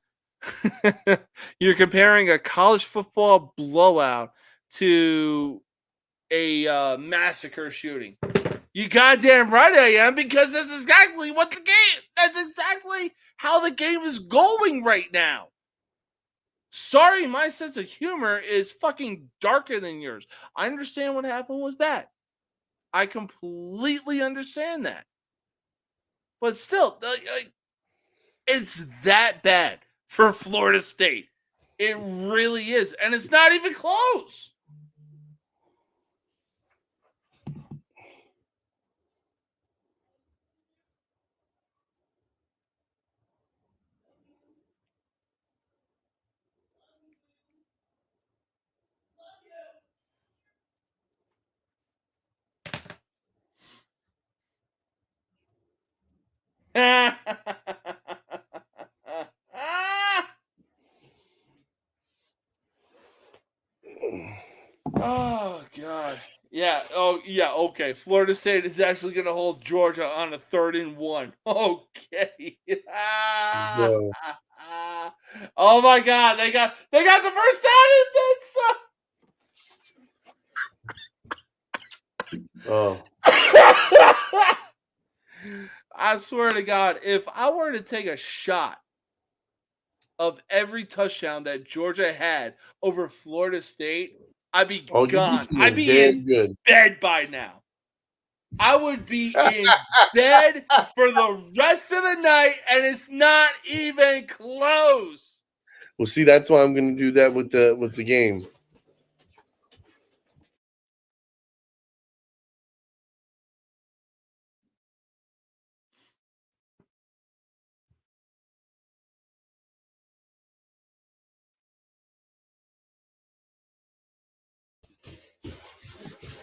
you're comparing a college football blowout to a massacre shooting. You goddamn right I am, because that's exactly what the game. That's exactly how the game is going right now. Sorry, my sense of humor is fucking darker than yours. I understand what happened was bad. I completely understand that. But still, it's that bad for Florida State. It really is. And it's not even close. Oh God. Yeah. Oh yeah. Okay. Florida State is actually going to hold Georgia on a 3rd and 1. Okay. Bro. Oh my God. They got the first down and then Oh. I swear to God, if I were to take a shot of every touchdown that Georgia had over Florida State, I'd be Oh, you'd be gone. feeling I'd be damn in good. bed by now. I would be in bed for the rest of the night, and it's not even close. Well, see, that's why I'm going to do that with the game.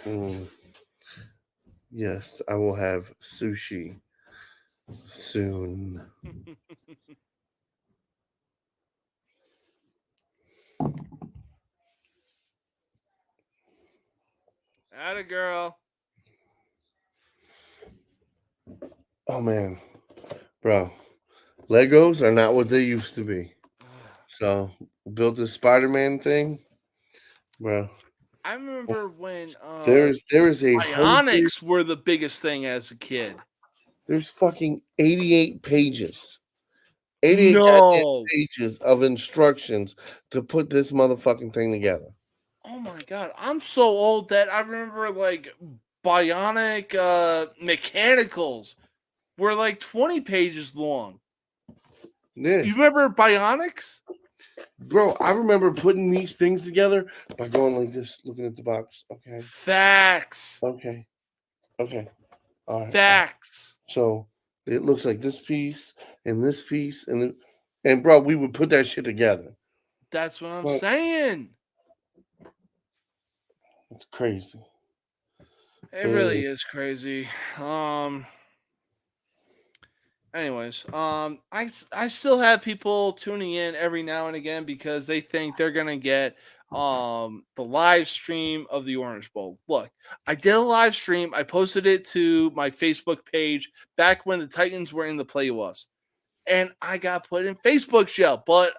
Mm. Yes, I will have sushi soon. Atta girl. Oh man, bro, Legos are not what they used to be. So built this Spider-Man thing, bro. I remember when There is a Bionics were the biggest thing as a kid. There's fucking 88 pages. 88 goddamn No. pages of instructions to put this motherfucking thing together. Oh my god. I'm so old that I remember like Bionic mechanicals were like 20 pages long. Yeah. You remember Bionics? Bro, I remember putting these things together by going like this, looking at the box. Okay. Facts. Okay. Okay. All right. Facts. So it looks like this piece and this piece and bro, we would put that shit together. That's what I'm But- saying. It's crazy. It really is crazy. Anyways, I still have people tuning in every now and again because they think they're gonna get the live stream of the Orange Bowl. Look, I did a live stream. I posted it to my Facebook page back when the Titans were in the playoffs, and I got put in Facebook jail. But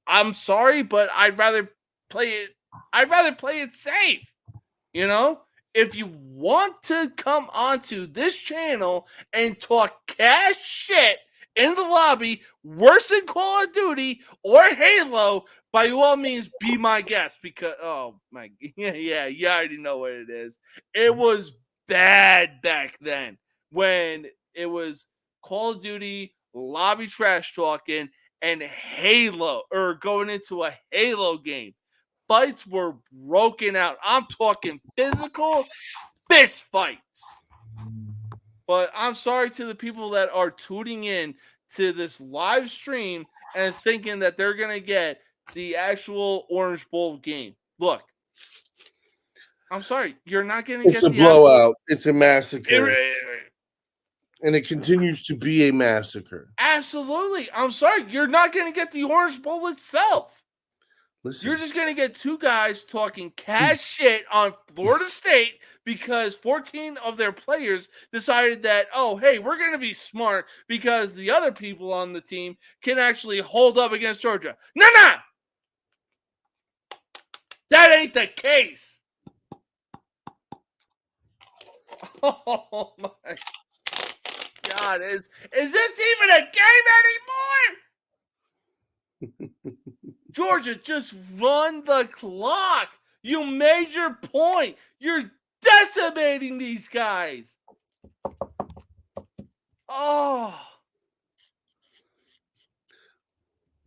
I'm sorry, but I'd rather play it safe. You know, if you want to come onto this channel and talk cash shit in the lobby, worse than Call of Duty or Halo, by all means, be my guest. Because oh my, yeah, you already know what it is. It was bad back then when it was Call of Duty lobby trash talking and Halo or going into a Halo game. Fights were broken out. I'm talking physical fist fights. But I'm sorry to the people that are tuning in to this live stream and thinking that they're going to get the actual Orange Bowl game. Look, I'm sorry. You're not going to get It's a the blowout. It's a massacre. Actual... And it continues to be a massacre. Absolutely. I'm sorry. You're not going to get the Orange Bowl itself. Listen, You're just going to get two guys talking cash shit on Florida State because 14 of their players decided that, oh, hey, we're going to be smart because the other people on the team can actually hold up against Georgia. No. That ain't the case. Oh, my God. Is this even a game anymore? Georgia, just run the clock. You made your point. You're decimating these guys. Oh.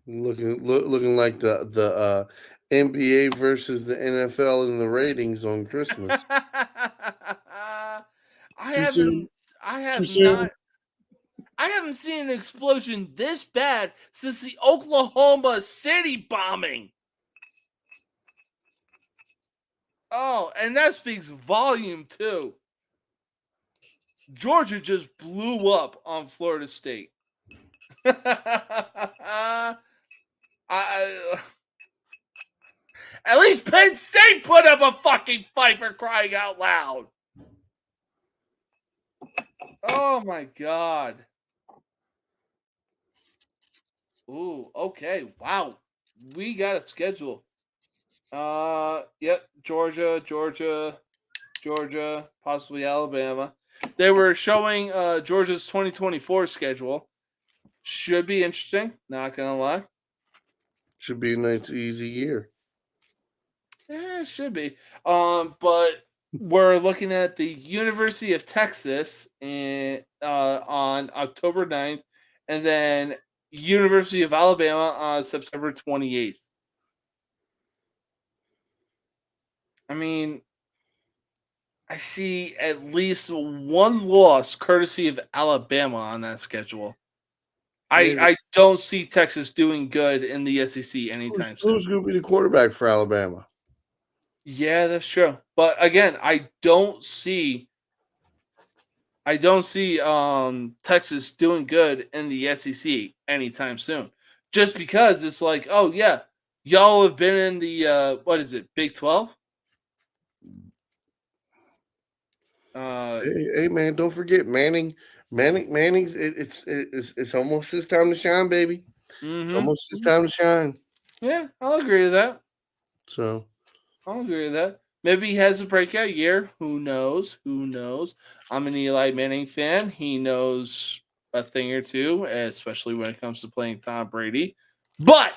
looking like the NBA versus the NFL in the ratings on Christmas. I haven't seen an explosion this bad since the Oklahoma City bombing. Oh, and that speaks volume too. Georgia just blew up on Florida State. At least Penn State put up a fucking fight, for crying out loud. Oh my God. Ooh, okay. Wow. We got a schedule. Yep, Georgia, possibly Alabama. They were showing Georgia's 2024 schedule. Should be interesting, not gonna lie. Should be a nice easy year. Yeah, it should be. But we're looking at the University of Texas on October 9th, and then University of Alabama on September 28th. I mean, I see at least one loss courtesy of Alabama on that schedule. I don't see Texas doing good in the SEC anytime soon. Who's going to be the quarterback for Alabama? Yeah, that's true. But again, I don't see Texas doing good in the SEC anytime soon. Just because it's like, oh yeah, y'all have been in the what is it, Big 12? Hey, man, don't forget Manning's it's almost his time to shine, baby. It's Mhm. almost his time to shine. Yeah, I'll agree with that. So I'll agree with that. Maybe he has a breakout year. Who knows? Who knows? I'm an Eli Manning fan. He knows a thing or two, especially when it comes to playing Tom Brady. But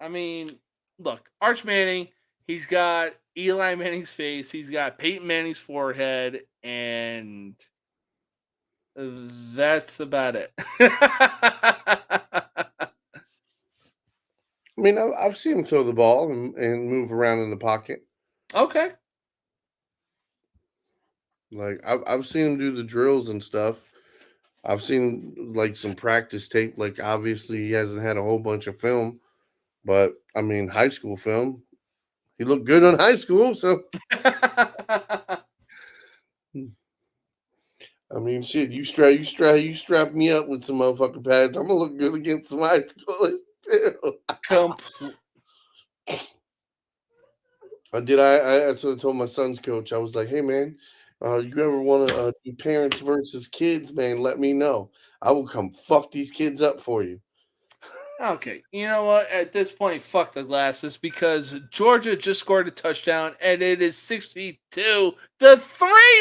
I mean, look, Arch Manning, he's got Eli Manning's face, he's got Peyton Manning's forehead, and that's about it. I mean, I've seen him throw the ball and move around in the pocket. Okay. Like I've seen him do the drills and stuff. I've seen like some practice tape. Like obviously he hasn't had a whole bunch of film, but I mean high school film. He looked good on high school, so I mean shit. You strap me up with some motherfucking pads. I'm gonna look good against some high school too. Compl- That's what I told my son's coach. I was like, hey man, you ever want to do parents versus kids, man? Let me know. I will come fuck these kids up for you. Okay, you know what? At this point, fuck the glasses because Georgia just scored a touchdown and it is 62-3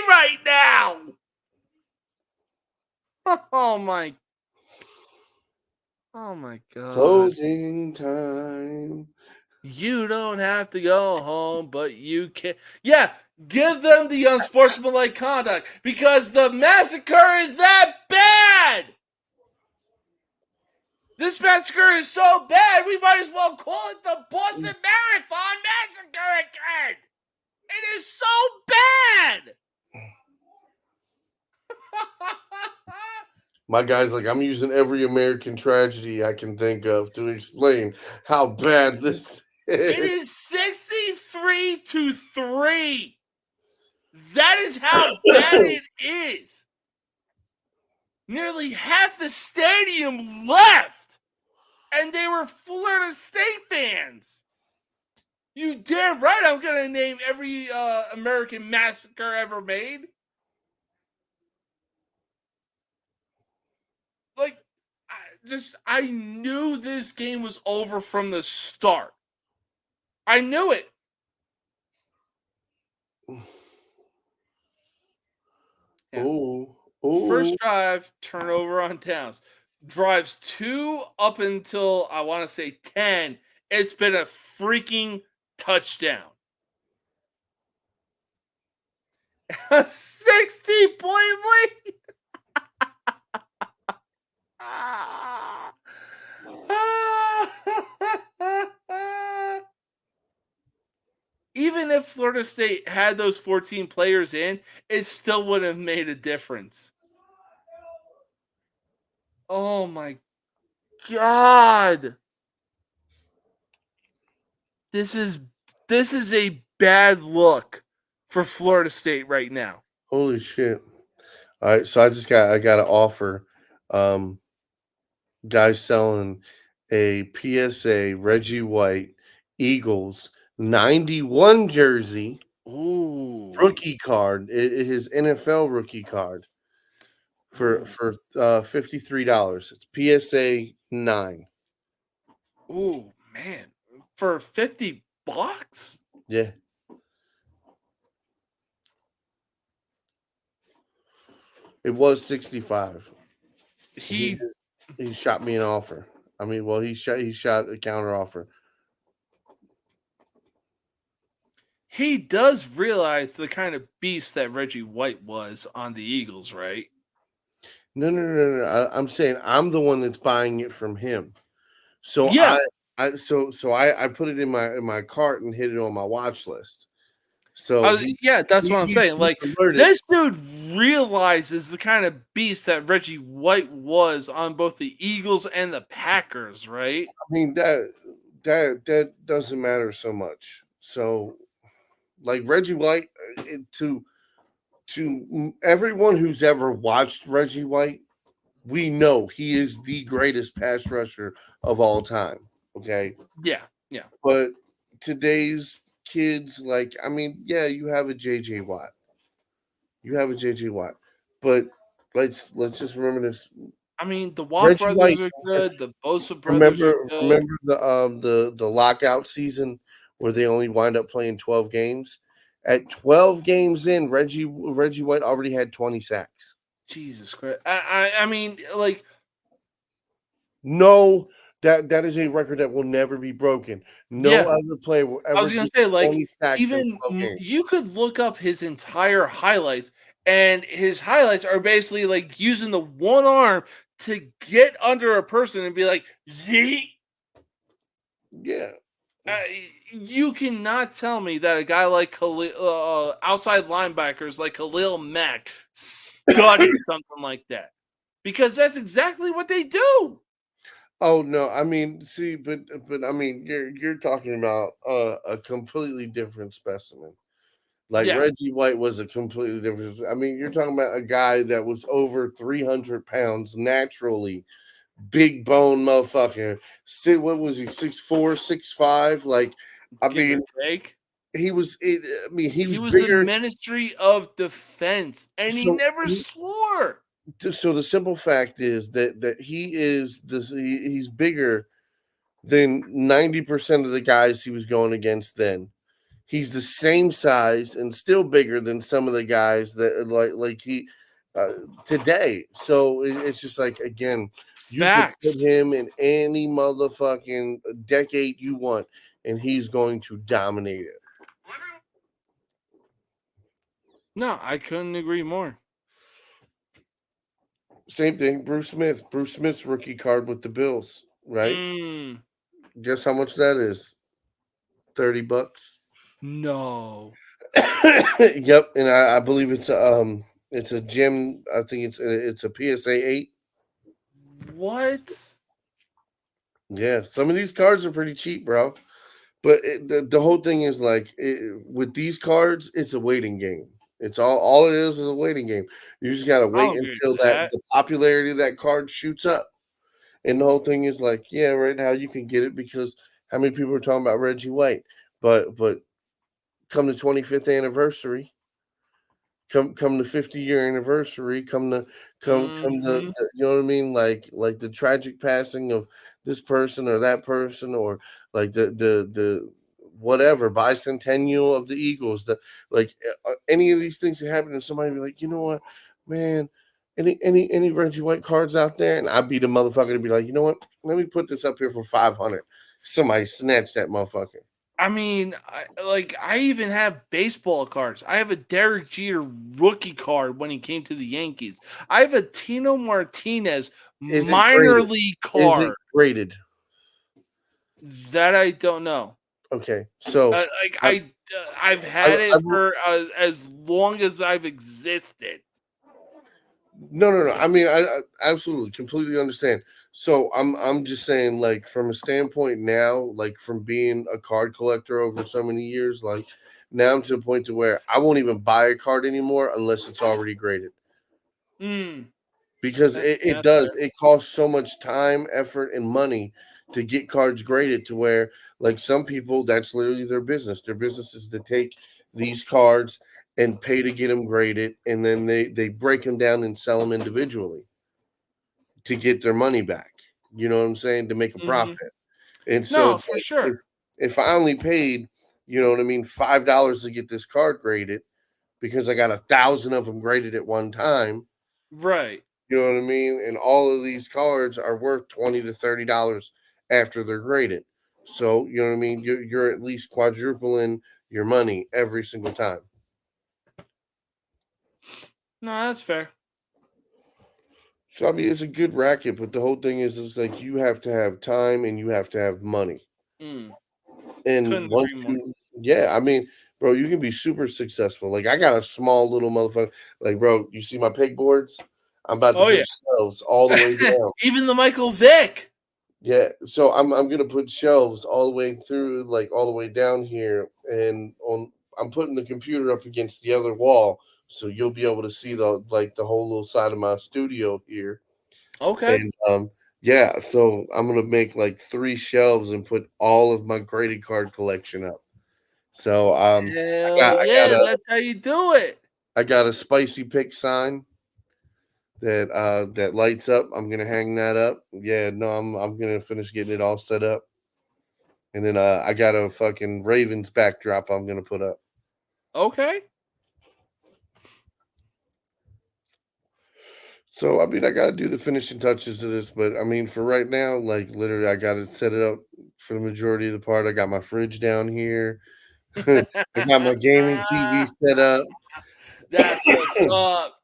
right now. Oh my! Oh my God! Closing time. You don't have to go home, but you can. Yeah, give them the unsportsmanlike conduct because the massacre is that bad. This massacre is so bad, we might as well call it the Boston Marathon Massacre again. It is so bad. My guy's like, I'm using every American tragedy I can think of to explain how bad this It is. is 63-3. That is how bad it is. Nearly half the stadium left, and they were Florida State fans. You damn right I'm going to name every American massacre ever made. Like, I knew this game was over from the start. I knew it. Yeah. Oh, First drive, turnover on downs. Drives 2 up until I want to say 10. It's been a freaking touchdown. A 60-point lead. Even if Florida State had those 14 players in, it still wouldn't have made a difference. Oh my God. This is a bad look for Florida State right now. holy shit. All right, so I got an offer. Guys selling a PSA Reggie White Eagles 91 jersey Ooh. rookie card, his NFL rookie card for $53. It's PSA 9. Ooh, man. For $50? Yeah. It was 65. He He shot me an offer. I mean, well, he shot a counter offer. he does realize the kind of beast that Reggie White was on the Eagles, right? No. I'm saying I'm the one that's buying it from him. So Yeah. I put it in my cart and hit it on my watch list. So Yeah, that's what I'm saying. he's Like, alerted. this dude realizes the kind of beast that Reggie White was on both the Eagles and the Packers, right? I mean that doesn't matter so much. So like Reggie White to everyone who's ever watched Reggie White, we know he is the greatest pass rusher of all time. Okay. Yeah, yeah. But today's kids, like, I mean, yeah, you have a JJ Watt. You have a JJ Watt. But let's just remember this. I mean, the Watt Reggie White, brothers are good. The Bosa brothers are good. remember the lockout season where they only wind up playing 12 games? At 12 games in, Reggie White already had 20 sacks. Jesus Christ! I mean, like, No, that is a record that will never be broken. No yeah. other player will ever I was gonna get say, like, 20 sacks in even 12 games. you could look up his entire highlights, and his highlights are basically like using the one arm to get under a person and be like, yeet. Yeah. Uh, you cannot tell me that a guy like outside linebackers like Khalil Mack studied something like that, because that's exactly what they do. Oh no, I mean, see, but I mean, you're talking about a completely different specimen. Like Yeah, Reggie White was a completely different. I mean, you're talking about a guy that was over 300 pounds naturally, big bone motherfucker. What was he? 6'4", 6'5"? Like, I give or mean, take. he was. I mean, he He was was the bigger. Ministry of Defense, and he So never swore. so the simple fact is that he is this. He's bigger than 90% of the guys he was going against then. He's the same size and still bigger than some of the guys that like he today. So it's just like, again, you could put Facts. him in any motherfucking decade you want, and he's going to dominate it. No, I couldn't agree more. Same thing, Bruce Smith. Bruce Smith's rookie card with the Bills, right? Mm, Guess how much that is? $30. no. Yep, and I believe it's a gym. I think it's a PSA 8. What? Yeah, some of these cards are pretty cheap, bro. But the whole thing is like with these cards, it's a waiting game. It's all it is a waiting game. You just gotta wait I'll agree until with that that. the popularity of that card shoots up. And the whole thing is like, yeah, right now you can get it because how many people are talking about Reggie White? But come the 25th anniversary, come the 50-year anniversary, come Mhm. you know what I mean, like the tragic passing of this person or that person, or like the whatever bicentennial of the Eagles, the like any of these things that happen, and somebody be like, you know what, man, any Reggie White cards out there, and I'd be the motherfucker to be like, you know what, let me put this up here for 500. Somebody snatch that motherfucker. I mean, I even have baseball cards. I have a Derek Jeter rookie card when he came to the Yankees. I have a Tino Martinez Is it minor graded? league Is it card graded? that I don't know. Okay, so Like I, I've had I it for as long as I've existed. no. I mean, I absolutely completely understand. So I'm just saying, like, from a standpoint now, like from being a card collector over so many years, like now I'm to the point to where I won't even buy a card anymore unless it's already graded. Mm, Because it that's fair. does. It costs so much time, effort, and money to get cards graded to where, like, some people, that's literally their business. Their business is to take these cards and pay to get them graded, and then they break them down and sell them individually to get their money back. You know what I'm saying? To make a Mhm. profit. And so No, it's for like if sure. if I only paid, you know what I mean, $5 to get this card graded because I got 1,000 of them graded at one time. Right. You know what I mean? And all of these cards are worth $20 to $30 after they're graded. So you know what I mean. You're at least quadrupling your money every single time. No, that's fair. So I mean, it's a good racket, but the whole thing is, it's like you have to have time and you have to have money. Mm, And couldn't once agree more. yeah, I mean, bro, you can be super successful. Like I got a small little motherfucker. Like, bro, you see my pegboards? I'm about to Oh, put yeah. shelves all the way down. Even the Michael Vick. Yeah, so I'm gonna put shelves all the way through, like all the way down here, and I'm putting the computer up against the other wall, so you'll be able to see the whole little side of my studio here. Okay. And yeah, so I'm gonna make like 3 shelves and put all of my graded card collection up. So Hell I yeah, that's how you do it. got a spicy pick sign that lights up. I'm gonna hang that up. Yeah, no, I'm gonna finish getting it all set up. And then I got a fucking Ravens backdrop I'm gonna put up. Okay. So I mean I gotta do the finishing touches to this, but I mean for right now, like literally I gotta set it up for the majority of the part. I got my fridge down here. I got my gaming TV set up. That's what's up.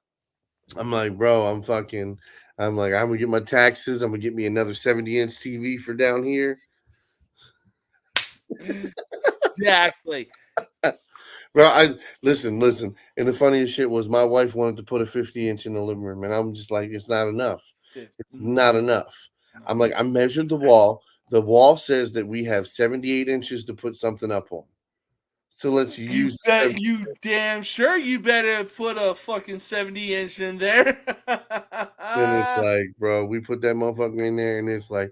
I'm like, bro, I'm like, I'm gonna get my taxes. I'm gonna get me another 70-inch TV for down here. Exactly. Bro, I listen. And the funniest shit was my wife wanted to put a 50-inch in the living room, and I'm just like, it's not enough. It's not enough. I'm like, I measured the wall. The wall says that we have 78 inches to put something up on. So let's use You damn sure you better put a fucking 70-inch in there. and it's like, bro, we put that motherfucker in there, and it's like,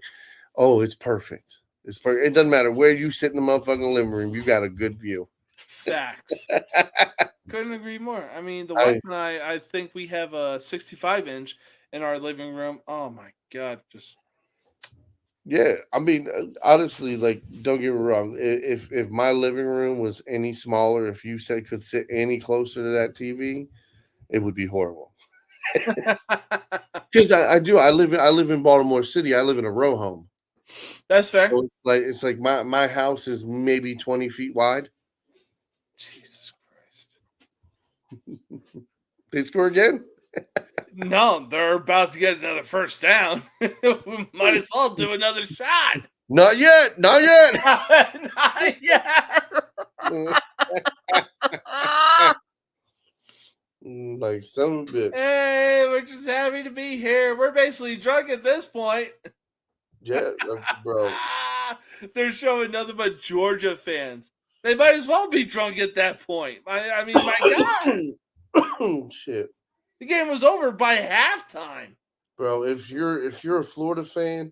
oh, it's perfect. It's perfect. It doesn't matter where you sit in the motherfucking living room, you got a good view. Facts. Couldn't agree more. I mean, the wife and I think we have a 65-inch in our living room. Oh my god, just Yeah, I mean, honestly, like, don't get me wrong. If my living room was any smaller, if you said could sit any closer to that TV, it would be horrible. Because I do. I live in Baltimore City. I live in a row home. that's fair. So it's like my house is maybe 20 feet wide. Jesus Christ. They score again? No, they're about to get another first down. We might as well do another shot. Not yet. Not yet. Not yet. Like some of it. Hey, we're just happy to be here. We're basically drunk at this point. Yeah, bro. They're showing nothing but Georgia fans. They might as well be drunk at that point. I mean, my God, Shit. the game was over by halftime. Bro, if you're a Florida fan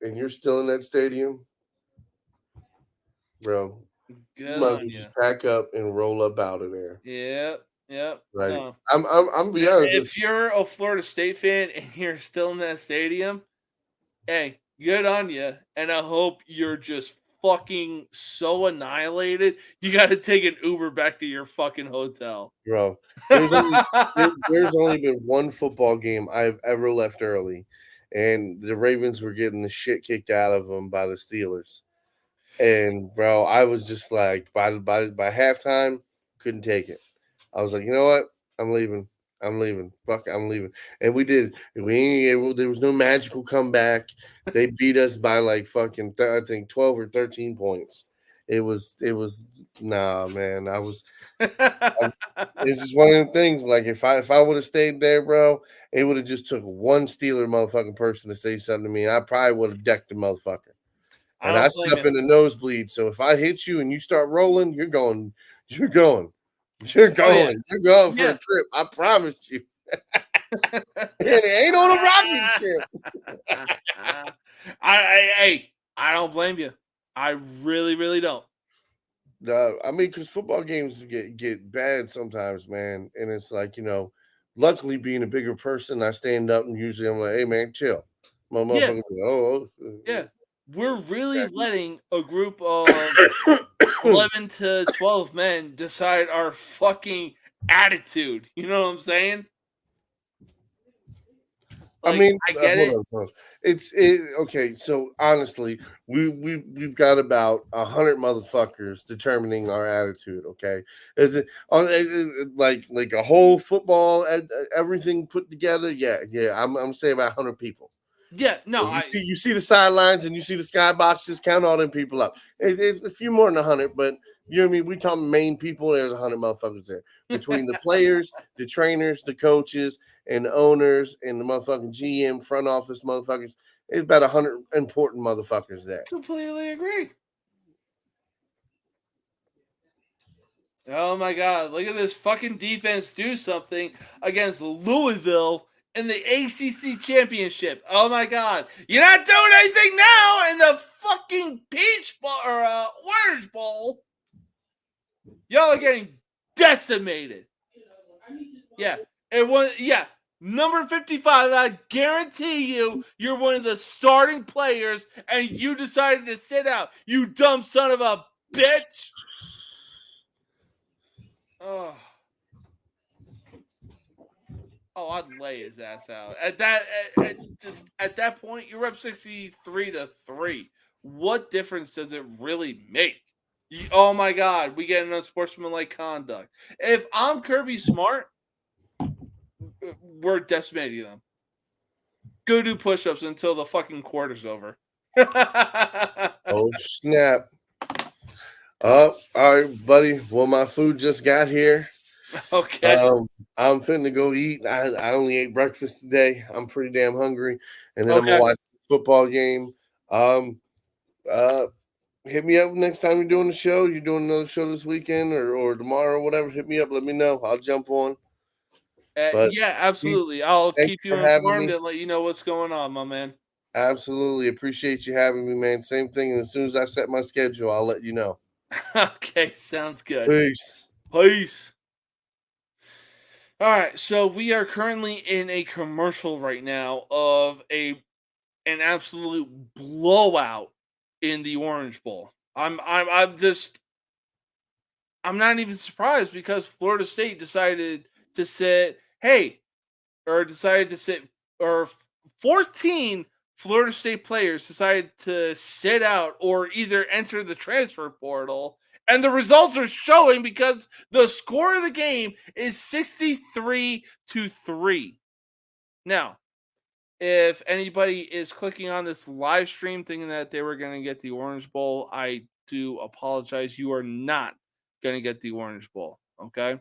and you're still in that stadium, bro, you Good might as well on you. just pack up and roll up out of there. Yep. Like No. I'm be honest. If you're a Florida State fan and you're still in that stadium, hey, good on you. And I hope you're just fucking so annihilated. You got to take an Uber back to your fucking hotel. Bro, there's only been one football game I've ever left early, and the Ravens were getting the shit kicked out of them by the Steelers. And bro, I was just like, by halftime, couldn't take it. I was like, you know what? I'm leaving. Fuck, I'm leaving. And we did. There was no magical comeback. They beat us by like fucking I think 12 or 13 points. It was nah, man. It's just one of the things. Like if I would have stayed there, bro, it would have just took one Steeler motherfucking person to say something to me, and I probably would have decked the motherfucker. And I sit up in the nosebleed. So if I hit you and you start rolling, you're going. You're going for a trip. I promise you. And it ain't on a rocket ship. I don't blame you. I really, really don't. I mean, because football games get bad sometimes, man. And it's like, luckily being a bigger person, I stand up and usually I'm like, hey, man, chill. My motherfucker, yeah. We're really letting a group of 11 to 12 men decide our fucking attitude. You know what I'm saying? Like, I mean, I get hold it. on, hold on. Okay. So honestly, we've got about 100 motherfuckers determining our attitude. Okay, is it like a whole football everything put together? Yeah, yeah. I'm saying about 100 people. Yeah, no, You see the sidelines and you see the skyboxes. Count all them people up. It's a few more than 100, but you know what I mean. We talking main people. There's 100 motherfuckers there between the players, the trainers, the coaches, and the owners, and the motherfucking GM front office motherfuckers. There's about 100 important motherfuckers there. completely agree. Oh my God! Look at this fucking defense do something against Louisville in the ACC championship. Oh my God! You're not doing anything now in the fucking Peach Bowl or Orange Bowl. Y'all are getting decimated. Yeah, it was. Yeah, number 55. I guarantee you, you're one of the starting players, and you decided to sit out. You dumb son of a bitch. Oh. Oh, I'd lay his ass out. At that point, you're up 63-3. What difference does it really make? Oh my God, we get an unsportsmanlike conduct. If I'm Kirby Smart, we're decimating them. Go do push-ups until the fucking quarter's over. Oh snap! Oh, all right, buddy. Well, my food just got here. Okay. I'm finna go eat. I only ate breakfast today. I'm pretty damn hungry, and then I'm Okay. gonna watch the football game. Um, hit me up next time you're doing the show. You're doing another show this weekend or tomorrow, or whatever. Hit me up. Let me know. I'll jump on. But Yeah, absolutely. I'll thanks keep you for having informed me. and let you know what's going on, my man. Absolutely appreciate you having me, man. Same thing. And as soon as I set my schedule, I'll let you know. Okay, sounds good. Peace. Peace. All right, so we are currently in a commercial right now of an absolute blowout in the Orange Bowl. I'm not even surprised because Florida State decided to sit, or 14 Florida State players decided to sit out or either enter the transfer portal. And the results are showing because the score of the game is 63-3. Now, if anybody is clicking on this live stream thinking that they were going to get the Orange Bowl, I do apologize. You are not going to get the Orange Bowl. Okay.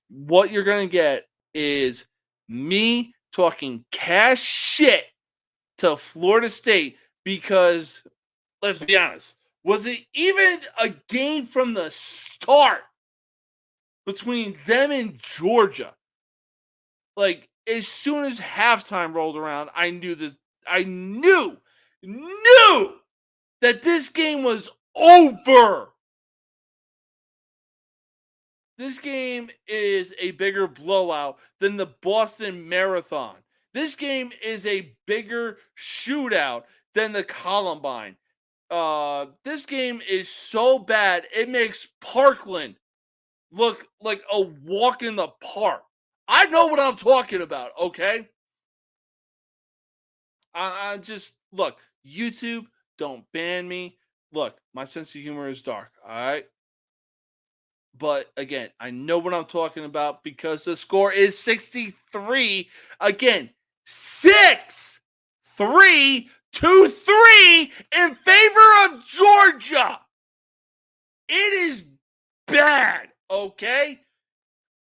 What you're going to get is me talking cash shit to Florida State because, let's be honest, was it even a game from the start between them and Georgia? Like, as soon as halftime rolled around, I knew that this game was over. This game is a bigger blowout than the Boston Marathon. This game is a bigger shootout than the Columbine. This game is so bad, it makes Parkland look like a walk in the park. I know what I'm talking about, okay? I just look, YouTube, don't ban me. Look, my sense of humor is dark, all right? But again, I know what I'm talking about because the score is 63. Again, 6-3 to 3 in favor of Georgia. It is bad, okay?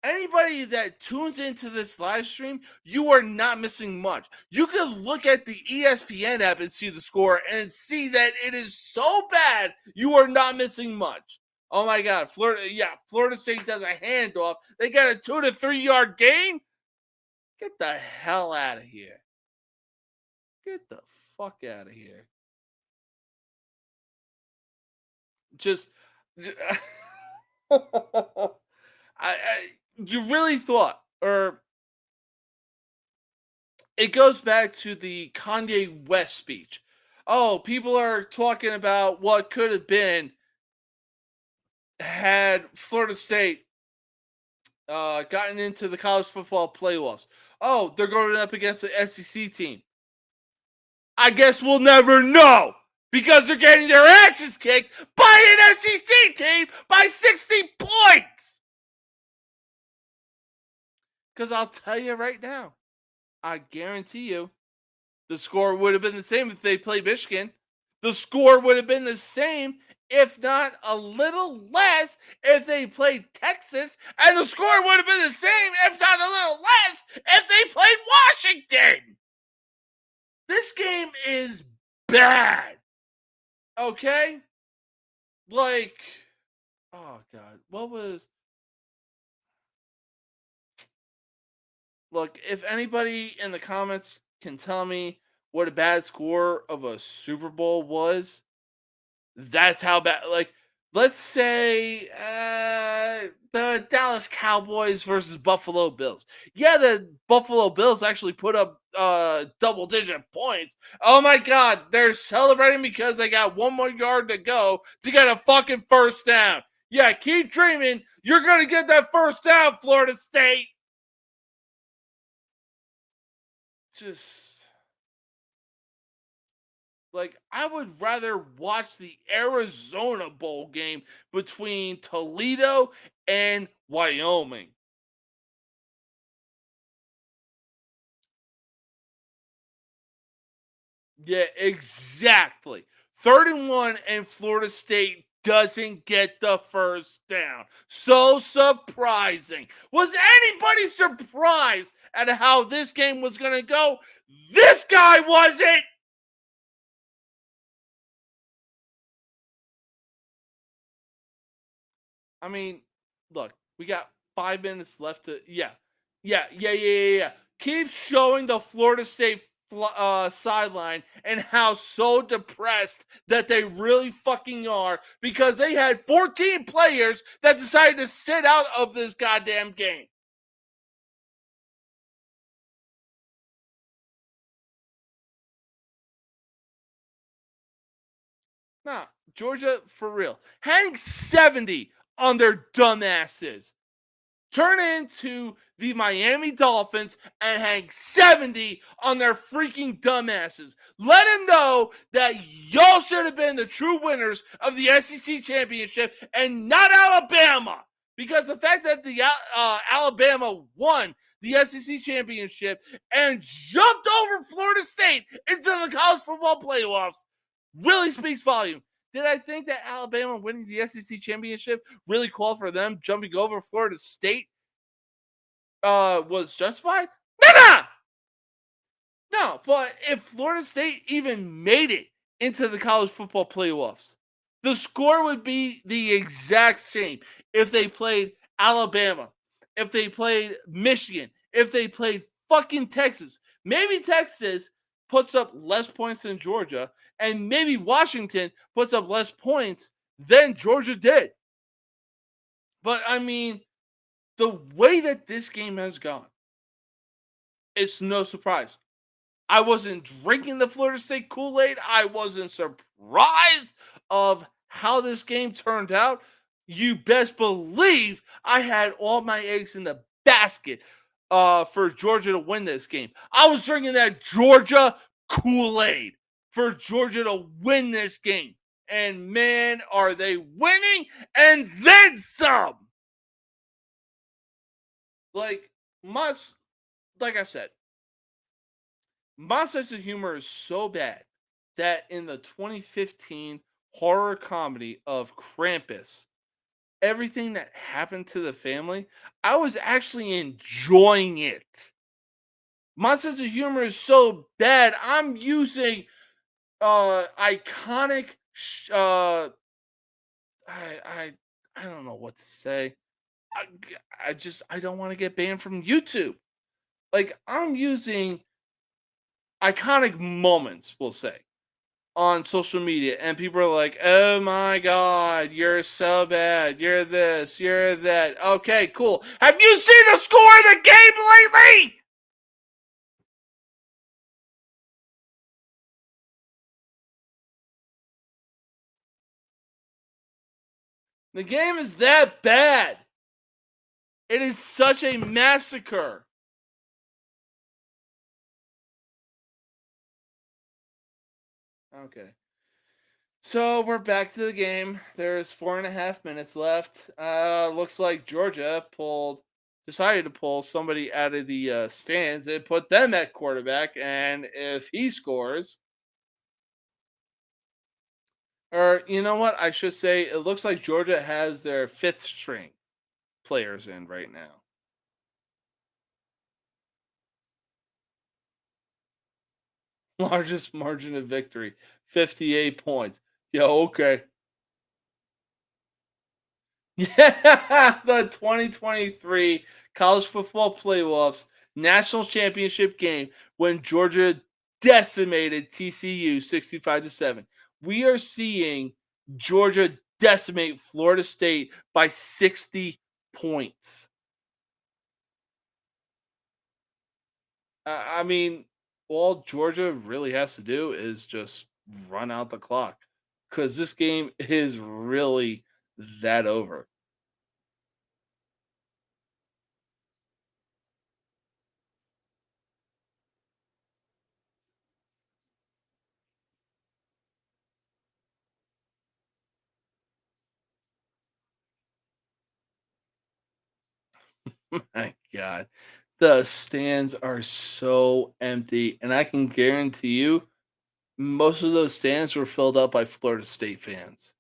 Anybody that tunes into this live stream, you are not missing much. You can look at the ESPN app and see the score and see that it is so bad, you are not missing much. Oh my God, Florida State does a handoff. They got a 2 to 3 yard gain. Get the hell out of here. Get the fuck out of here. Just you really thought, or it goes back to the Kanye West speech. Oh, people are talking about what could have been had Florida State gotten into the college football playoffs. oh, they're going up against the SEC team. I guess we'll never know because they're getting their asses kicked by an SEC team by 60 points. Because I'll tell you right now, I guarantee you, the score would have been the same if they played Michigan. The score would have been the same, if not a little less, if they played Texas. And the score would have been the same, if not a little less, if they played Washington. This game is bad. Okay? Like, oh, God. What was... Look, if anybody in the comments can tell me what a bad score of a Super Bowl was, that's how bad. Like, let's say the Dallas Cowboys versus Buffalo Bills. Yeah, the Buffalo Bills actually put up double-digit points. Oh my God, they're celebrating because they got 1 more yard to go to get a fucking first down. Yeah, keep dreaming. You're gonna get that first down, Florida State. Just like, I would rather watch the Arizona Bowl game between Toledo and Wyoming. Yeah, exactly. 31 and Florida State doesn't get the first down. So surprising. Was anybody surprised at how this game was going to go? This guy wasn't. I mean, look, we got 5 minutes left to. Yeah. Keep showing the Florida State sideline and how so depressed that they really fucking are because they had 14 players that decided to sit out of this goddamn game. Nah, Georgia, for real. Hang 70 on their dumbasses. Turn into the Miami Dolphins and hang 70 on their freaking dumbasses. Let them know that y'all should have been the true winners of the SEC championship and not Alabama. Because the fact that the Alabama won the SEC championship and jumped over Florida State into the college football playoffs really speaks volume. Did I think that Alabama winning the SEC championship really called for them jumping over Florida State was justified? No, but if Florida State even made it into the college football playoffs, the score would be the exact same if they played Alabama, if they played Michigan, if they played fucking Texas. Maybe Texas puts up less points than Georgia, and maybe Washington puts up less points than Georgia did. But I mean, the way that this game has gone, it's no surprise. I wasn't drinking the Florida State Kool-Aid. I wasn't surprised of how this game turned out. You best believe I had all my eggs in the basket for Georgia to win this game. I was drinking that Georgia Kool-Aid for Georgia to win this game. And man, are they winning and then some. Like I said, my sense of humor is so bad that in the 2015 horror comedy of Krampus, everything that happened to the family, I was actually enjoying it. My sense of humor is so bad, I'm using iconic I don't know what to say. I don't want to get banned from YouTube. Like, I'm using iconic moments, we'll say, on social media, and people are like, oh my God, you're so bad, you're this, you're that. Okay, cool. Have you seen the score of the game lately? The game is that bad. It is such a massacre. Okay. So we're back to the game. There's 4.5 minutes left. Looks like Georgia decided to pull somebody out of the stands and put them at quarterback. And if he scores, or you know what, I should say, it looks like Georgia has their fifth string players in right now. Largest margin of victory, 58 points. Yeah, okay. Yeah, the 2023 college football playoffs national championship game when Georgia decimated TCU 65-7. We are seeing Georgia decimate Florida State by 60 points. I mean, all Georgia really has to do is just run out the clock because this game is really that over. My God. The stands are so empty, and I can guarantee you most of those stands were filled up by Florida State fans.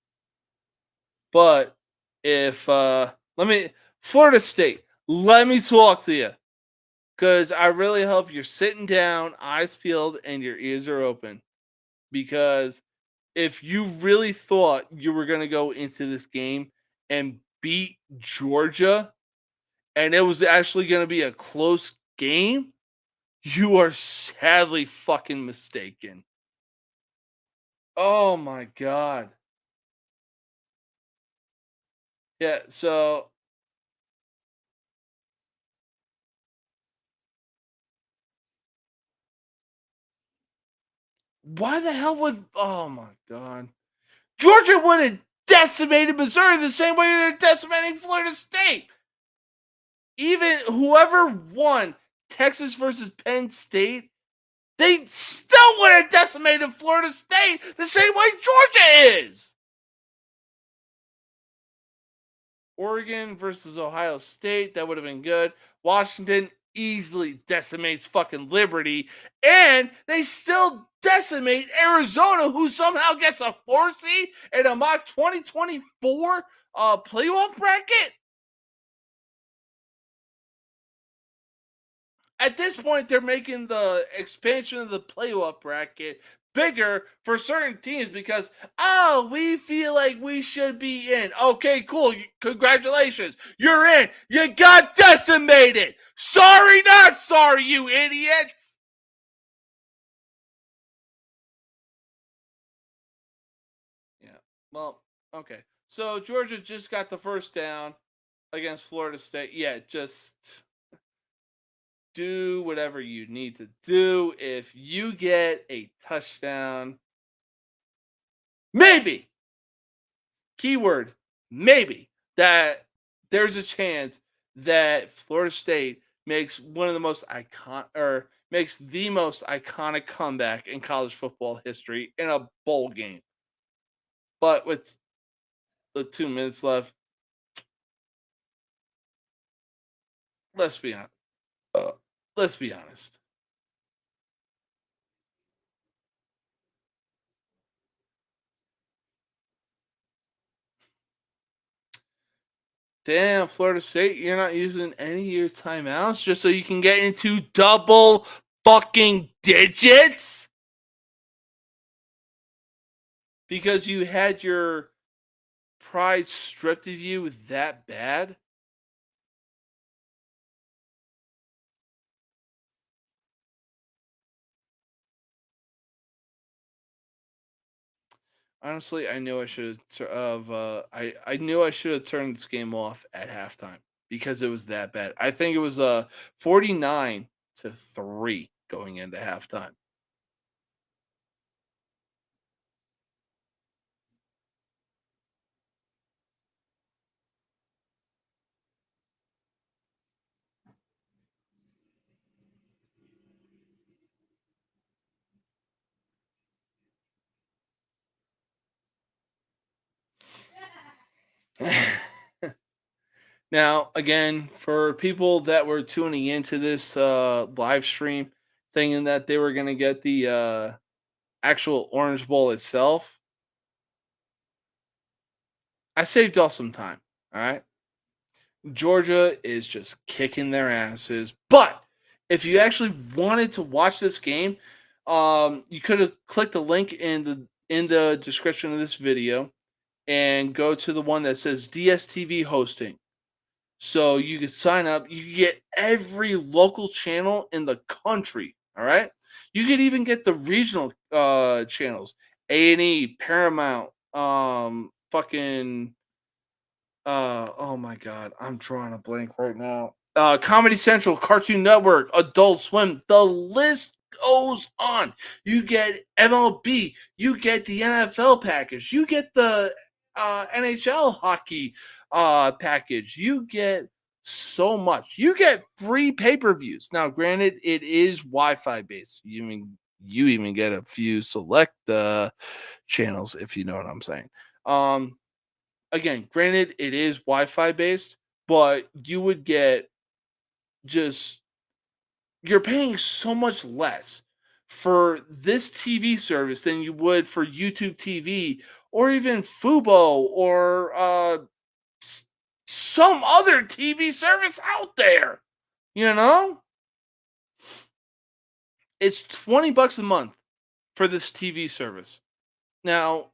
But if let me Florida State, let me talk to you because I really hope you're sitting down, eyes peeled, and your ears are open. Because if you really thought you were going to go into this game and beat Georgia, and it was actually going to be a close game, you are sadly fucking mistaken. Oh my God. Yeah, so why the hell would, oh my God. Georgia would have decimated Missouri the same way they're decimating Florida State. Even whoever won Texas versus Penn State, they still would have decimated Florida State the same way Georgia is. Oregon versus Ohio State, that would have been good. Washington easily decimates fucking Liberty, and they still decimate Arizona, who somehow gets a 4 seed in a mock 2024 playoff bracket. At this point, they're making the expansion of the playoff bracket bigger for certain teams because, oh, we feel like we should be in. Okay, cool. Congratulations. You're in. You got decimated. Sorry, not sorry, you idiots. Yeah. Well, okay. So Georgia just got the first down against Florida State. Yeah, just do whatever you need to do. If you get a touchdown, maybe, keyword, maybe, that there's a chance that Florida State makes one of the most makes the most iconic comeback in college football history in a bowl game. But with the 2 minutes left, let's be honest. Let's be honest. Damn, Florida State, you're not using any of your timeouts just so you can get into double fucking digits? Because you had your pride stripped of you that bad? Honestly, I knew I should have. I knew I should have turned this game off at halftime because it was that bad. I think it was 49-3 going into halftime. Now, again, for people that were tuning into this live stream thinking that they were going to get the actual Orange Bowl itself, I saved y'all some time. All right. Georgia is just kicking their asses. But if you actually wanted to watch this game, you could have clicked the link in the description of this video and go to the one that says DSTV hosting. So you could sign up. You get every local channel in the country. All right. You could even get the regional channels, A&E, Paramount, fucking. Oh my God, I'm drawing a blank right now. Comedy Central, Cartoon Network, Adult Swim. The list goes on. You get MLB. You get the NFL package. You get the NHL hockey package. You get so much. You get free pay-per-views. Now, granted, it is Wi-Fi based. You even get a few select channels, if you know what I'm saying. Again, granted, it is Wi-Fi based, but you would get you're paying so much less for this TV service than you would for YouTube TV or even Fubo or some other TV service out there. You know? It's $20 a month for this TV service. Now,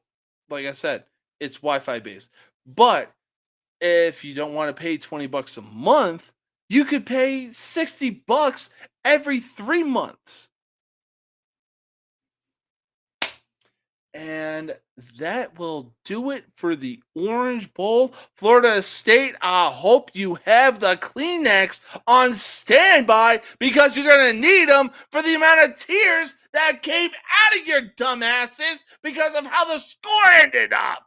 like I said, it's Wi-Fi based. But if you don't want to pay $20 a month, you could pay $60 every 3 months. And that will do it for the Orange Bowl. Florida State, I hope you have the Kleenex on standby because you're going to need them for the amount of tears that came out of your dumbasses because of how the score ended up.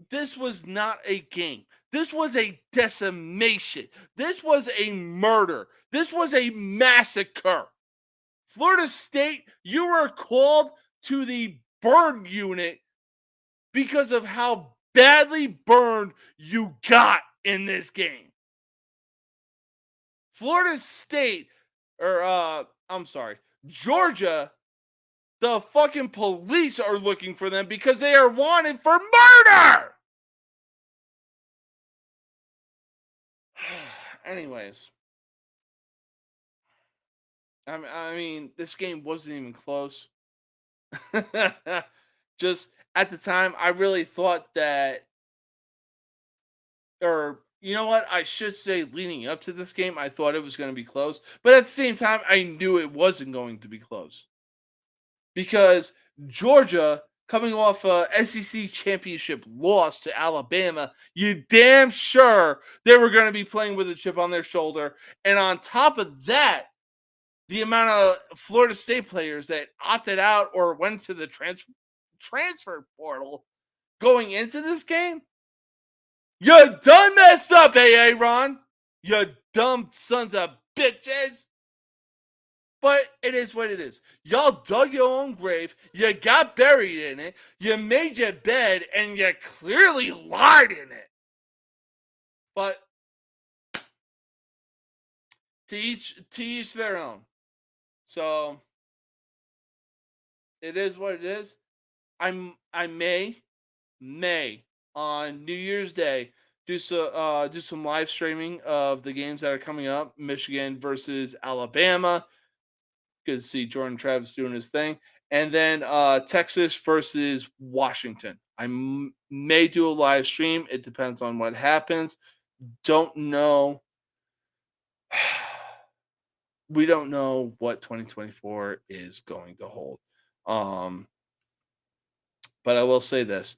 This was not a game. This was a decimation. This was a murder. This was a massacre. Florida State, you were called to the burn unit because of how badly burned you got in this game. Florida State, Georgia, the fucking police are looking for them because they are wanted for murder. Anyways, I mean, this game wasn't even close. Just at the time, I really thought that, or you know what? I should say, leading up to this game, I thought it was going to be close. But at the same time, I knew it wasn't going to be close. Because Georgia, coming off a SEC championship loss to Alabama, you damn sure they were going to be playing with a chip on their shoulder. And on top of that, the amount of Florida State players that opted out or went to the transfer portal going into this game, you done messed up, Aaron. You dumb sons of bitches. But it is what it is. Y'all dug your own grave. You got buried in it. You made your bed, and you clearly lied in it. But to each their own. So it is what it is. I may on New Year's Day do some live streaming of the games that are coming up. Michigan versus Alabama. Good to see Jordan Travis doing his thing. And then Texas versus Washington. I may do a live stream. It depends on what happens. Don't know. We don't know what 2024 is going to hold. But I will say this.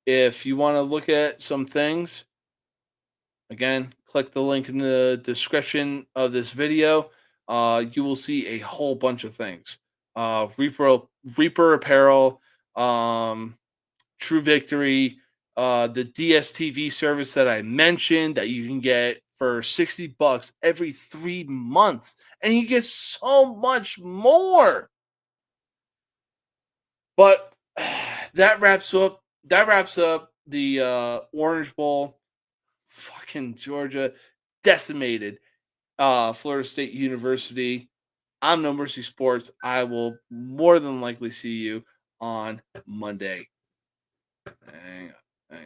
If you want to look at some things, again, click the link in the description of this video. You will see a whole bunch of things. Reaper Apparel, True Victory, the DSTV service that I mentioned that you can get for $60 every 3 months. And you get so much more. But that wraps up that wraps up the Orange Bowl. Fucking Georgia decimated Florida State University. I'm No Mercy Sports. I will more than likely see you on Monday. Hang on.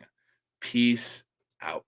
Peace out.